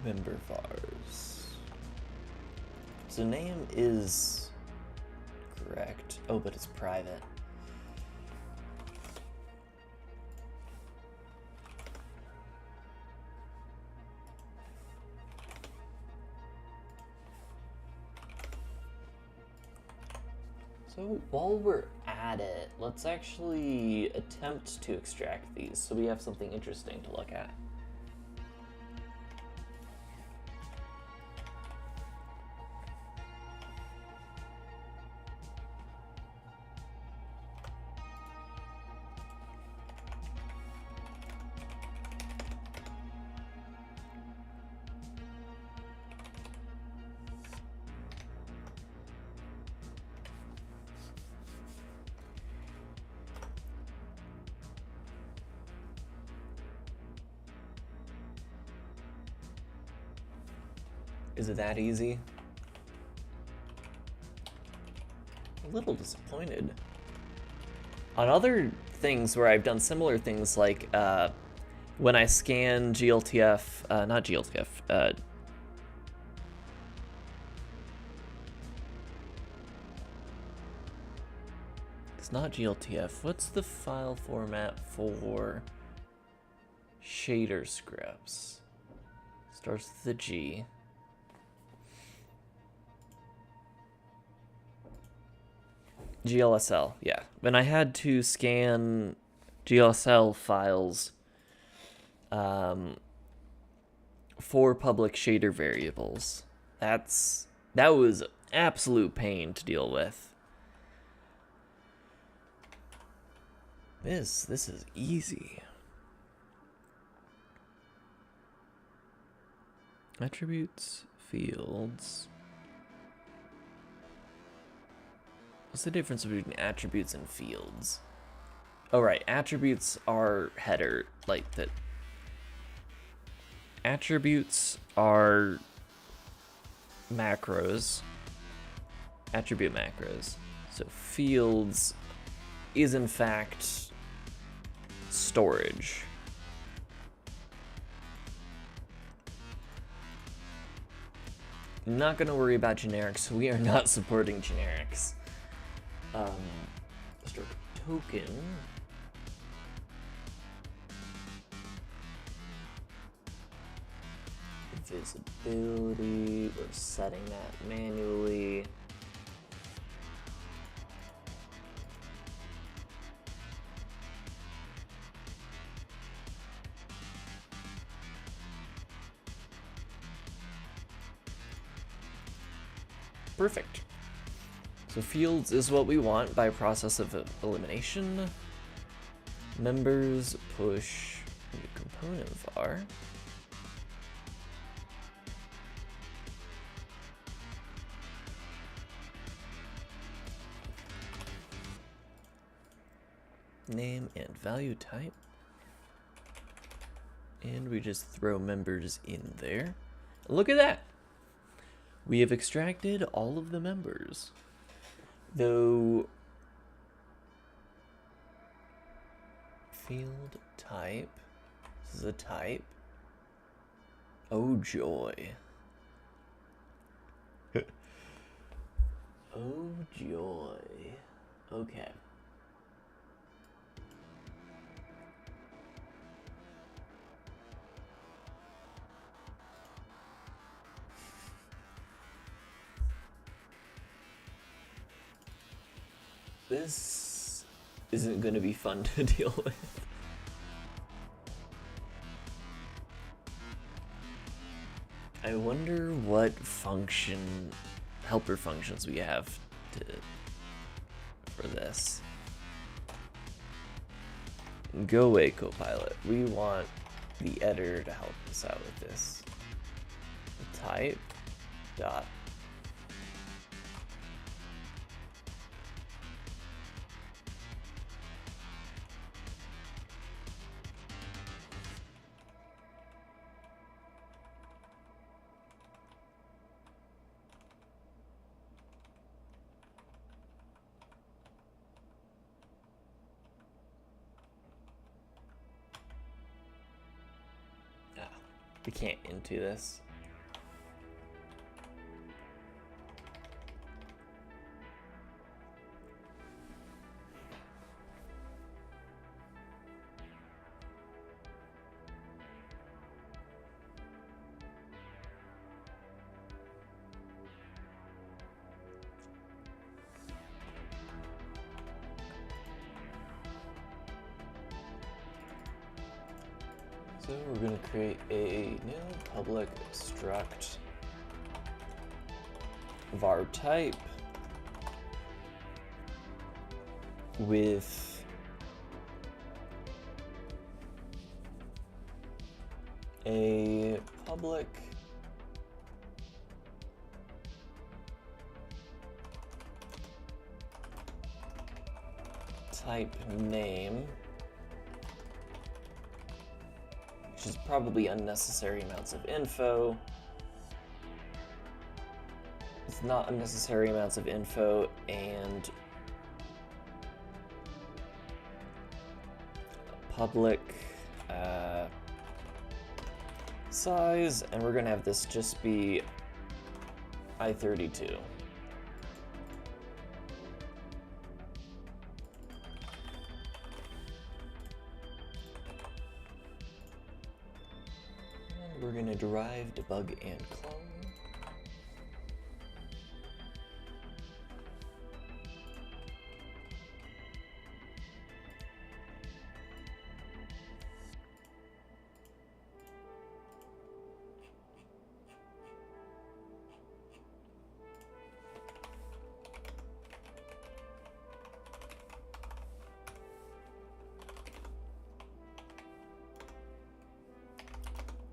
member vars. So name is correct. Oh, but it's private. So while we're at it, let's actually attempt to extract these so we have something interesting to look at. Is it that easy? A little disappointed. On other things where I've done similar things, like when I scan GLTF, not GLTF, it's not GLTF. What's the file format for shader scripts? Starts with a G. GLSL, yeah. When I had to scan GLSL files for public shader variables, that was absolute pain to deal with. This is easy. Attributes, fields. What's the difference between attributes and fields? Oh, right. Attributes are header, like that. Attributes are macros. Attribute macros. So fields is in fact storage. I'm not going to worry about generics. We are not supporting generics. Start token. Visibility, we're setting that manually. Perfect. So fields is what we want by process of elimination. Members push new component var. Name and value type. And we just throw members in there. Look at that. We have extracted all of the members. Though field type, this is a type. Oh joy. Oh joy. Okay. This isn't going to be fun to deal with. I wonder what helper functions we have for this. Go away, Copilot. We want the editor to help us out with this. type dot we can't into this. So we're going to create a new public struct var type with a public type name, which is probably unnecessary amounts of info. It's not unnecessary amounts of info, and public size, and we're gonna have this just be I32. We're going to derive, debug, and clone.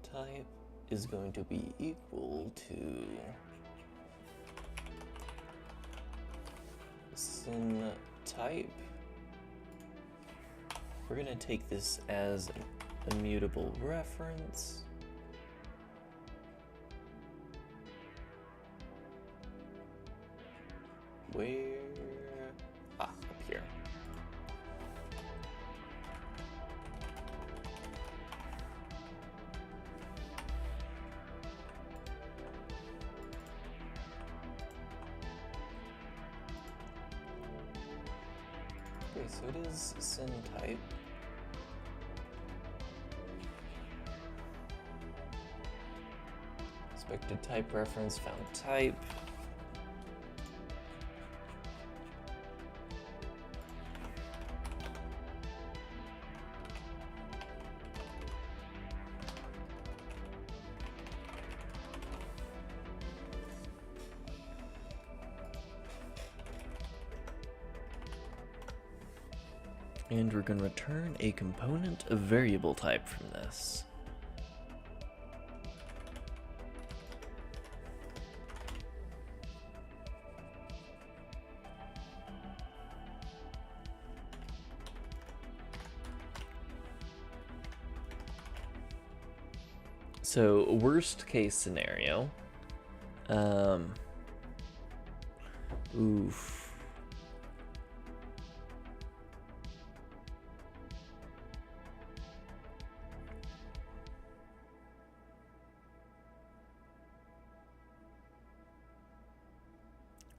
Type is going to be equal to syn type. We're going to take this as an immutable reference. Where? Up here. Okay, so it is syn type. Expected type reference, found type. And we're going to return a component of variable type from this. So worst case scenario, oof.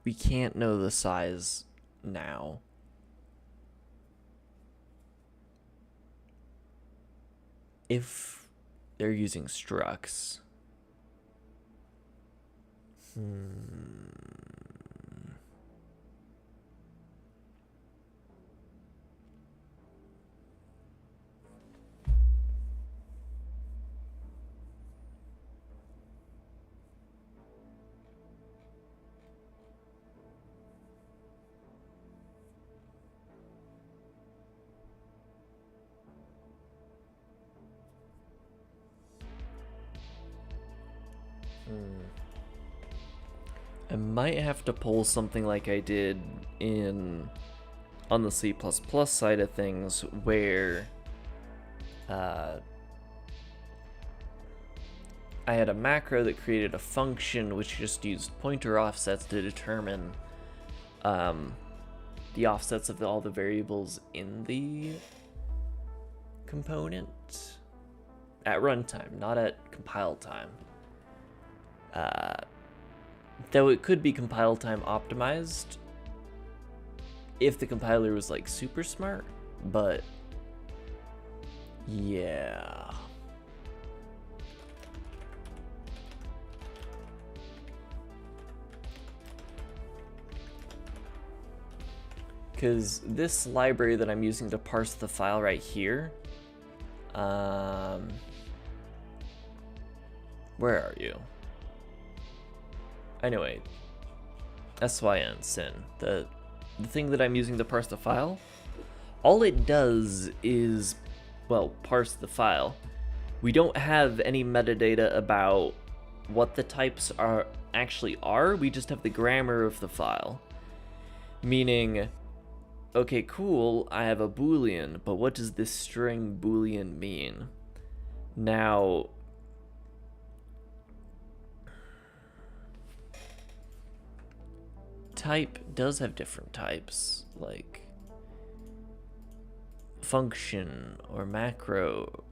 We can't know the size now. If they're using structs. I might have to pull something like I did on the C++ side of things, where I had a macro that created a function which just used pointer offsets to determine the offsets of all the variables in the component at runtime, not at compile time. Though it could be compile time optimized if the compiler was like super smart, but yeah. Because this library that I'm using to parse the file right here, where are you? Anyway, SYN, sin. The thing that I'm using to parse the file, all it does is, well, parse the file. We don't have any metadata about what the types actually are. We just have the grammar of the file. Meaning, okay, cool, I have a Boolean, but what does this string Boolean mean? Now, type does have different types, like function or macro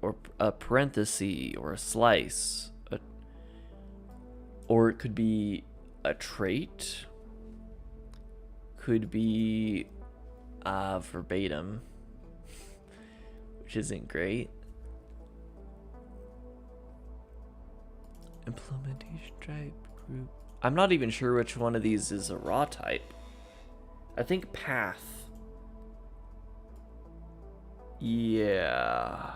or a parenthesis or a slice, or it could be a trait, could be verbatim, which isn't great. Implementation type, group. I'm not even sure which one of these is a raw type. I think path. Yeah.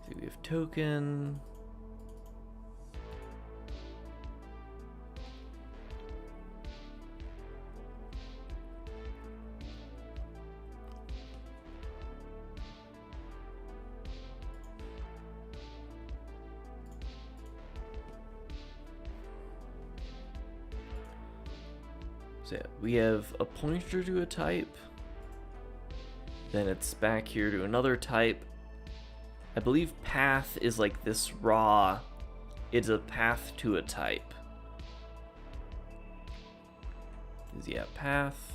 So we have token. So yeah, we have a pointer to a type, then it's back here to another type. I believe path is like this raw, it's a path to a type. Yeah, path.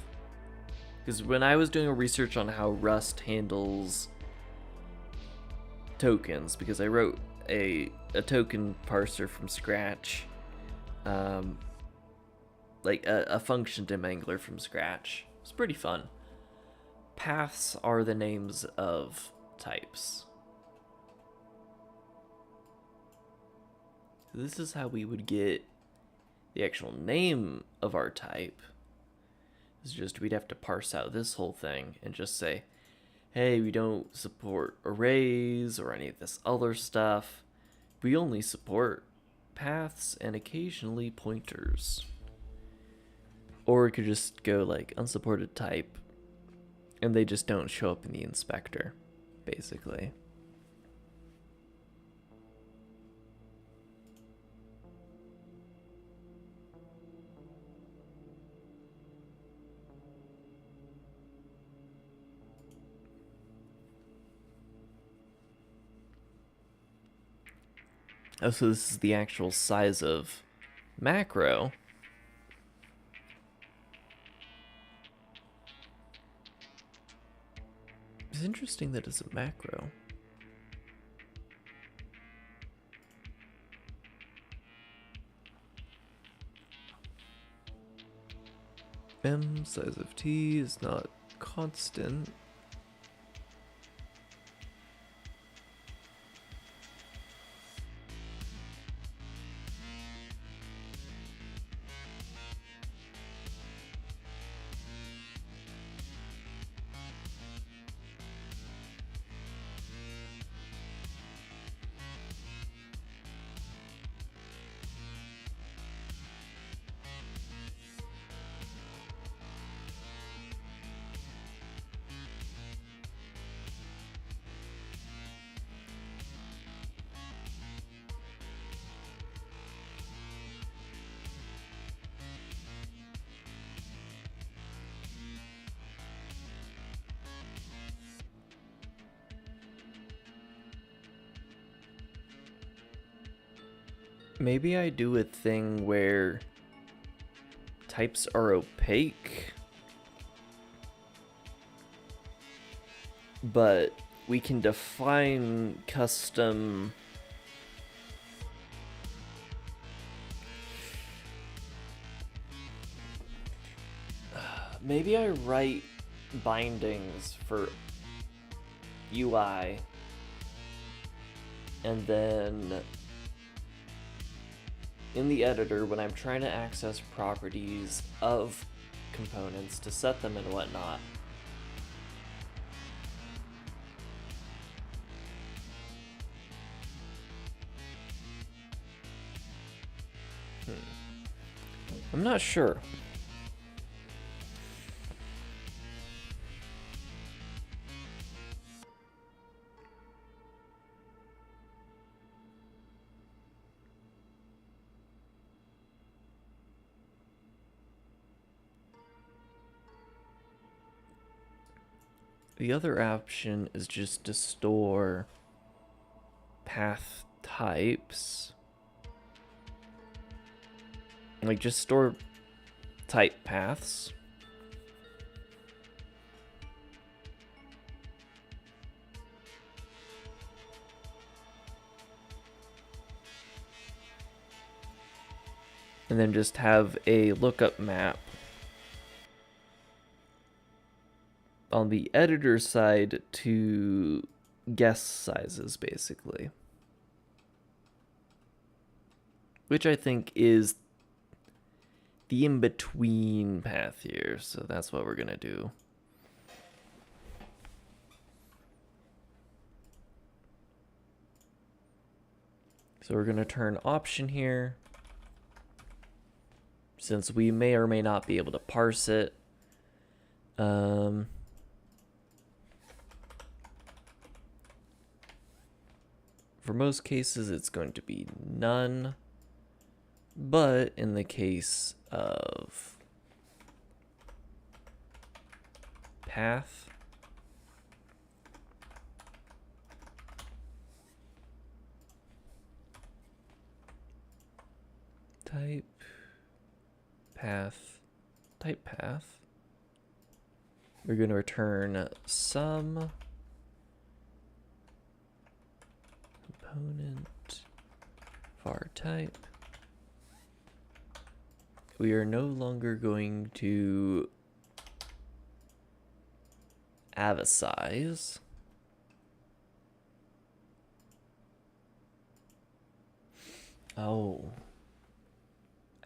Because when I was doing a research on how Rust handles tokens, because I wrote a token parser from scratch, like a function demangler from scratch. It's pretty fun. Paths are the names of types. This is how we would get the actual name of our type. It's just we'd have to parse out this whole thing and just say, hey, we don't support arrays or any of this other stuff. We only support paths and occasionally pointers. Or it could just go like unsupported type, and they just don't show up in the inspector, basically. Oh, so this is the actual size of macro. It's interesting that it's a macro. M size of t is not constant. Maybe I do a thing where types are opaque, but we can define custom maybe I write bindings for UI and then in the editor, when I'm trying to access properties of components to set them and whatnot, I'm not sure. The other option is just to store path types. Like, just store type paths. And then just have a lookup map on the editor side to guess sizes, basically. Which I think is the in-between path here, so that's what we're gonna do. So we're gonna turn option here, since we may or may not be able to parse it. For most cases, it's going to be none. But in the case of path, type path, we're going to return some component var type. We are no longer going to have a size. Oh.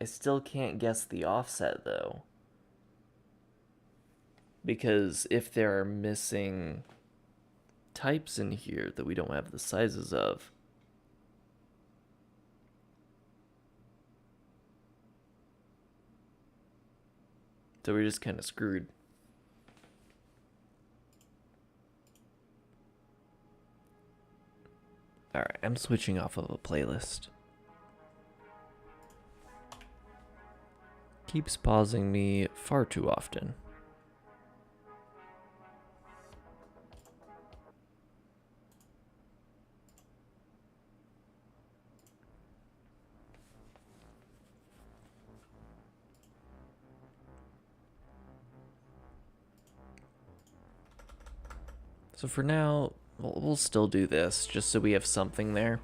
I still can't guess the offset though. Because if there are missing types in here that we don't have the sizes of, so we're just kind of screwed. Alright, I'm switching off of a playlist. Keeps pausing me far too often. So for now, we'll still do this, just so we have something there.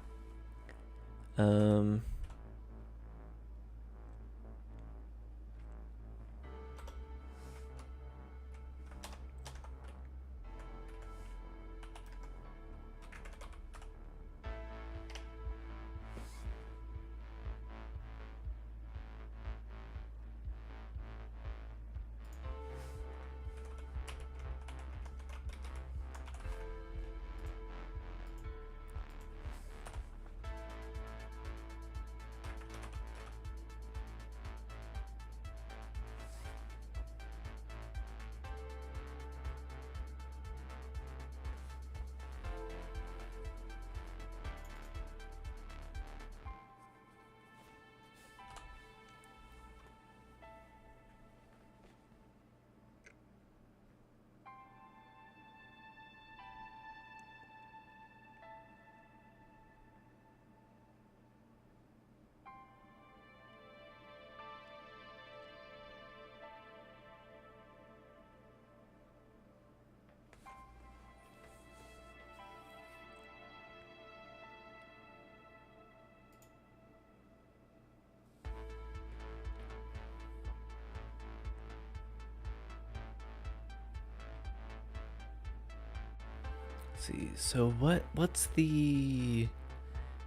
see. So what's the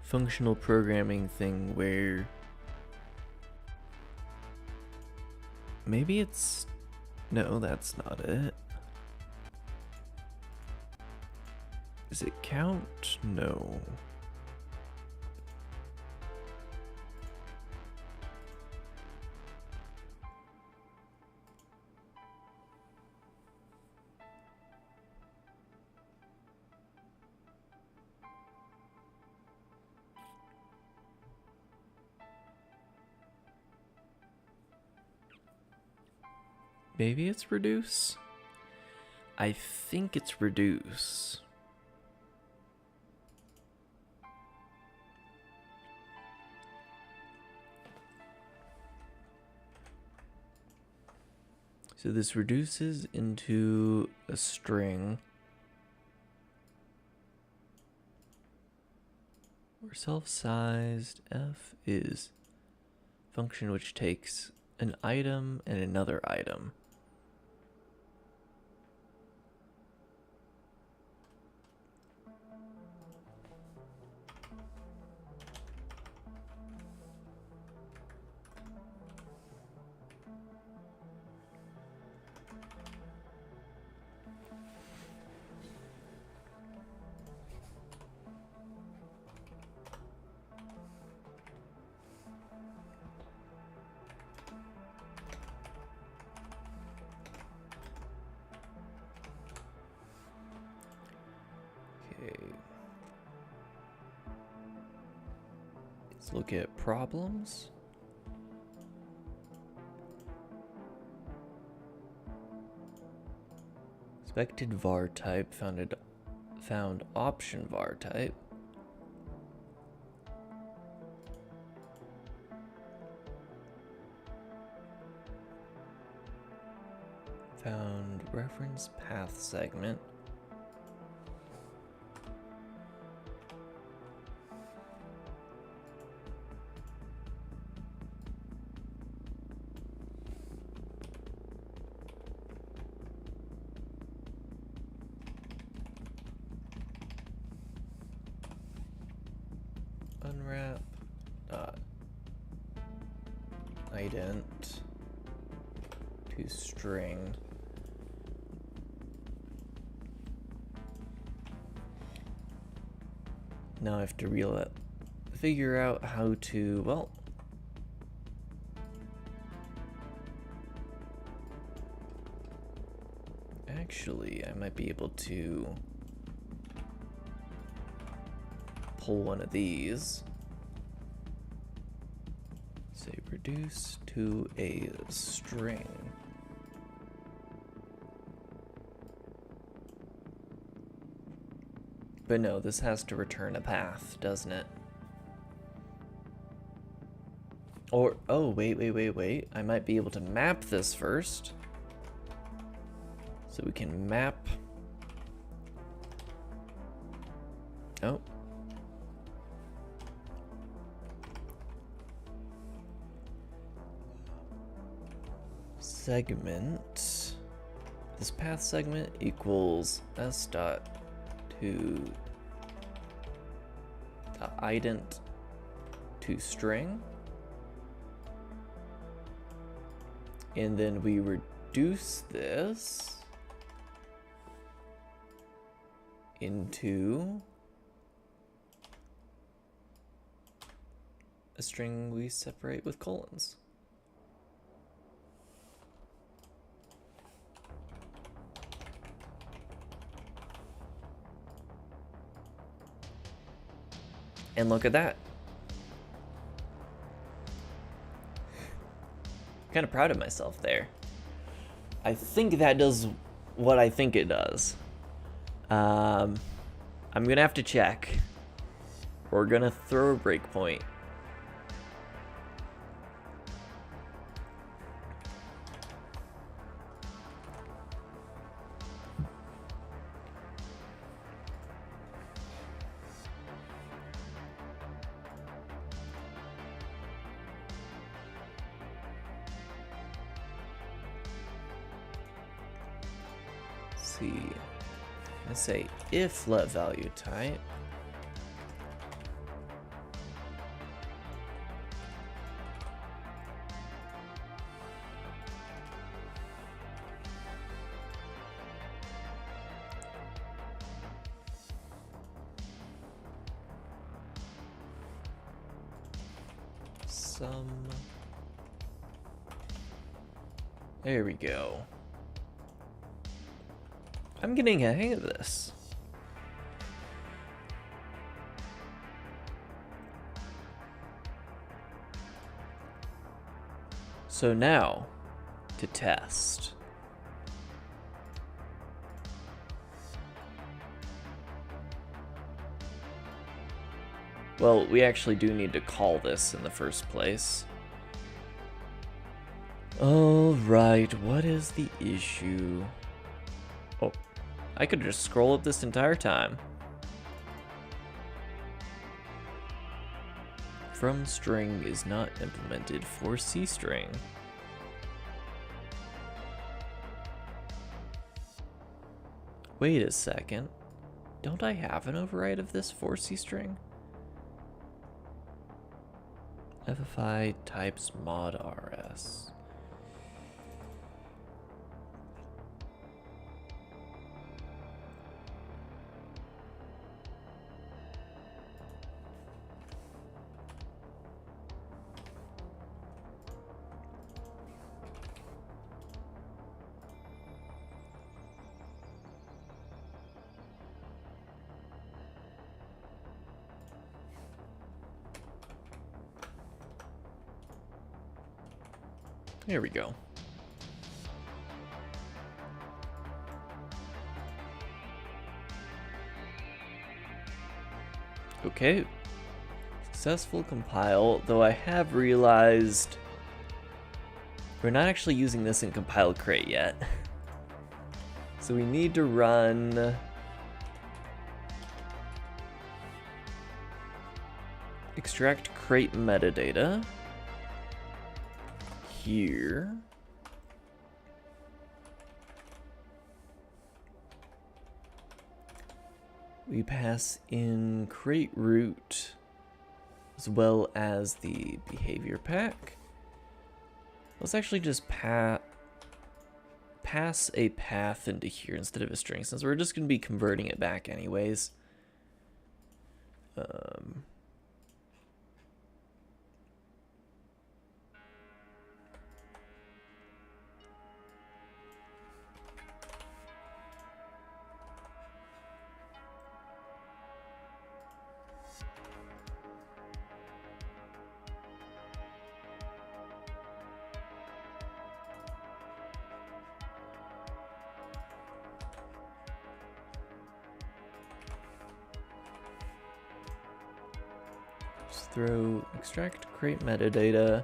functional programming thing where maybe it's no, that's not it. Is it count? No. Maybe it's reduce? I think it's reduce. So this reduces into a string or self-sized. F is function which takes an item and another item. Let's look at problems. Expected var type found option var type. Found reference path segment. Unwrap ident to string. Now I have to figure out how to, well, actually I might be able to pull one of these. Say reduce to a string. But no, this has to return a path, doesn't it? Or, oh, wait. I might be able to map this first. So we can map. Oh. Segment. This path segment equals s dot to ident to string, and then we reduce this into a string we separate with colons. And look at that. Kind of proud of myself there. I think that does what I think it does. I'm gonna have to check. We're gonna throw a breakpoint. See, I say if let value type. There we go. I'm getting a hang of this. So now, to test. Well, we actually do need to call this in the first place. Alright, what is the issue? Oh, I could just scroll up this entire time. From string is not implemented for C string. Wait a second. Don't I have an override of this for C string? FFI types mod RS. Here we go. Okay. Successful compile, though I have realized we're not actually using this in compile crate yet. So we need to run extract crate metadata here. We pass in crate root as well as the behavior pack. Let's actually just pass a path into here instead of a string, since we're just going to be converting it back anyways. Throw extract crate metadata.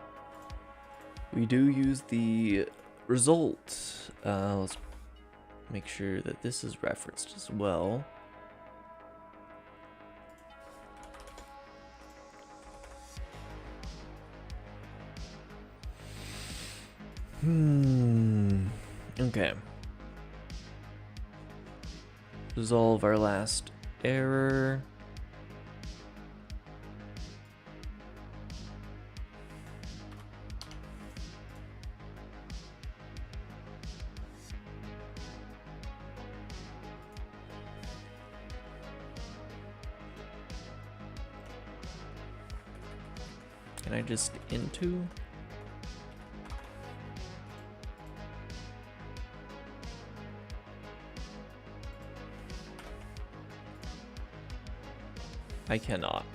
We do use the result. Let's make sure that this is referenced as well. Okay. Resolve our last error. Can I just into? I cannot.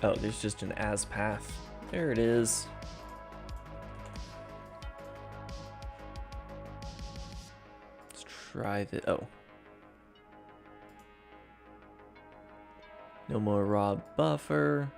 Oh, there's just an as path. There it is. try the... Oh. No more raw buffer.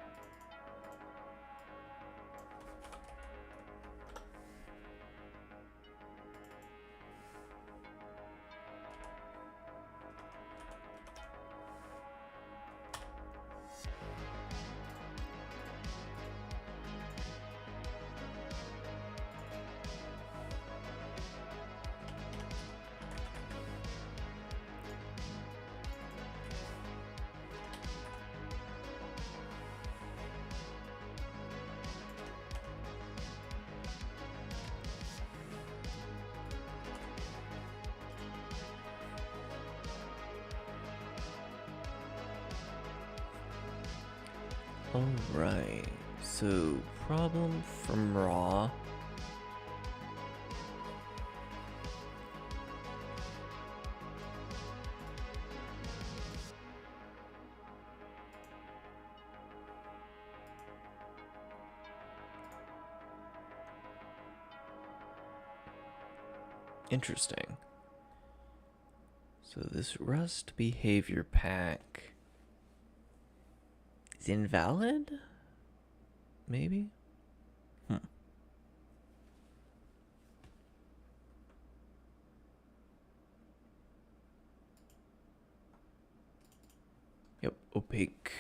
Alright, so problem from raw. Interesting. So this Rust behavior pack is invalid? Maybe? Yep, opaque.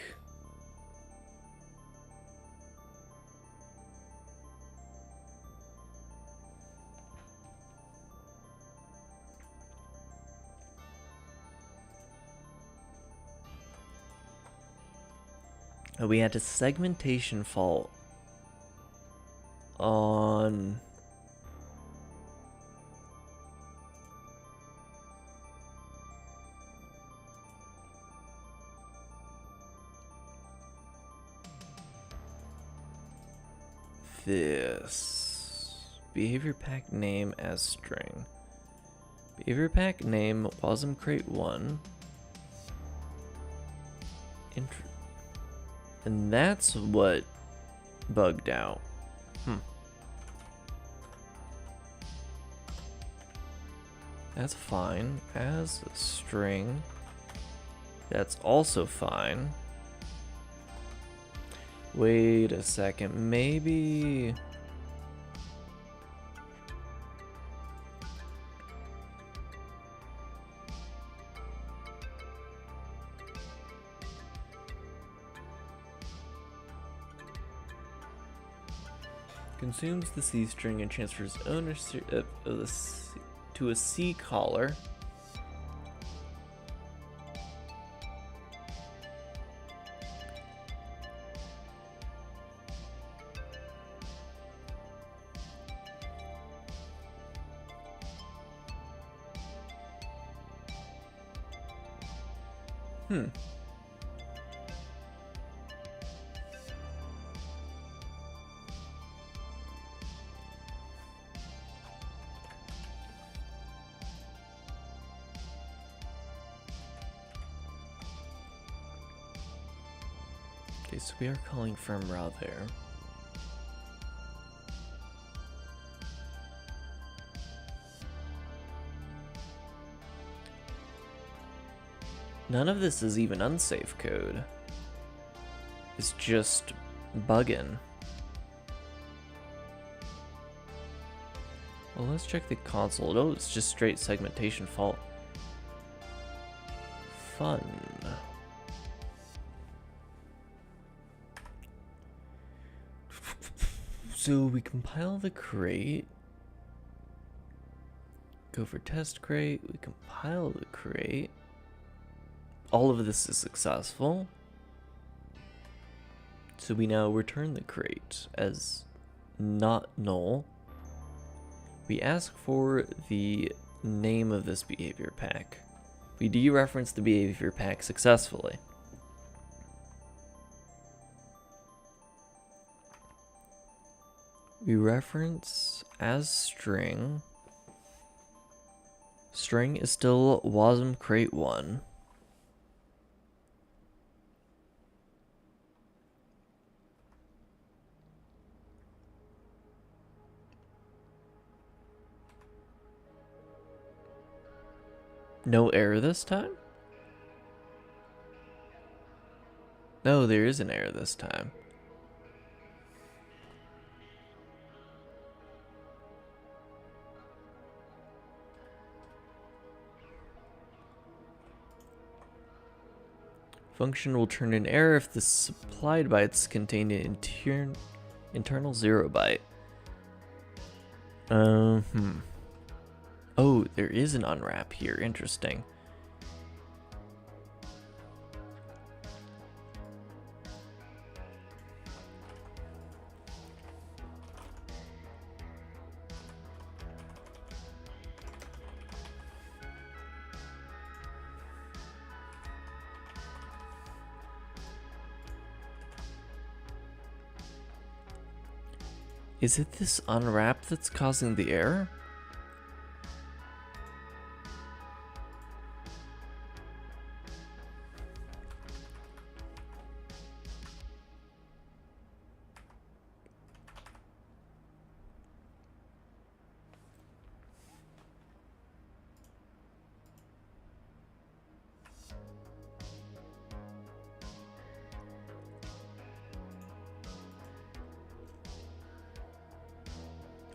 We had a segmentation fault on this behavior pack name as string. Behavior pack name WASM crate 1. And that's what bugged out. That's fine. As a string, that's also fine. Wait a second, maybe... Consumes the C string and transfers ownership of the C to a C caller. Okay, so we are calling from raw there. None of this is even unsafe code. It's just bugging. Well, let's check the console. Oh, it's just straight segmentation fault. Fun. So we compile the crate. Go for test crate. We compile the crate. All of this is successful. So we now return the crate as not null. We ask for the name of this behavior pack. We dereference the behavior pack successfully. We reference as string. String is still WASM crate 1. No error this time? No, there is an error this time. Function will turn an error if the supplied bytes contain an internal 0 byte. Oh, there is an unwrap here. Interesting. Is it this unwrap that's causing the error?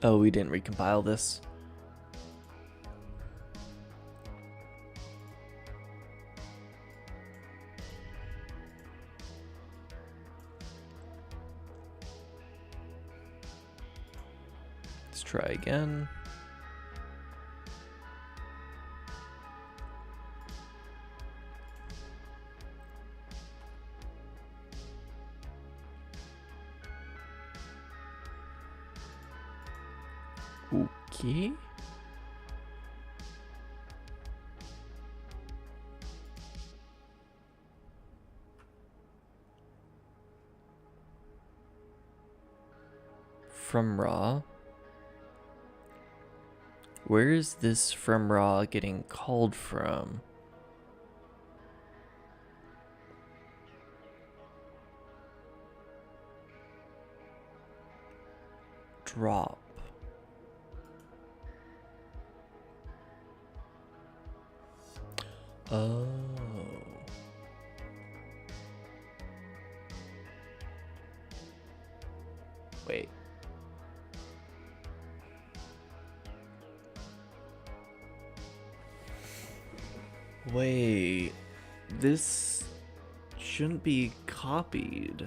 Oh, we didn't recompile this. Let's try again. Okay. From raw. Where is this from raw getting called from? Drop. Oh. Wait. Wait. This shouldn't be copied.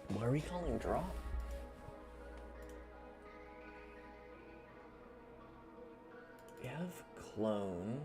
What are we calling drop? We have clone.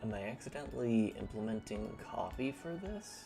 Am I accidentally implementing copy for this?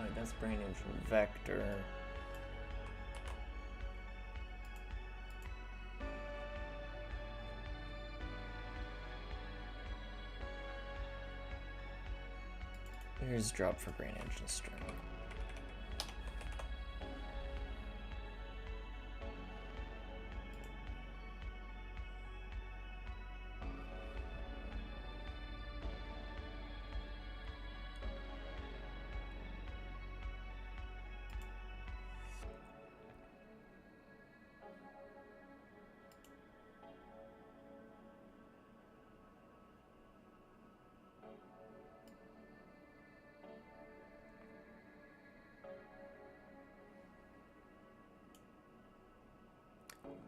Oh, that's BraneEngine vector. Here's drop for BraneEngine string.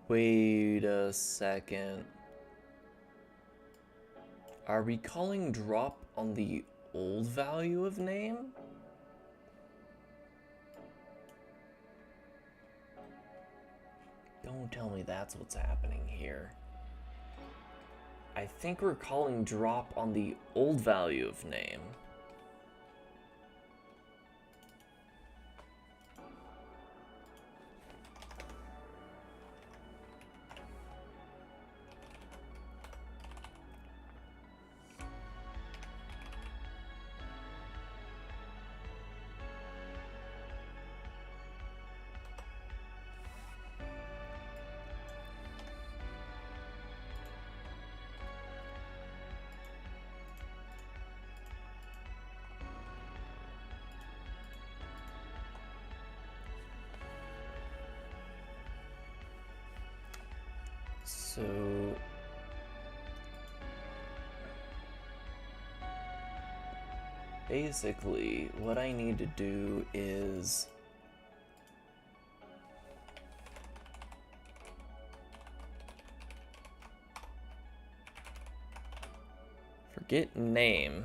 Wait a second. Are we calling drop on the old value of name? Don't tell me that's what's happening here. I think we're calling drop on the old value of name. So basically, what I need to do is forget name.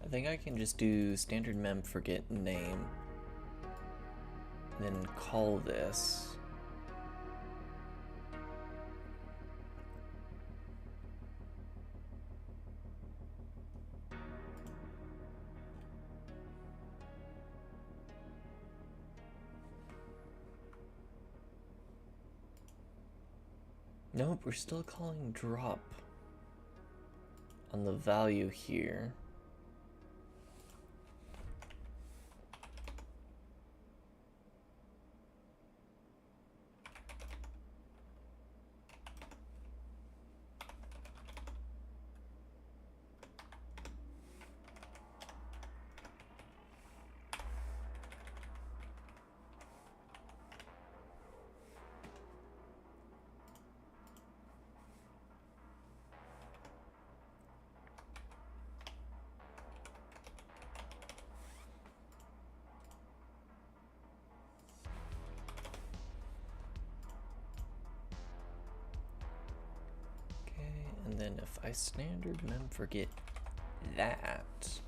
I think I can just do standard mem forget name, then call this. Nope, we're still calling drop on the value here. then if I standard mem forget that,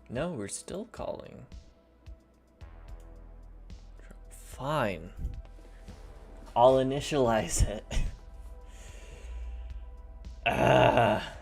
no, we're still calling. Fine. I'll initialize it. Ah.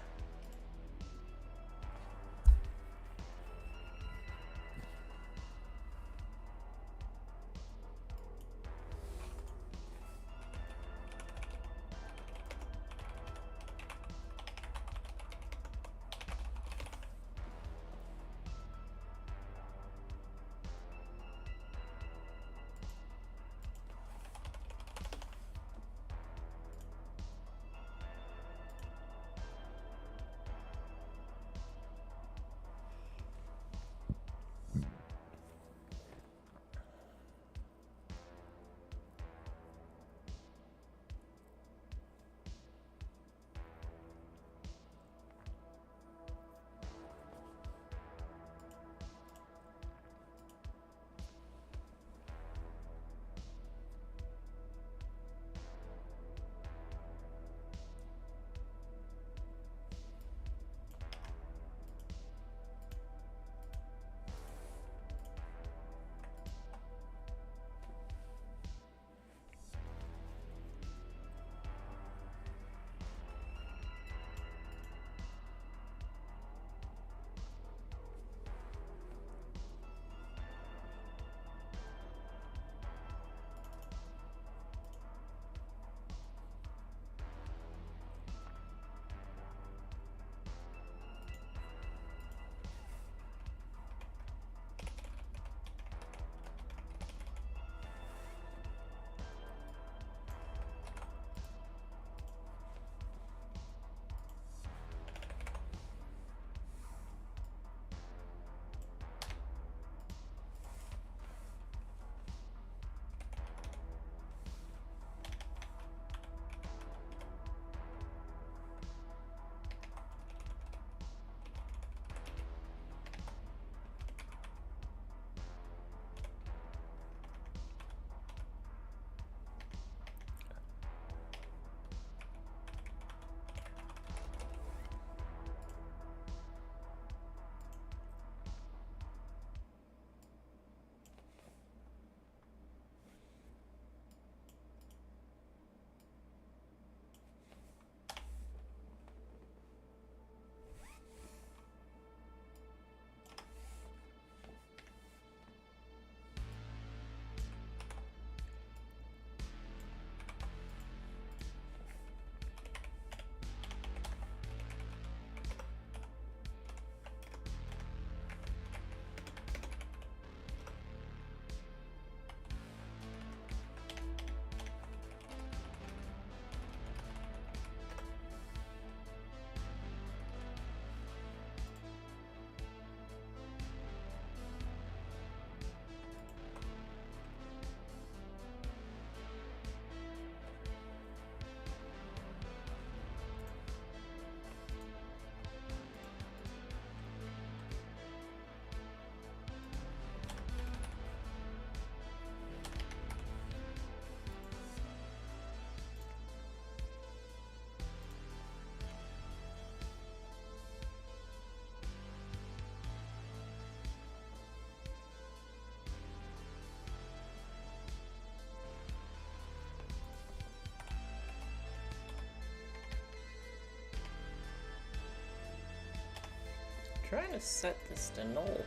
Trying to set this to null.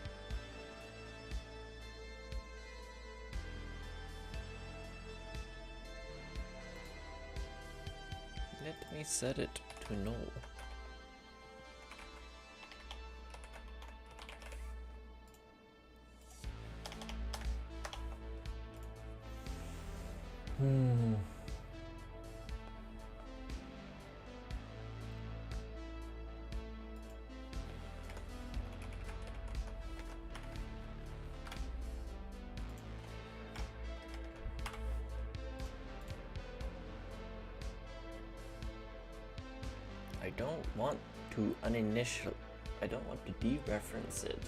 Let me set it to null. I don't want to uninitial. I don't want to dereference it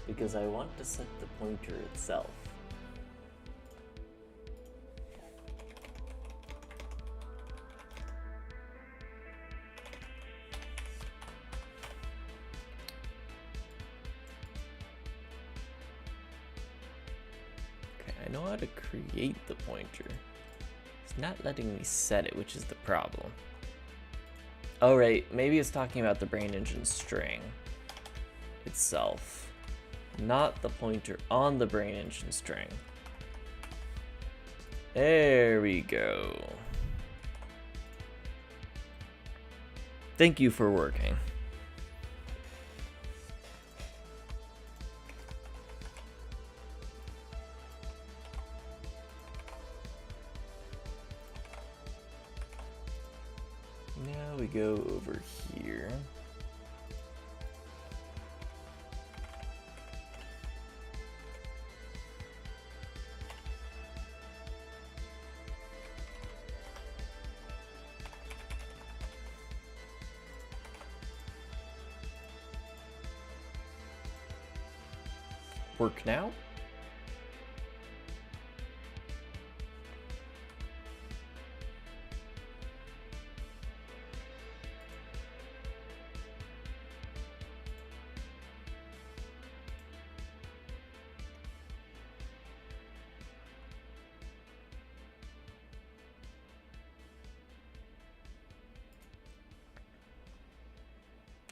because I want to set the pointer itself. Okay, I know how to create the pointer. It's not letting me set it, which is the problem. Oh, right, maybe it's talking about the BraneEngine string itself, not the pointer on the BraneEngine string. There we go. Thank you for working. Now we go over here. Work now?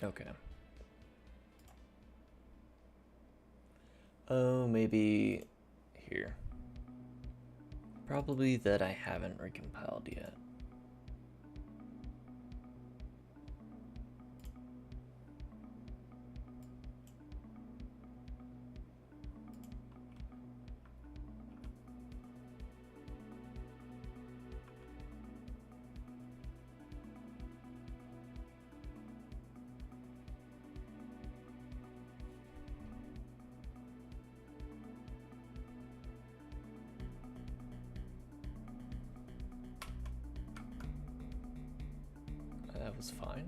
Okay. Oh, maybe here. Probably that I haven't recompiled yet. That was fine.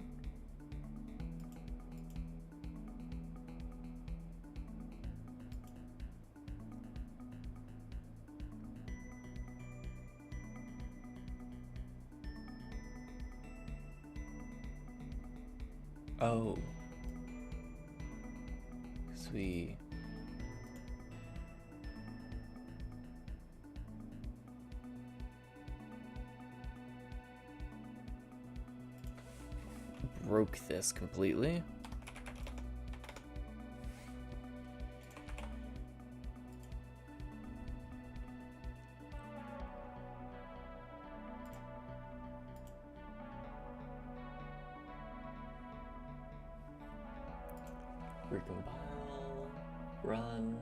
Oh. 'Cause we... broke this completely. Recompile, run.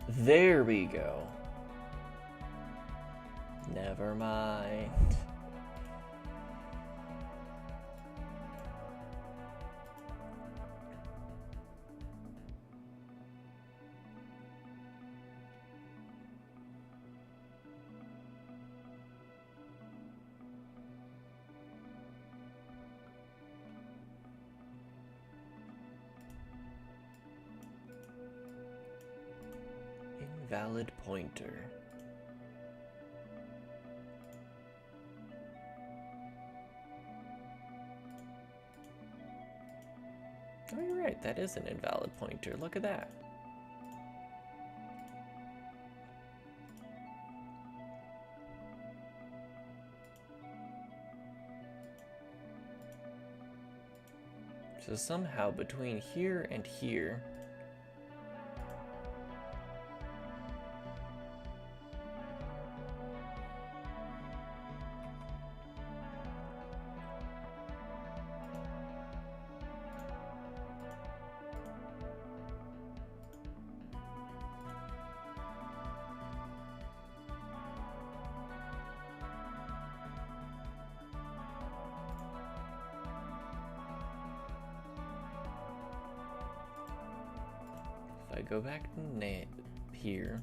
There we go. Never mind. Invalid pointer. Oh, you're right, that is an invalid pointer. Look at that. So somehow between here and here, if I go back to here,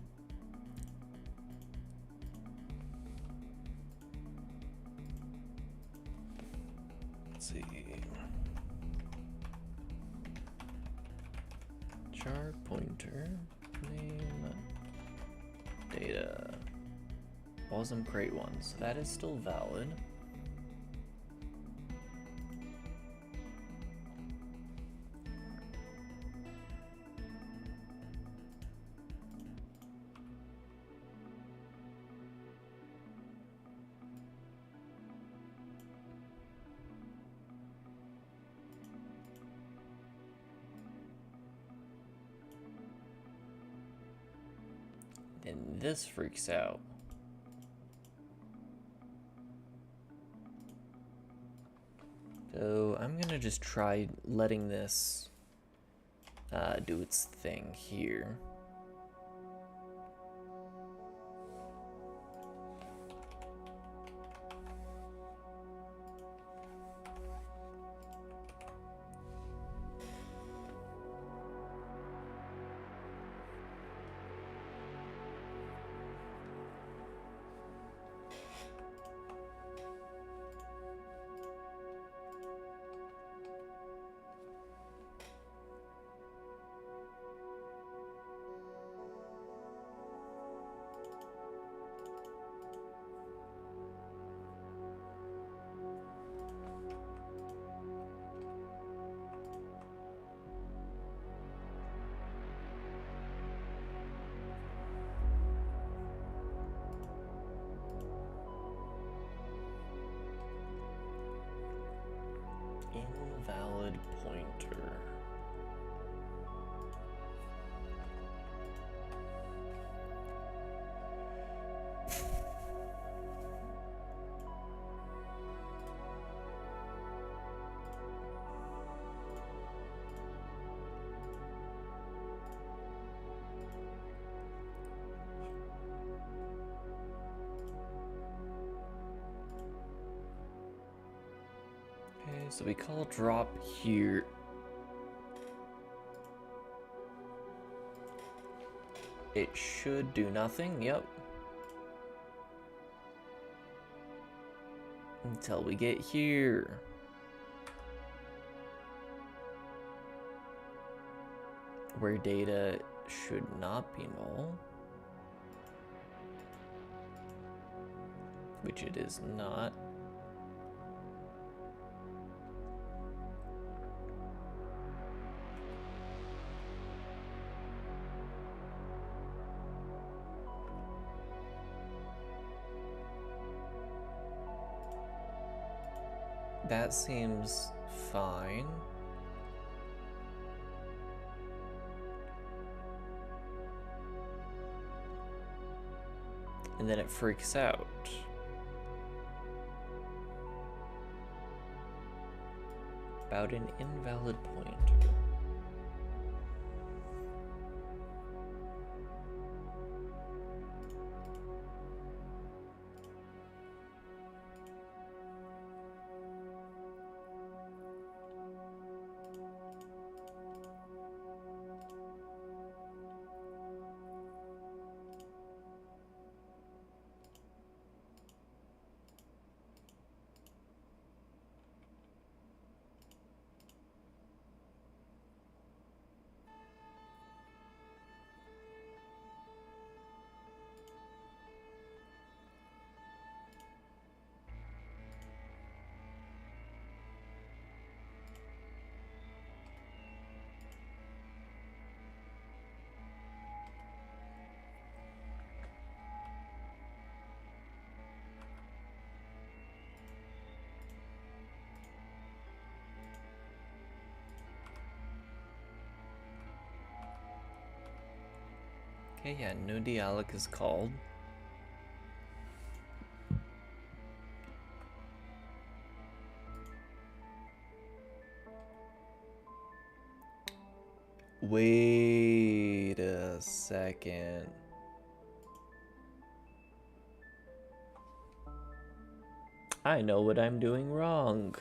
see. Char pointer name data WASM crate 1, so that is still valid. And this freaks out. So I'm gonna just try letting this do its thing here. Invalid pointer. Okay, so we call drop here. It should do nothing, yep. Until we get here. Where data should not be null. Which it is not. That seems fine. And then it freaks out. About an invalid pointer. Okay, yeah, no dialog is called. Wait a second. I know what I'm doing wrong.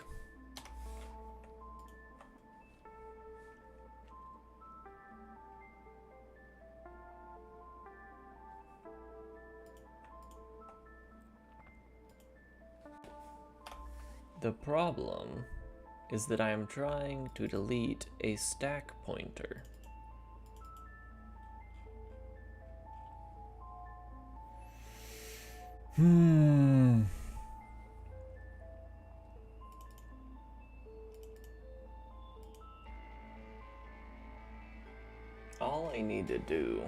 The problem is that I am trying to delete a stack pointer. All I need to do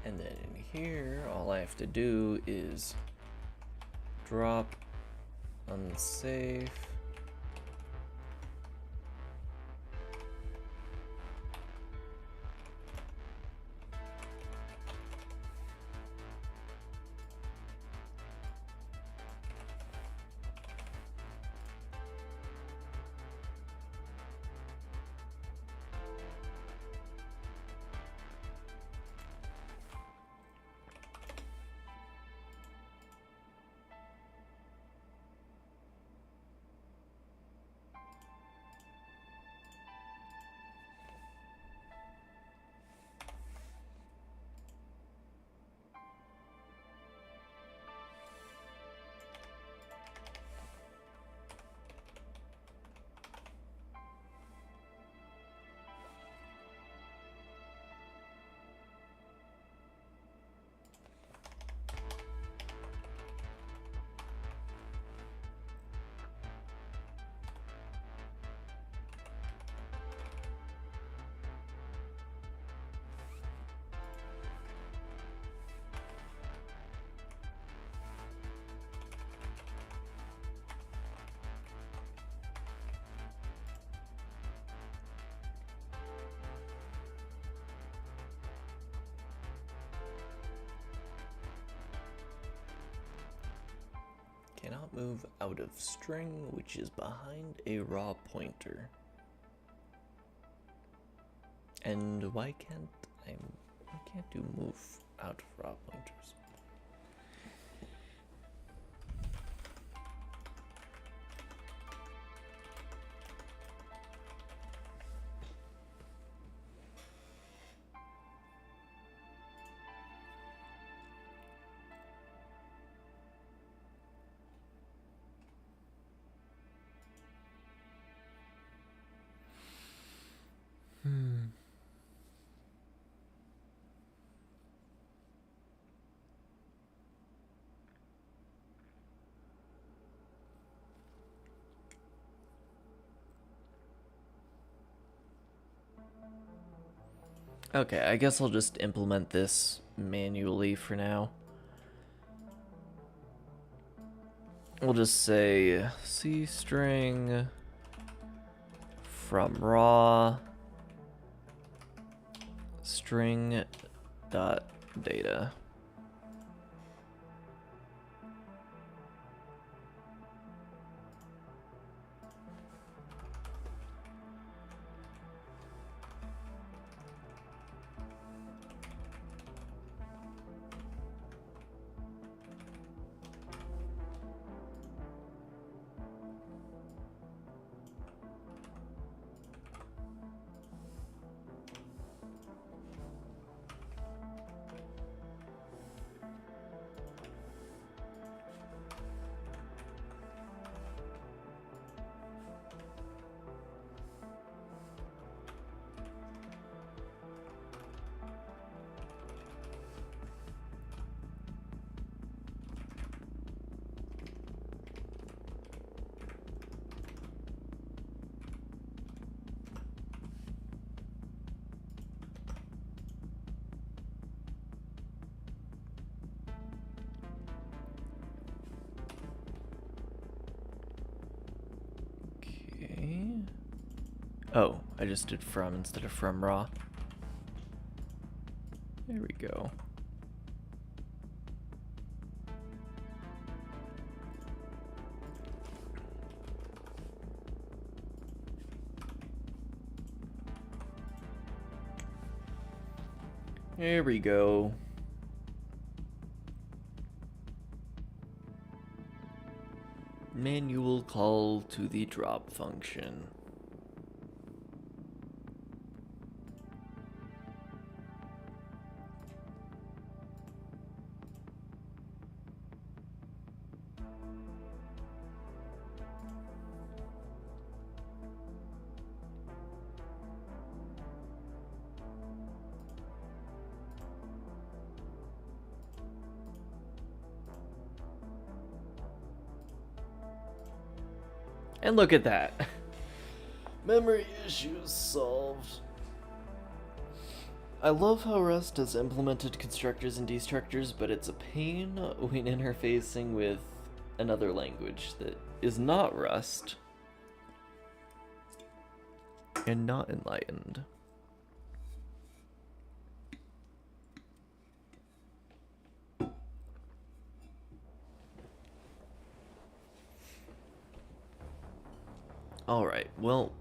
and then in here, all I have to do is drop unsafe. Cannot move out of string, which is behind a raw pointer. And why can't I can't do move out of raw pointers? Okay, I guess I'll just implement this manually for now. We'll just say C string from raw string dot data. Oh, I just did from instead of from raw. There we go. There we go. Manual call to the drop function. And look at that. Memory issues solved. I love how Rust has implemented constructors and destructors, but it's a pain when interfacing with another language that is not Rust and not enlightened. Alright, well,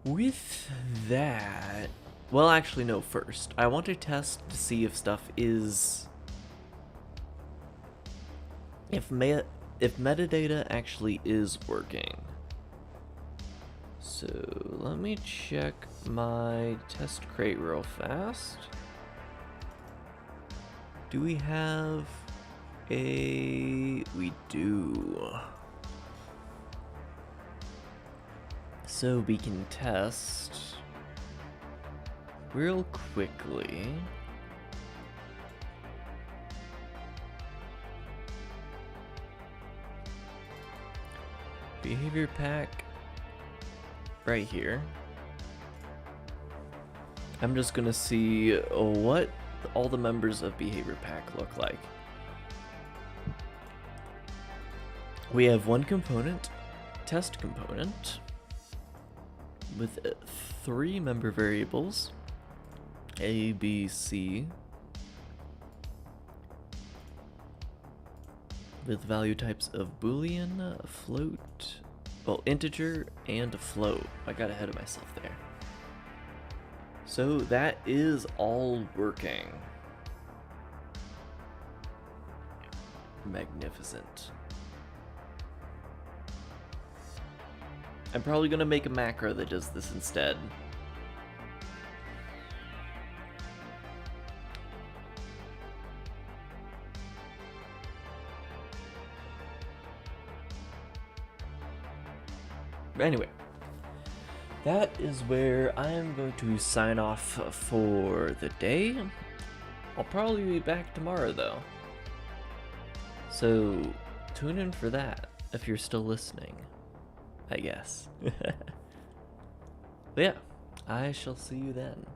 with that, well, actually, no, first, I want to test to see if stuff is, if metadata actually is working. So, let me check my test crate real fast. Do we have a, we do. So we can test real quickly. Behavior pack right here. I'm just gonna see what all the members of behavior pack look like. We have one component, test component, with 3 member variables, A, B, C, with value types of Boolean, float, well, integer, and float. I got ahead of myself there. So that is all working. Magnificent. I'm probably gonna make a macro that does this instead. But anyway, that is where I am going to sign off for the day. I'll probably be back tomorrow though. So tune in for that if you're still listening, I guess. But yeah, I shall see you then.